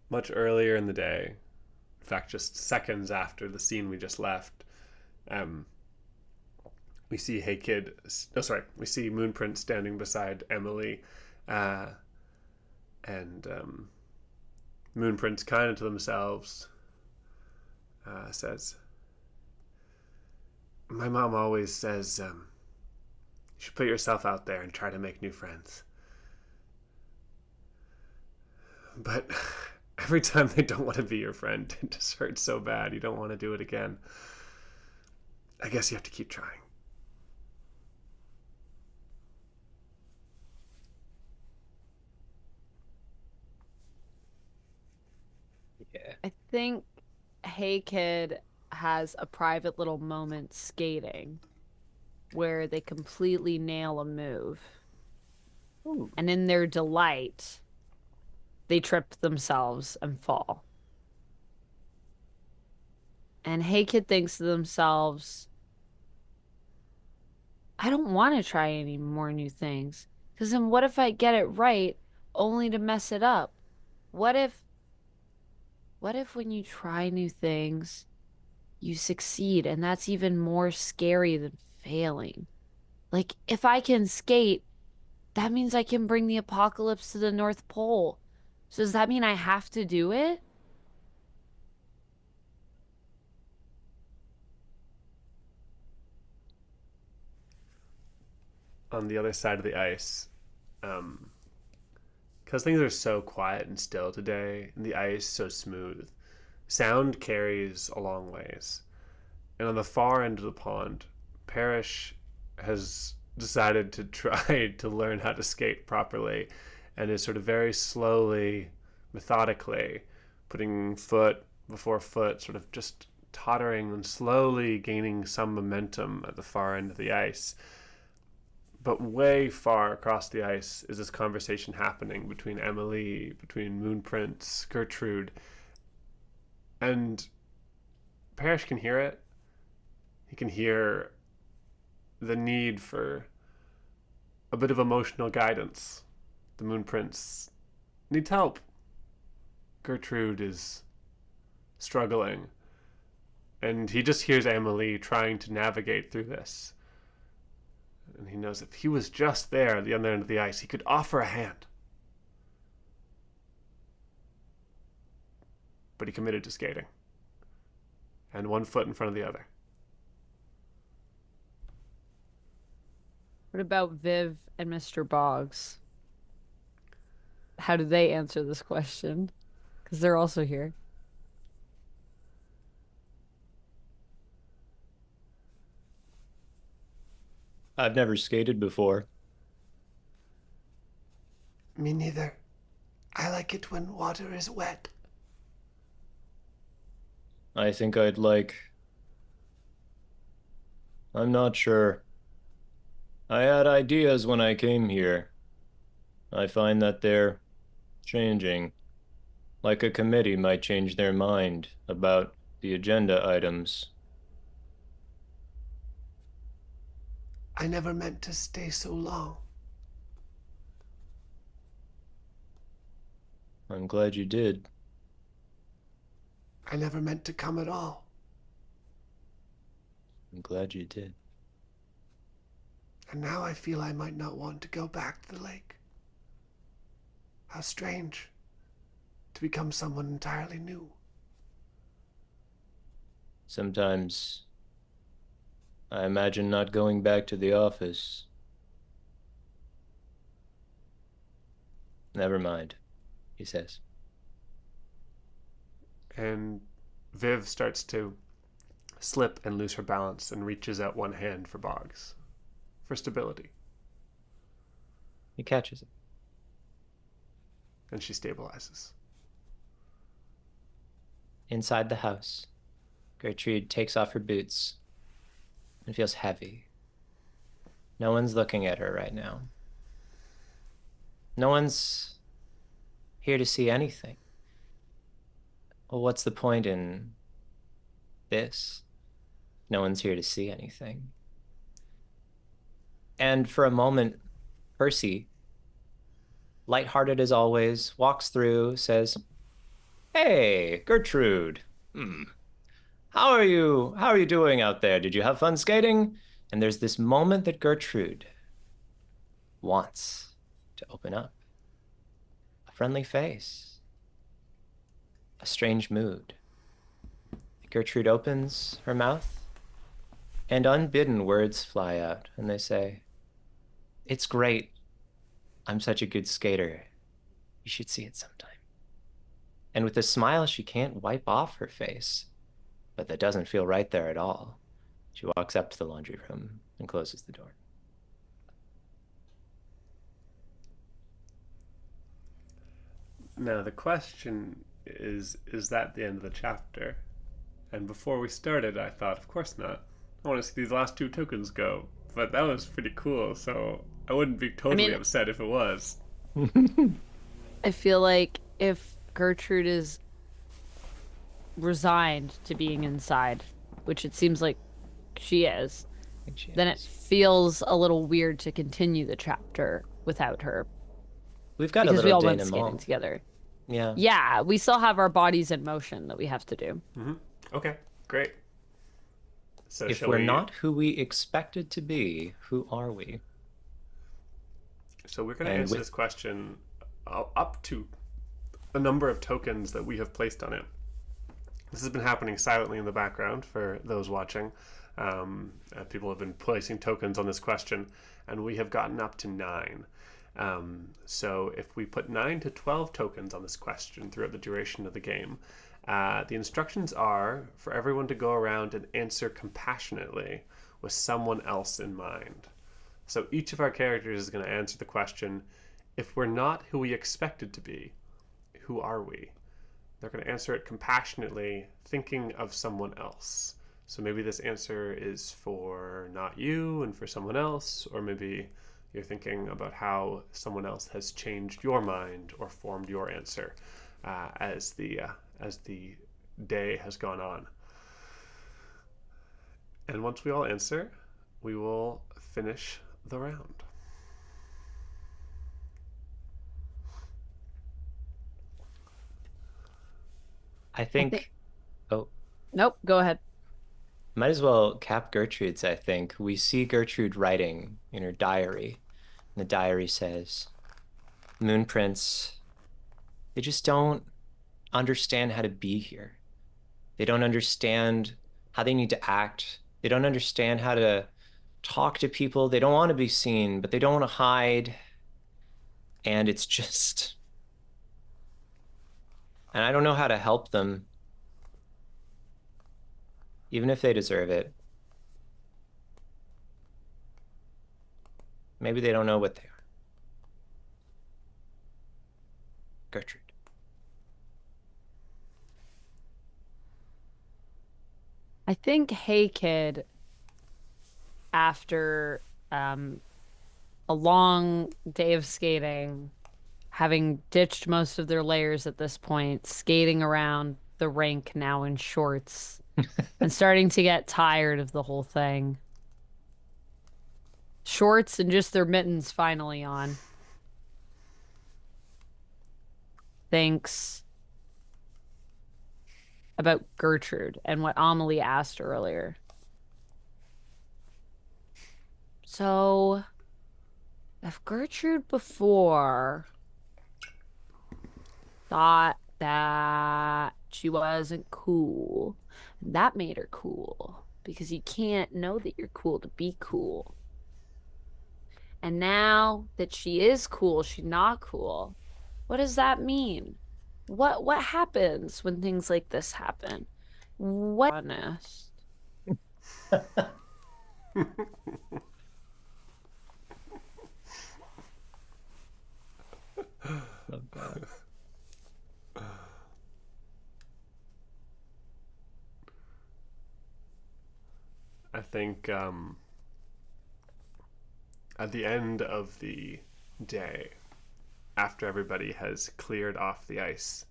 Speaker 1: Much earlier in the day, in fact, just seconds after the scene we just left, we see we see Moonprint standing beside Emily, and Moonprint's kind of to themselves, says, "My mom always says, you should put yourself out there and try to make new friends. But every time they don't want to be your friend, it just hurts so bad. You don't want to do it again. I guess you have to keep trying."
Speaker 3: Yeah.
Speaker 2: I think Hey Kid has a private little moment skating where they completely nail a move.
Speaker 3: Ooh.
Speaker 2: And in their delight, they trip themselves and fall. And Hey Kid thinks to themselves, I don't want to try any more new things. Because then what if I get it right only to mess it up? What if, what if when you try new things, you succeed and that's even more scary than failing? Like, if I can skate, that means I can bring the apocalypse to the North Pole. So does that mean I have to do it?
Speaker 1: On the other side of the ice, because things are so quiet and still today, and the ice so smooth, sound carries a long ways. And on the far end of the pond, Parrish has decided to try to learn how to skate properly and is sort of very slowly, methodically, putting foot before foot, sort of just tottering and slowly gaining some momentum at the far end of the ice. But way far across the ice is this conversation happening between Emily, between Moon Prince, Gertrude, and Parrish can hear it. He can hear the need for a bit of emotional guidance. The Moon Prince needs help. Gertrude is struggling. And he just hears Emily trying to navigate through this. And he knows if he was just there at the other end of the ice, he could offer a hand. But he committed to skating. And one foot in front of the other.
Speaker 2: What about Viv and Mr. Boggs? How do they answer this question? Because they're also here.
Speaker 3: I've never skated before.
Speaker 6: Me neither. I like it when water is wet.
Speaker 3: I think I'd like... I'm not sure. I had ideas when I came here. I find that they're changing. Like a committee might change their mind about the agenda items.
Speaker 6: I never meant to stay so long.
Speaker 3: I'm glad you did.
Speaker 6: I never meant to come at all.
Speaker 3: I'm glad you did.
Speaker 6: And now I feel I might not want to go back to the lake. How strange to become someone entirely new.
Speaker 3: Sometimes I imagine not going back to the office. Never mind, he says.
Speaker 1: And Viv starts to slip and lose her balance and reaches out one hand for Boggs for stability.
Speaker 3: He catches it.
Speaker 1: And she stabilizes.
Speaker 3: Inside the house, Gertrude takes off her boots and feels heavy. No one's looking at her right now. No one's here to see anything. Well, what's the point in this? No one's here to see anything. And for a moment, Percy, lighthearted as always, walks through, says, "Hey, Gertrude. How are you doing out there? Did you have fun skating?" And there's this moment that Gertrude wants to open up. A friendly face. A strange mood. Gertrude opens her mouth, and unbidden words fly out, and they say, "It's great. I'm such a good skater. You should see it sometime." And with a smile she can't wipe off her face, but that doesn't feel right there at all, she walks up to the laundry room and closes the door.
Speaker 1: Now the question is that the end of the chapter? And before we started, I thought, of course not. I want to see these last 2 tokens go. But that was pretty cool, so I wouldn't be totally upset if it was.
Speaker 2: I feel like if Gertrude is resigned to being inside, which it seems like she is, then it feels a little weird to continue the chapter without her.
Speaker 3: We've got
Speaker 2: because
Speaker 3: a
Speaker 2: we all
Speaker 3: little
Speaker 2: went skating together.
Speaker 3: Yeah.
Speaker 2: Yeah, we still have our bodies in motion that we have to do.
Speaker 1: Mm-hmm. Okay, great. So
Speaker 3: if we're not who we expected to be, who are we?
Speaker 1: So we're going to answer this question up to a number of tokens that we have placed on it. This has been happening silently in the background for those watching. People have been placing tokens on this question, and we have gotten up to 9. So if we put 9 to 12 tokens on this question throughout the duration of the game, the instructions are for everyone to go around and answer compassionately with someone else in mind. So each of our characters is going to answer the question, if we're not who we expected to be, who are we? They're going to answer it compassionately, thinking of someone else. So maybe this answer is for not you and for someone else, or maybe you're thinking about how someone else has changed your mind or formed your answer as the day has gone on. And once we all answer, we will finish the round.
Speaker 3: I think oh.
Speaker 2: Nope, go ahead.
Speaker 3: Might as well cap Gertrude's, I think. We see Gertrude writing in her diary. And the diary says, Moon Prince, they just don't understand how to be here. They don't understand how they need to act. They don't understand how to talk to people. They don't want to be seen, but they don't want to hide. And it's just... And I don't know how to help them, even if they deserve it. Maybe they don't know what they are. Gertrude.
Speaker 2: I think Hey Kid, after a long day of skating, having ditched most of their layers at this point, skating around the rink now in shorts, and starting to get tired of the whole thing. Shorts and just their mittens finally on. Thinks about Gertrude and what Amelie asked earlier. So, if Gertrude before thought that she wasn't cool, that made her cool, because you can't know that you're cool to be cool. And now that she is cool, she's not cool. What does that mean? What happens when things like this happen? What honest?
Speaker 1: I think at the end of the day, after everybody has cleared off the ice,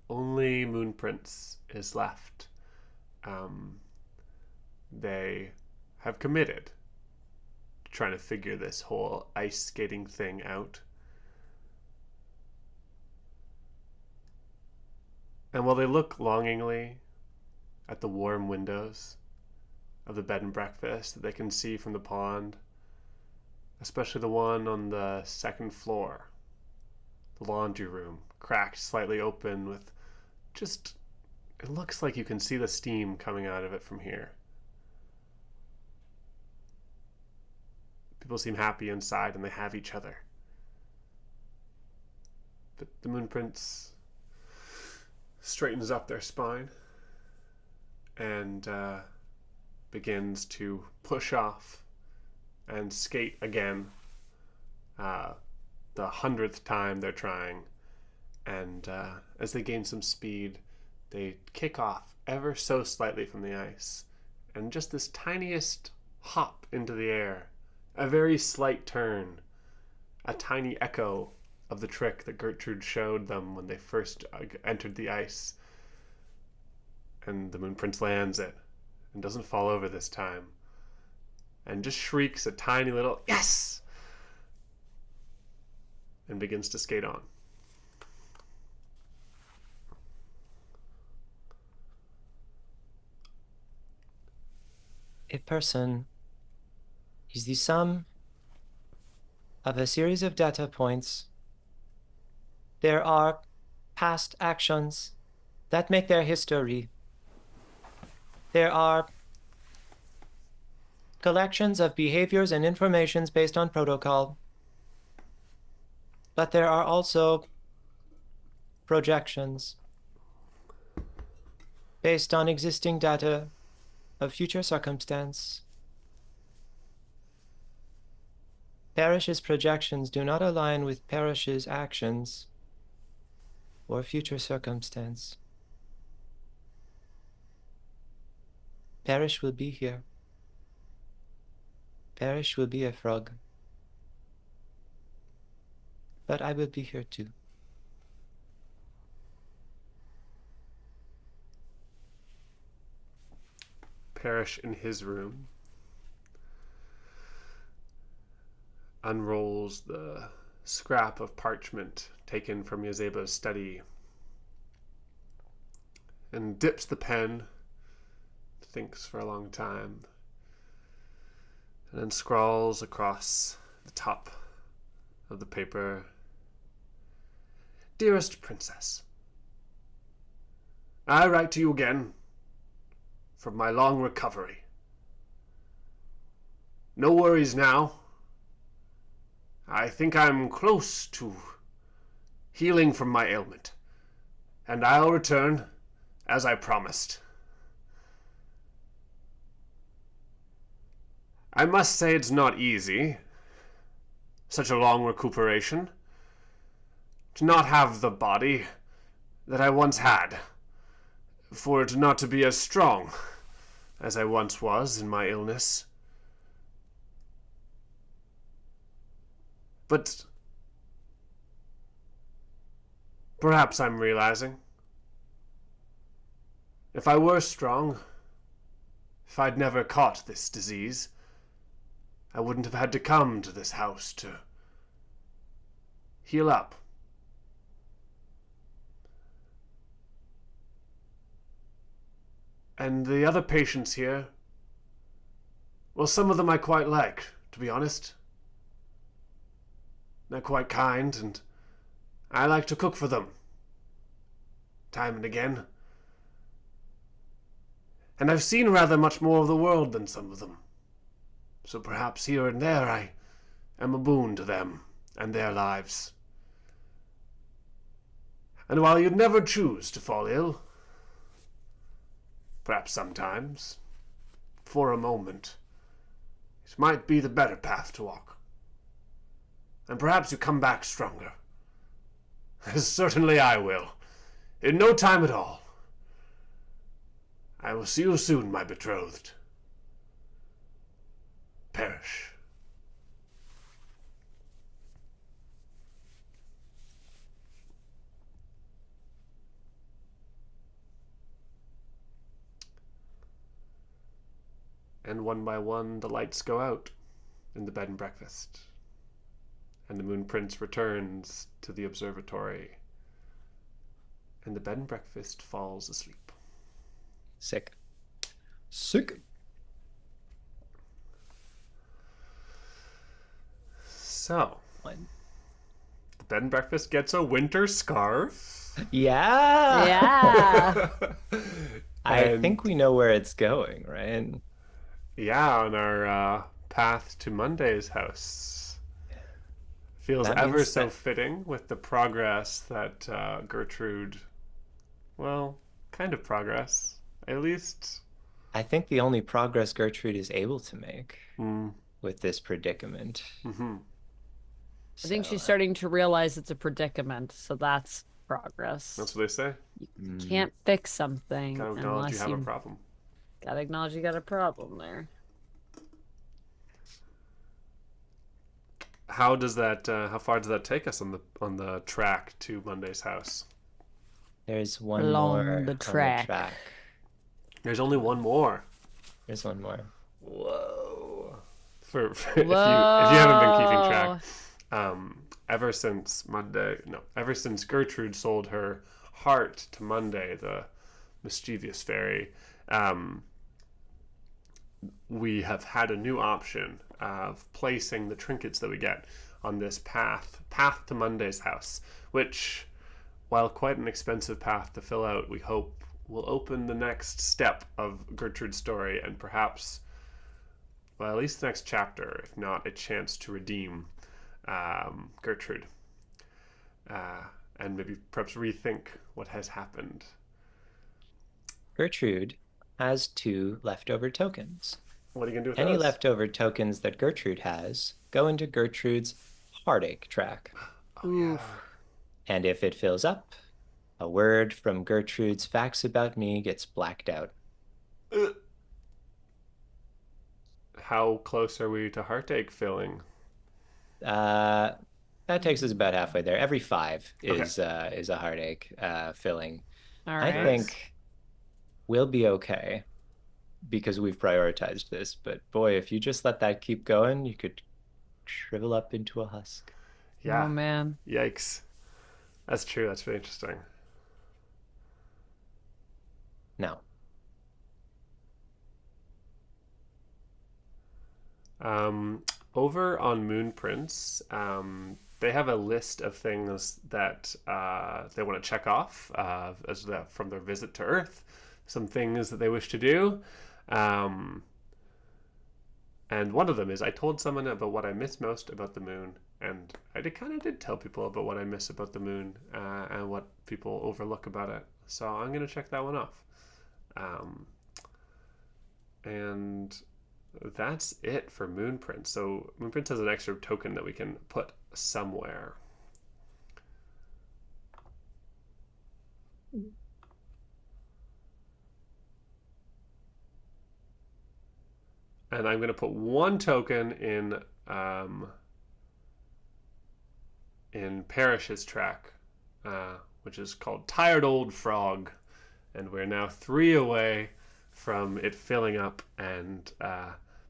Speaker 1: only Moon Prince is left. They have committed to trying to figure this whole ice skating thing out. And while they look longingly at the warm windows of the bed and breakfast that they can see from the pond, especially the one on the second floor, the laundry room, cracked slightly open with just, it looks like you can see the steam coming out of it from here. People seem happy inside and they have each other. But the Moon Prince straightens up their spine and begins to push off and skate again, the 100th time they're trying, And as they gain some speed, they kick off ever so slightly from the ice. And just this tiniest hop into the air, a very slight turn, a tiny echo of the trick that Gertrude showed them when they first entered the ice. And the Moon Prince lands it and doesn't fall over this time. And just shrieks a tiny little yes! And begins to skate on.
Speaker 3: A person is the sum of a series of data points. There are past actions that make their history. There are collections of behaviors and informations based on protocol. But there are also projections based on existing data of future circumstance. Parrish's projections do not align with Parrish's actions or future circumstance. Parrish will be here. Parrish will be a frog. But I will be here too.
Speaker 1: Parrish in his room unrolls the scrap of parchment taken from Yazeba's study and dips the pen, thinks for a long time, and then scrawls across the top of the paper, "Dearest Princess, I write to you again from my long recovery. No worries now. I think I'm close to healing from my ailment, and I'll return as I promised. I must say it's not easy, such a long recuperation, to not have the body that I once had, for it not to be as strong as I once was in my illness. But perhaps I'm realizing, if I were strong, if I'd never caught this disease, I wouldn't have had to come to this house to heal up. And the other patients here, well, some of them I quite like, to be honest. They're quite kind, and I like to cook for them, time and again. And I've seen rather much more of the world than some of them, so perhaps here and there I am a boon to them and their lives. And while you'd never choose to fall ill, perhaps sometimes, for a moment, it might be the better path to walk. And perhaps you come back stronger. As certainly I will. In no time at all. I will see you soon, my betrothed. Parrish." And one by one the lights go out in the bed and breakfast, and the Moon Prince returns to the observatory, and the bed and breakfast falls asleep.
Speaker 3: Sick.
Speaker 4: Sick.
Speaker 1: So, the bed and breakfast gets a winter scarf.
Speaker 3: Yeah.
Speaker 2: Yeah.
Speaker 3: I
Speaker 1: And-
Speaker 3: think we know where it's going, right?
Speaker 1: Yeah, on our path to Monday's house. Feels
Speaker 3: That
Speaker 1: ever
Speaker 3: means
Speaker 1: so
Speaker 3: that-
Speaker 1: fitting with the progress that Gertrude, well, kind of progress, at least.
Speaker 3: I think the only progress Gertrude is able to make
Speaker 1: Mm,
Speaker 3: with this predicament.
Speaker 1: hmm
Speaker 2: I think
Speaker 3: So,
Speaker 2: she's starting to realize it's a predicament, so that's progress.
Speaker 1: That's what they say.
Speaker 2: You can't fix something
Speaker 1: Gotta acknowledge
Speaker 2: unless
Speaker 1: you have a problem.
Speaker 2: gotta acknowledge you got a problem there.
Speaker 1: How does that? How far does that take us on the track to Monday's house?
Speaker 3: There's one
Speaker 2: Along
Speaker 3: more
Speaker 2: the
Speaker 3: on
Speaker 2: track.
Speaker 3: the track.
Speaker 1: There's only one more.
Speaker 3: There's one more.
Speaker 1: Whoa! If you haven't been keeping track, ever since Gertrude sold her heart to Monday, the mischievous fairy, we have had a new option of placing the trinkets that we get on this path to Monday's house, which, while quite an expensive path to fill out, we hope will open the next step of Gertrude's story and perhaps, well, at least the next chapter, if not a chance to redeem Gertrude, and maybe perhaps rethink what has happened.
Speaker 3: Gertrude has 2 leftover tokens.
Speaker 1: What are you gonna do with
Speaker 3: Any
Speaker 1: those?
Speaker 3: leftover tokens that Gertrude has go into Gertrude's heartache track.
Speaker 2: Oof.
Speaker 3: And if it fills up, a word from Gertrude's facts about me gets blacked out.
Speaker 1: How close are we to heartache filling?
Speaker 3: That takes us about halfway there. Every 5 is a heartache filling.
Speaker 2: All
Speaker 3: I
Speaker 2: right.
Speaker 3: think we'll be okay because we've prioritized this. But boy, if you just let that keep going, you could shrivel up into a husk.
Speaker 1: Yeah.
Speaker 2: Oh man.
Speaker 1: Yikes. That's true. That's really interesting.
Speaker 3: No.
Speaker 1: Over on Moon Prince, they have a list of things that they want to check off from their visit to Earth. Some things that they wish to do. And one of them is, I told someone about what I miss most about the moon. And I kind of did tell people about what I miss about the moon and what people overlook about it. So I'm going to check that one off. And that's it for Moonprint. So Moonprint has an extra token that we can put somewhere. And I'm going to put one token in Parrish's track, which is called Tired Old Frog. And we're now 3 away from it filling up and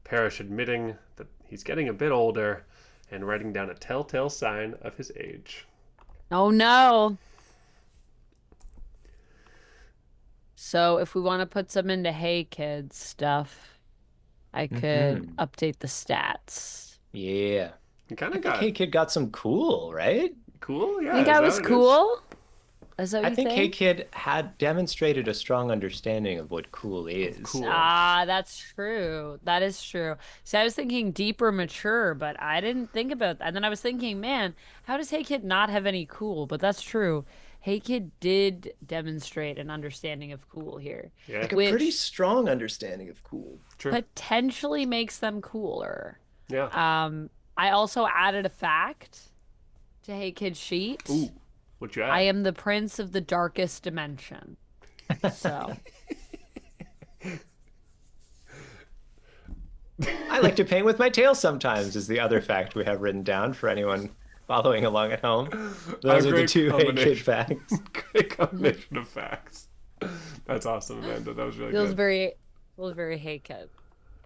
Speaker 1: Parrish admitting that he's getting a bit older and writing down a telltale sign of his age.
Speaker 2: Oh no. So if we want to put some into Hey Kids stuff, I could update the stats.
Speaker 3: Yeah.
Speaker 1: You kind
Speaker 3: I
Speaker 1: of
Speaker 3: think
Speaker 1: got
Speaker 3: Hey Kid got some cool, right?
Speaker 1: cool. Yeah,
Speaker 2: Think
Speaker 1: is
Speaker 2: I
Speaker 1: that
Speaker 2: was
Speaker 1: what it is?
Speaker 2: cool? Is that what
Speaker 3: I
Speaker 2: you
Speaker 3: think Hey Kid had demonstrated a strong understanding of what cool is.
Speaker 1: Cool.
Speaker 2: Ah, that's true. That is true. See, I was thinking deeper, mature, but I didn't think about that. And then I was thinking, man, how does Hey Kid not have any cool? But that's true. Hey Kid did demonstrate an understanding of cool here.
Speaker 1: Yeah,
Speaker 6: Like a
Speaker 2: Which-
Speaker 6: pretty strong understanding of cool.
Speaker 1: true.
Speaker 2: Potentially makes them cooler.
Speaker 1: Yeah.
Speaker 2: I also added a fact to Hey Kid's sheet.
Speaker 1: Ooh, what you add?
Speaker 2: I am the prince of the darkest dimension. So
Speaker 3: I like to paint with my tail sometimes, is the other fact we have written down for anyone following along at home. Those are the
Speaker 1: great
Speaker 3: 2 Hey Kid
Speaker 1: combination.
Speaker 3: facts.
Speaker 1: Great combination of facts. That's awesome, Amanda. That was really
Speaker 2: feels
Speaker 1: good.
Speaker 2: very Hey Kid.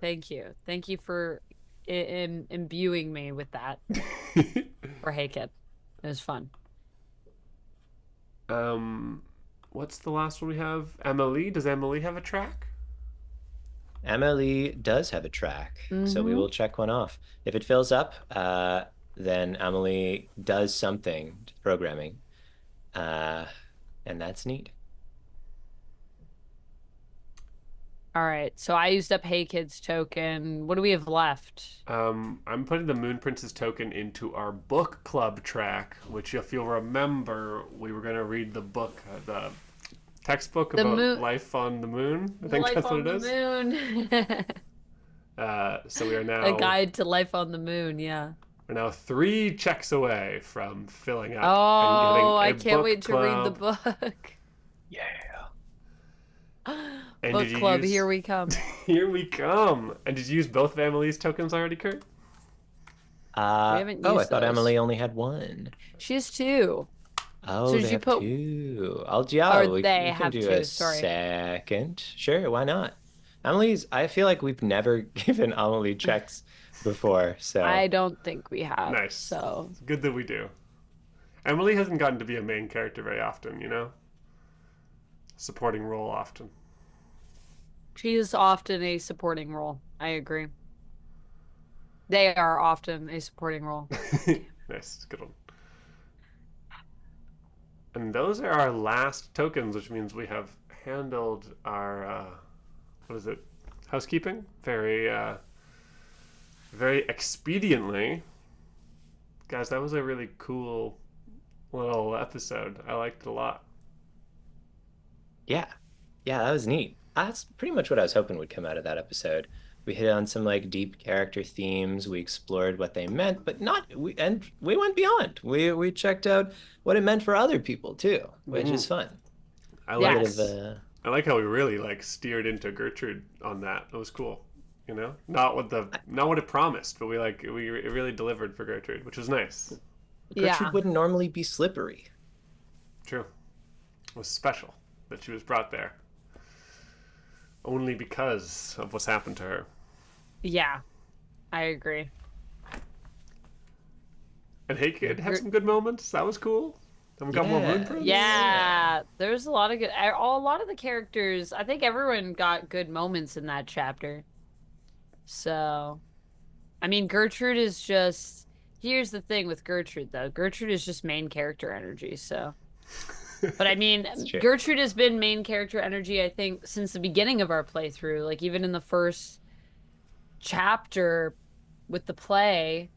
Speaker 2: Thank you. Thank you for imbuing me with that. For Hey Kid. It was fun.
Speaker 1: What's the last one we have? Emily. Does Emily have a track?
Speaker 3: Emily does have a track, so we will check one off. If it fills up, then Emily does something to programming, and that's neat.
Speaker 2: All right. So I used up Hey Kid's token. What do we have left?
Speaker 1: I'm putting the Moon Princess token into our book club track, which, if you'll remember, we were going to read the book, the textbook
Speaker 2: The
Speaker 1: about
Speaker 2: moon-
Speaker 1: life on the moon. I think that's what it is.
Speaker 2: Moon.
Speaker 1: So we are now
Speaker 2: A guide to life on the moon, yeah.
Speaker 1: are now 3 checks away from filling up
Speaker 2: Oh, I
Speaker 1: and getting a
Speaker 2: can't
Speaker 1: book
Speaker 2: wait to read the
Speaker 1: club.
Speaker 2: book.
Speaker 3: Yeah.
Speaker 1: And
Speaker 2: Book
Speaker 1: did you
Speaker 2: club,
Speaker 1: use...
Speaker 2: here we come.
Speaker 1: Here we come. And did you use both of Emily's tokens already, Kurt?
Speaker 2: We haven't
Speaker 3: I
Speaker 2: used
Speaker 3: thought
Speaker 2: those.
Speaker 3: Emily only had one.
Speaker 2: She has 2.
Speaker 3: Oh,
Speaker 2: So
Speaker 3: they
Speaker 2: did you
Speaker 3: have
Speaker 2: put-
Speaker 3: 2.
Speaker 2: Or
Speaker 3: We
Speaker 2: they
Speaker 3: can
Speaker 2: have
Speaker 3: do
Speaker 2: 2,
Speaker 3: a
Speaker 2: sorry.
Speaker 3: second. Sure, why not? Emily's, I feel like we've never given Emily checks before, so.
Speaker 2: I don't think we have.
Speaker 1: Nice.
Speaker 2: So
Speaker 1: It's good that we do. Emily hasn't gotten to be a main character very often, you know? Supporting role often.
Speaker 2: she is often a supporting role. I agree. They are often a supporting role.
Speaker 1: Nice, good one. And those are our last tokens, which means we have handled our what is it? Housekeeping very very expediently. Guys, that was a really cool little episode. I liked it a lot.
Speaker 3: Yeah. Yeah, that was neat. That's pretty much what I was hoping would come out of that episode. We hit on some like deep character themes. We explored what they meant, but we went beyond. We checked out what it meant for other people too, which is fun.
Speaker 1: I like
Speaker 2: Yes.
Speaker 1: I like how we really like steered into Gertrude on that. It was cool. You know? Not what it promised, but it really delivered for Gertrude, which was nice.
Speaker 3: Gertrude
Speaker 2: Yeah.
Speaker 3: wouldn't normally be slippery.
Speaker 1: True. It was special that she was brought there. Only because of what's happened to her.
Speaker 2: Yeah. I agree.
Speaker 1: And Hey Kid had some good moments. That was cool. And we got more room for him.
Speaker 2: Yeah. There's a lot of a lot of the characters, I think everyone got good moments in that chapter. So, I mean, Gertrude is just, here's the thing with Gertrude though. Gertrude is just main character energy, so. But I mean,
Speaker 3: true.
Speaker 2: Gertrude has been main character energy, I think, since the beginning of our playthrough. Like, even in the first chapter with the play,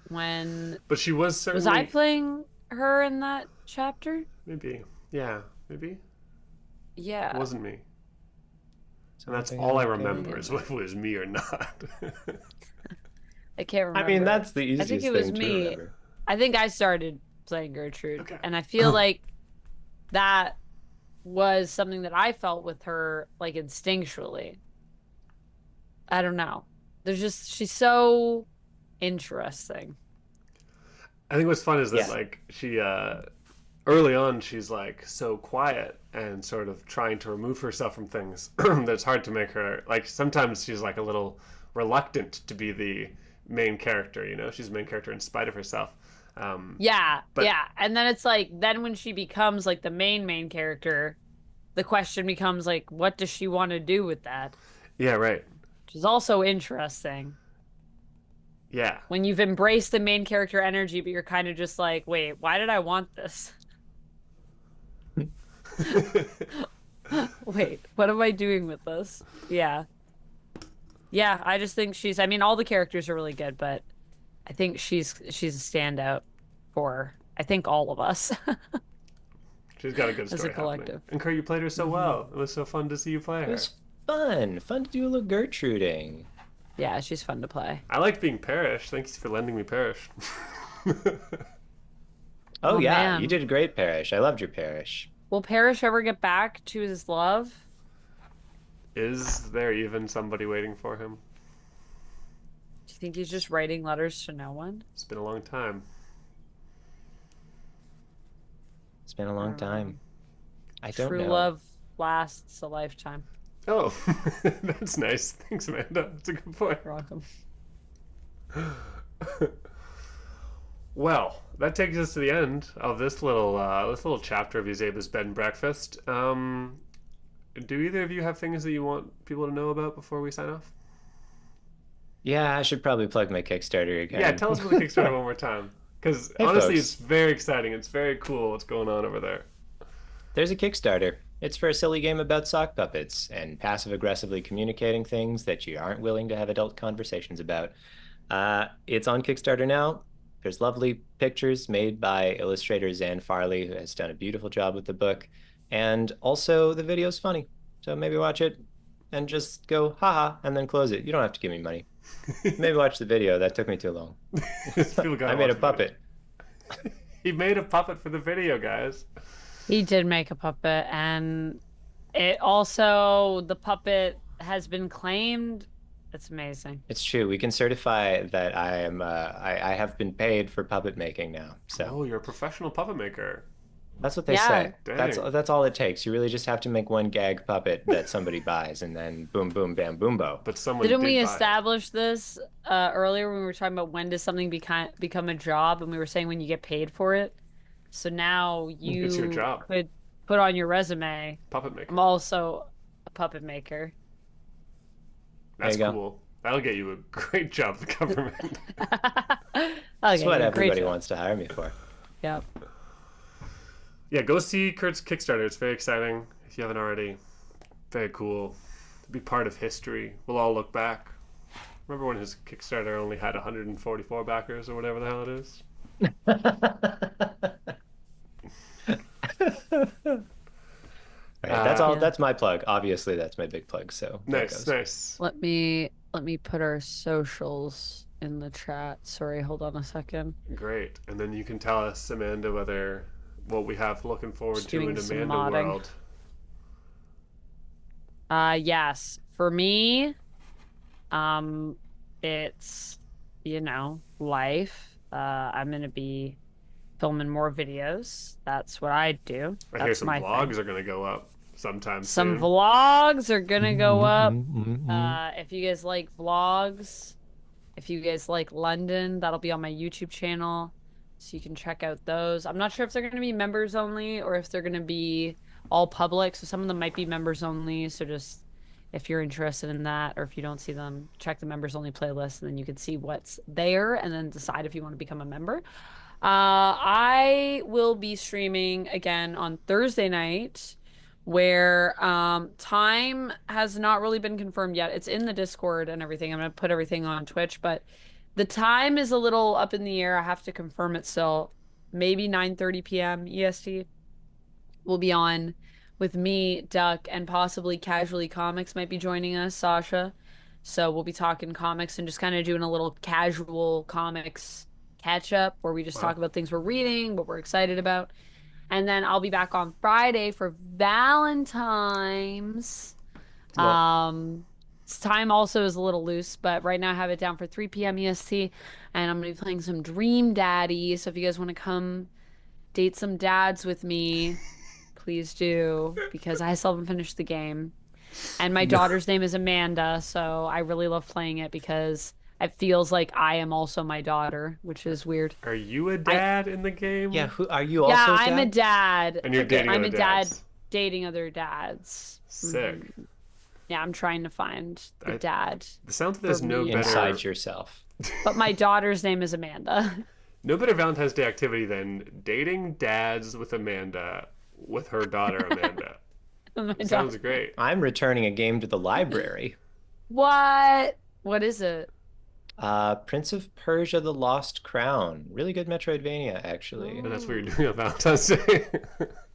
Speaker 2: when...
Speaker 1: But she was certainly...
Speaker 2: Was I playing her in that chapter?
Speaker 1: Maybe. Yeah, maybe.
Speaker 2: Yeah.
Speaker 1: It wasn't me. And that's
Speaker 3: Something
Speaker 1: all I
Speaker 3: like
Speaker 1: remember is whether it was me or not.
Speaker 2: I can't remember.
Speaker 3: I mean, that's the easiest
Speaker 2: I think it was
Speaker 3: thing to
Speaker 2: me.
Speaker 3: remember.
Speaker 2: I think I started playing Gertrude.
Speaker 1: Okay.
Speaker 2: And I feel like that was something that I felt with her, like, instinctually. I don't know. She's so interesting.
Speaker 1: I think what's fun is that,
Speaker 3: Yeah.
Speaker 1: like, she, early on, she's, like, so quiet and sort of trying to remove herself from things that it's hard to make her, like, sometimes she's, like, a little reluctant to be the main character, you know? She's the main character in spite of herself.
Speaker 2: Yeah,
Speaker 1: But-
Speaker 2: yeah. And then it's like, then when she becomes, like, the main character, the question becomes, like, what does she want to do with that?
Speaker 1: Yeah, right.
Speaker 2: Which is also interesting.
Speaker 1: Yeah.
Speaker 2: When you've embraced the main character energy, but you're kind of just like, wait, why did I want this? Wait, what am I doing with this? Yeah. Yeah, I just think I mean, all the characters are really good, but I think she's a standout for, I think, all of us.
Speaker 1: She's got a good
Speaker 2: As a
Speaker 1: story happening.
Speaker 2: collective.
Speaker 1: And Kurt, you played her so well. It was so fun to see you play
Speaker 3: It
Speaker 1: her.
Speaker 3: was fun to do a little Gertruding.
Speaker 2: Yeah, she's fun to play.
Speaker 1: I liked being Parrish. Thanks for lending me Parrish.
Speaker 3: Oh,
Speaker 2: Oh,
Speaker 3: yeah,
Speaker 2: man.
Speaker 3: you did a great parish. I loved your parish.
Speaker 2: Will Parrish ever get back to his love?
Speaker 1: Is there even somebody waiting for him?
Speaker 2: Do you think he's just writing letters to no one?
Speaker 1: It's been a long time.
Speaker 3: It's been a long time. I don't
Speaker 2: True
Speaker 3: know.
Speaker 2: love lasts a lifetime.
Speaker 1: Oh, that's nice. Thanks, Amanda. That's a good point.
Speaker 2: You're welcome.
Speaker 1: Well, that takes us to the end of this little chapter of Yazeba's Bed and Breakfast. Do either of you have things that you want people to know about before we sign off?
Speaker 3: Yeah, I should probably plug my Kickstarter again.
Speaker 1: Yeah, tell us about the Kickstarter one more time. Because
Speaker 3: Hey,
Speaker 1: honestly,
Speaker 3: folks.
Speaker 1: it's very exciting. It's very cool what's going on over there.
Speaker 3: There's a Kickstarter. It's for a silly game about sock puppets and passive-aggressively communicating things that you aren't willing to have adult conversations about. It's on Kickstarter now. There's lovely pictures made by illustrator Zan Farley, who has done a beautiful job with the book. And also, the video's funny. So maybe watch it and just go, haha, and then close it. You don't have to give me money. Maybe watch the video. That took me too long. I made a puppet.
Speaker 1: He made a puppet for the video, guys.
Speaker 2: He did make a puppet, and it also, the puppet has been claimed. It's amazing.
Speaker 3: It's true. We can certify that I am. I have been paid for puppet making now. So.
Speaker 1: Oh, you're a professional puppet maker.
Speaker 3: That's what they say.
Speaker 1: Dang.
Speaker 3: That's all it takes. You really just have to make one gag puppet that somebody buys, and then boom, boom, bam, boombo.
Speaker 1: But someone
Speaker 2: Didn't we
Speaker 1: buy it.
Speaker 2: establish this earlier when we were talking about when does something become a job, and we were saying when you get paid for it? So now you
Speaker 1: It's your job.
Speaker 2: could put on your resume,
Speaker 1: Puppet maker.
Speaker 2: I'm also a puppet maker.
Speaker 1: That's
Speaker 3: There you go.
Speaker 1: cool. That'll get you a great job at the government.
Speaker 3: That's what everybody wants to hire me for.
Speaker 2: Yep.
Speaker 1: Yeah, go see Kurt's Kickstarter. It's very exciting if you haven't already. Very cool. Be part of history. We'll all look back. Remember when his Kickstarter only had 144 backers or whatever the hell it is?
Speaker 3: Right, that's all.
Speaker 2: Yeah.
Speaker 3: That's my plug. Obviously, that's my big plug. So there it
Speaker 1: Nice,
Speaker 3: goes.
Speaker 1: nice.
Speaker 2: Let me put our socials in the chat. Sorry, hold on a second.
Speaker 1: Great. And then you can tell us, Amanda, whether what we have looking forward
Speaker 2: Just
Speaker 1: to
Speaker 2: doing
Speaker 1: in
Speaker 2: some
Speaker 1: Amanda
Speaker 2: modding.
Speaker 1: World.
Speaker 2: Yes. For me, it's, life. I'm gonna be filming more videos. That's what I do.
Speaker 1: I hear
Speaker 2: That's
Speaker 1: some
Speaker 2: my
Speaker 1: vlogs
Speaker 2: thing.
Speaker 1: are going to go up sometime
Speaker 2: Some
Speaker 1: soon.
Speaker 2: vlogs are gonna go up.
Speaker 3: Mm-hmm.
Speaker 2: If you guys like vlogs, if you guys like London, that'll be on my YouTube channel, so you can check out those. I'm not sure if they're gonna be members only or if they're gonna be all public. So some of them might be members only. So just if you're interested in that, or if you don't see them, check the members only playlist, and then you can see what's there, and then decide if you want to become a member. I will be streaming again on Thursday night, where time has not really been confirmed yet. It's in the Discord and everything. I'm gonna put everything on Twitch, but the time is a little up in the air. I have to confirm it still. Maybe 9:30 p.m. EST. We'll be on with me, Duck, and possibly Casually Comics might be joining us, Sasha. So we'll be talking comics and just kind of doing a little casual comics catch up where we just talk about things we're reading, what we're excited about. And then I'll be back on Friday for Valentine's. Time also is a little loose, but right now I have it down for 3 p.m. EST, and I'm going to be playing some Dream Daddy. So if you guys want to come date some dads with me, please do, because I still haven't finished the game. And my daughter's name is Amanda, so I really love playing it because it feels like I am also my daughter, which is weird.
Speaker 1: Are you a dad in the game?
Speaker 3: Yeah, who are you? Also,
Speaker 2: Yeah,
Speaker 3: dad?
Speaker 2: I'm a dad.
Speaker 1: And you're dating
Speaker 2: I'm
Speaker 1: other
Speaker 2: a dad
Speaker 1: dads.
Speaker 2: dating other dads.
Speaker 1: Sick.
Speaker 2: Yeah, I'm trying to find the dad.
Speaker 1: The sounds of this
Speaker 2: For
Speaker 1: no
Speaker 2: me.
Speaker 1: better.
Speaker 3: Inside yourself.
Speaker 2: But my daughter's name is Amanda.
Speaker 1: No better Valentine's Day activity than dating dads with Amanda with her daughter Amanda.
Speaker 2: My
Speaker 1: Sounds
Speaker 2: daughter.
Speaker 1: great.
Speaker 3: I'm returning a game to the library.
Speaker 2: What? What is it?
Speaker 3: Prince of Persia: The Lost Crown. Really good Metroidvania, actually.
Speaker 1: And that's what you're doing on Valentine's Day.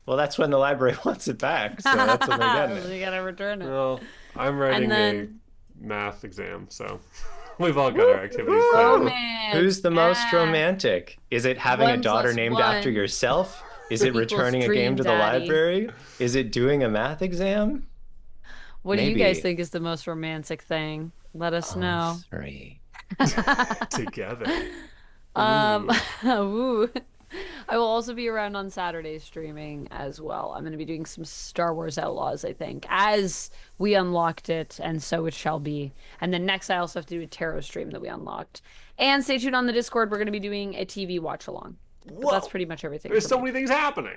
Speaker 3: Well, that's when the library wants it back, so that's when they're getting it.
Speaker 2: You gotta return it.
Speaker 1: Well, I'm writing
Speaker 2: then-
Speaker 1: a math exam, so we've all got our activities planned.
Speaker 2: Romance.
Speaker 3: Who's the most
Speaker 2: Ah.
Speaker 3: romantic? Is it having a
Speaker 2: 1
Speaker 3: daughter
Speaker 2: plus
Speaker 3: named
Speaker 2: 1
Speaker 3: after yourself? Is it
Speaker 2: equals
Speaker 3: returning a
Speaker 2: Dream
Speaker 3: game to the
Speaker 2: Daddy.
Speaker 3: library? Is it doing a math exam?
Speaker 2: What do you guys
Speaker 3: Maybe.
Speaker 2: think is the most romantic thing? Let us know.
Speaker 3: Sorry.
Speaker 1: Together.
Speaker 2: Ooh. I will also be around on Saturday streaming as well. I'm going to be doing some Star Wars Outlaws, I think, as we unlocked it, and so it shall be. And then next, I also have to do a tarot stream that we unlocked. And stay tuned on the Discord. We're going to be doing a TV watch along. But that's pretty much everything.
Speaker 1: There's
Speaker 2: for
Speaker 1: so
Speaker 2: me.
Speaker 1: many things happening.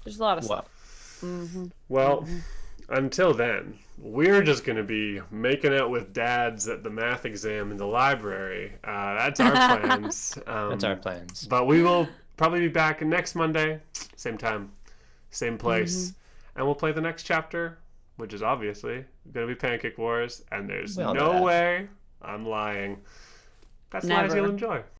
Speaker 2: There's a lot of
Speaker 3: Well,
Speaker 2: stuff.
Speaker 1: Well, until then, we're just going to be making out with dads at the math exam in the library. That's our plans.
Speaker 3: that's our plans.
Speaker 1: But we will probably be back next Monday, same time, same place, and we'll play the next chapter, which is obviously going to be Pancake Wars, and there's
Speaker 3: We all know
Speaker 1: no
Speaker 3: that.
Speaker 1: way I'm lying. That's lies
Speaker 2: Never.
Speaker 1: you'll enjoy.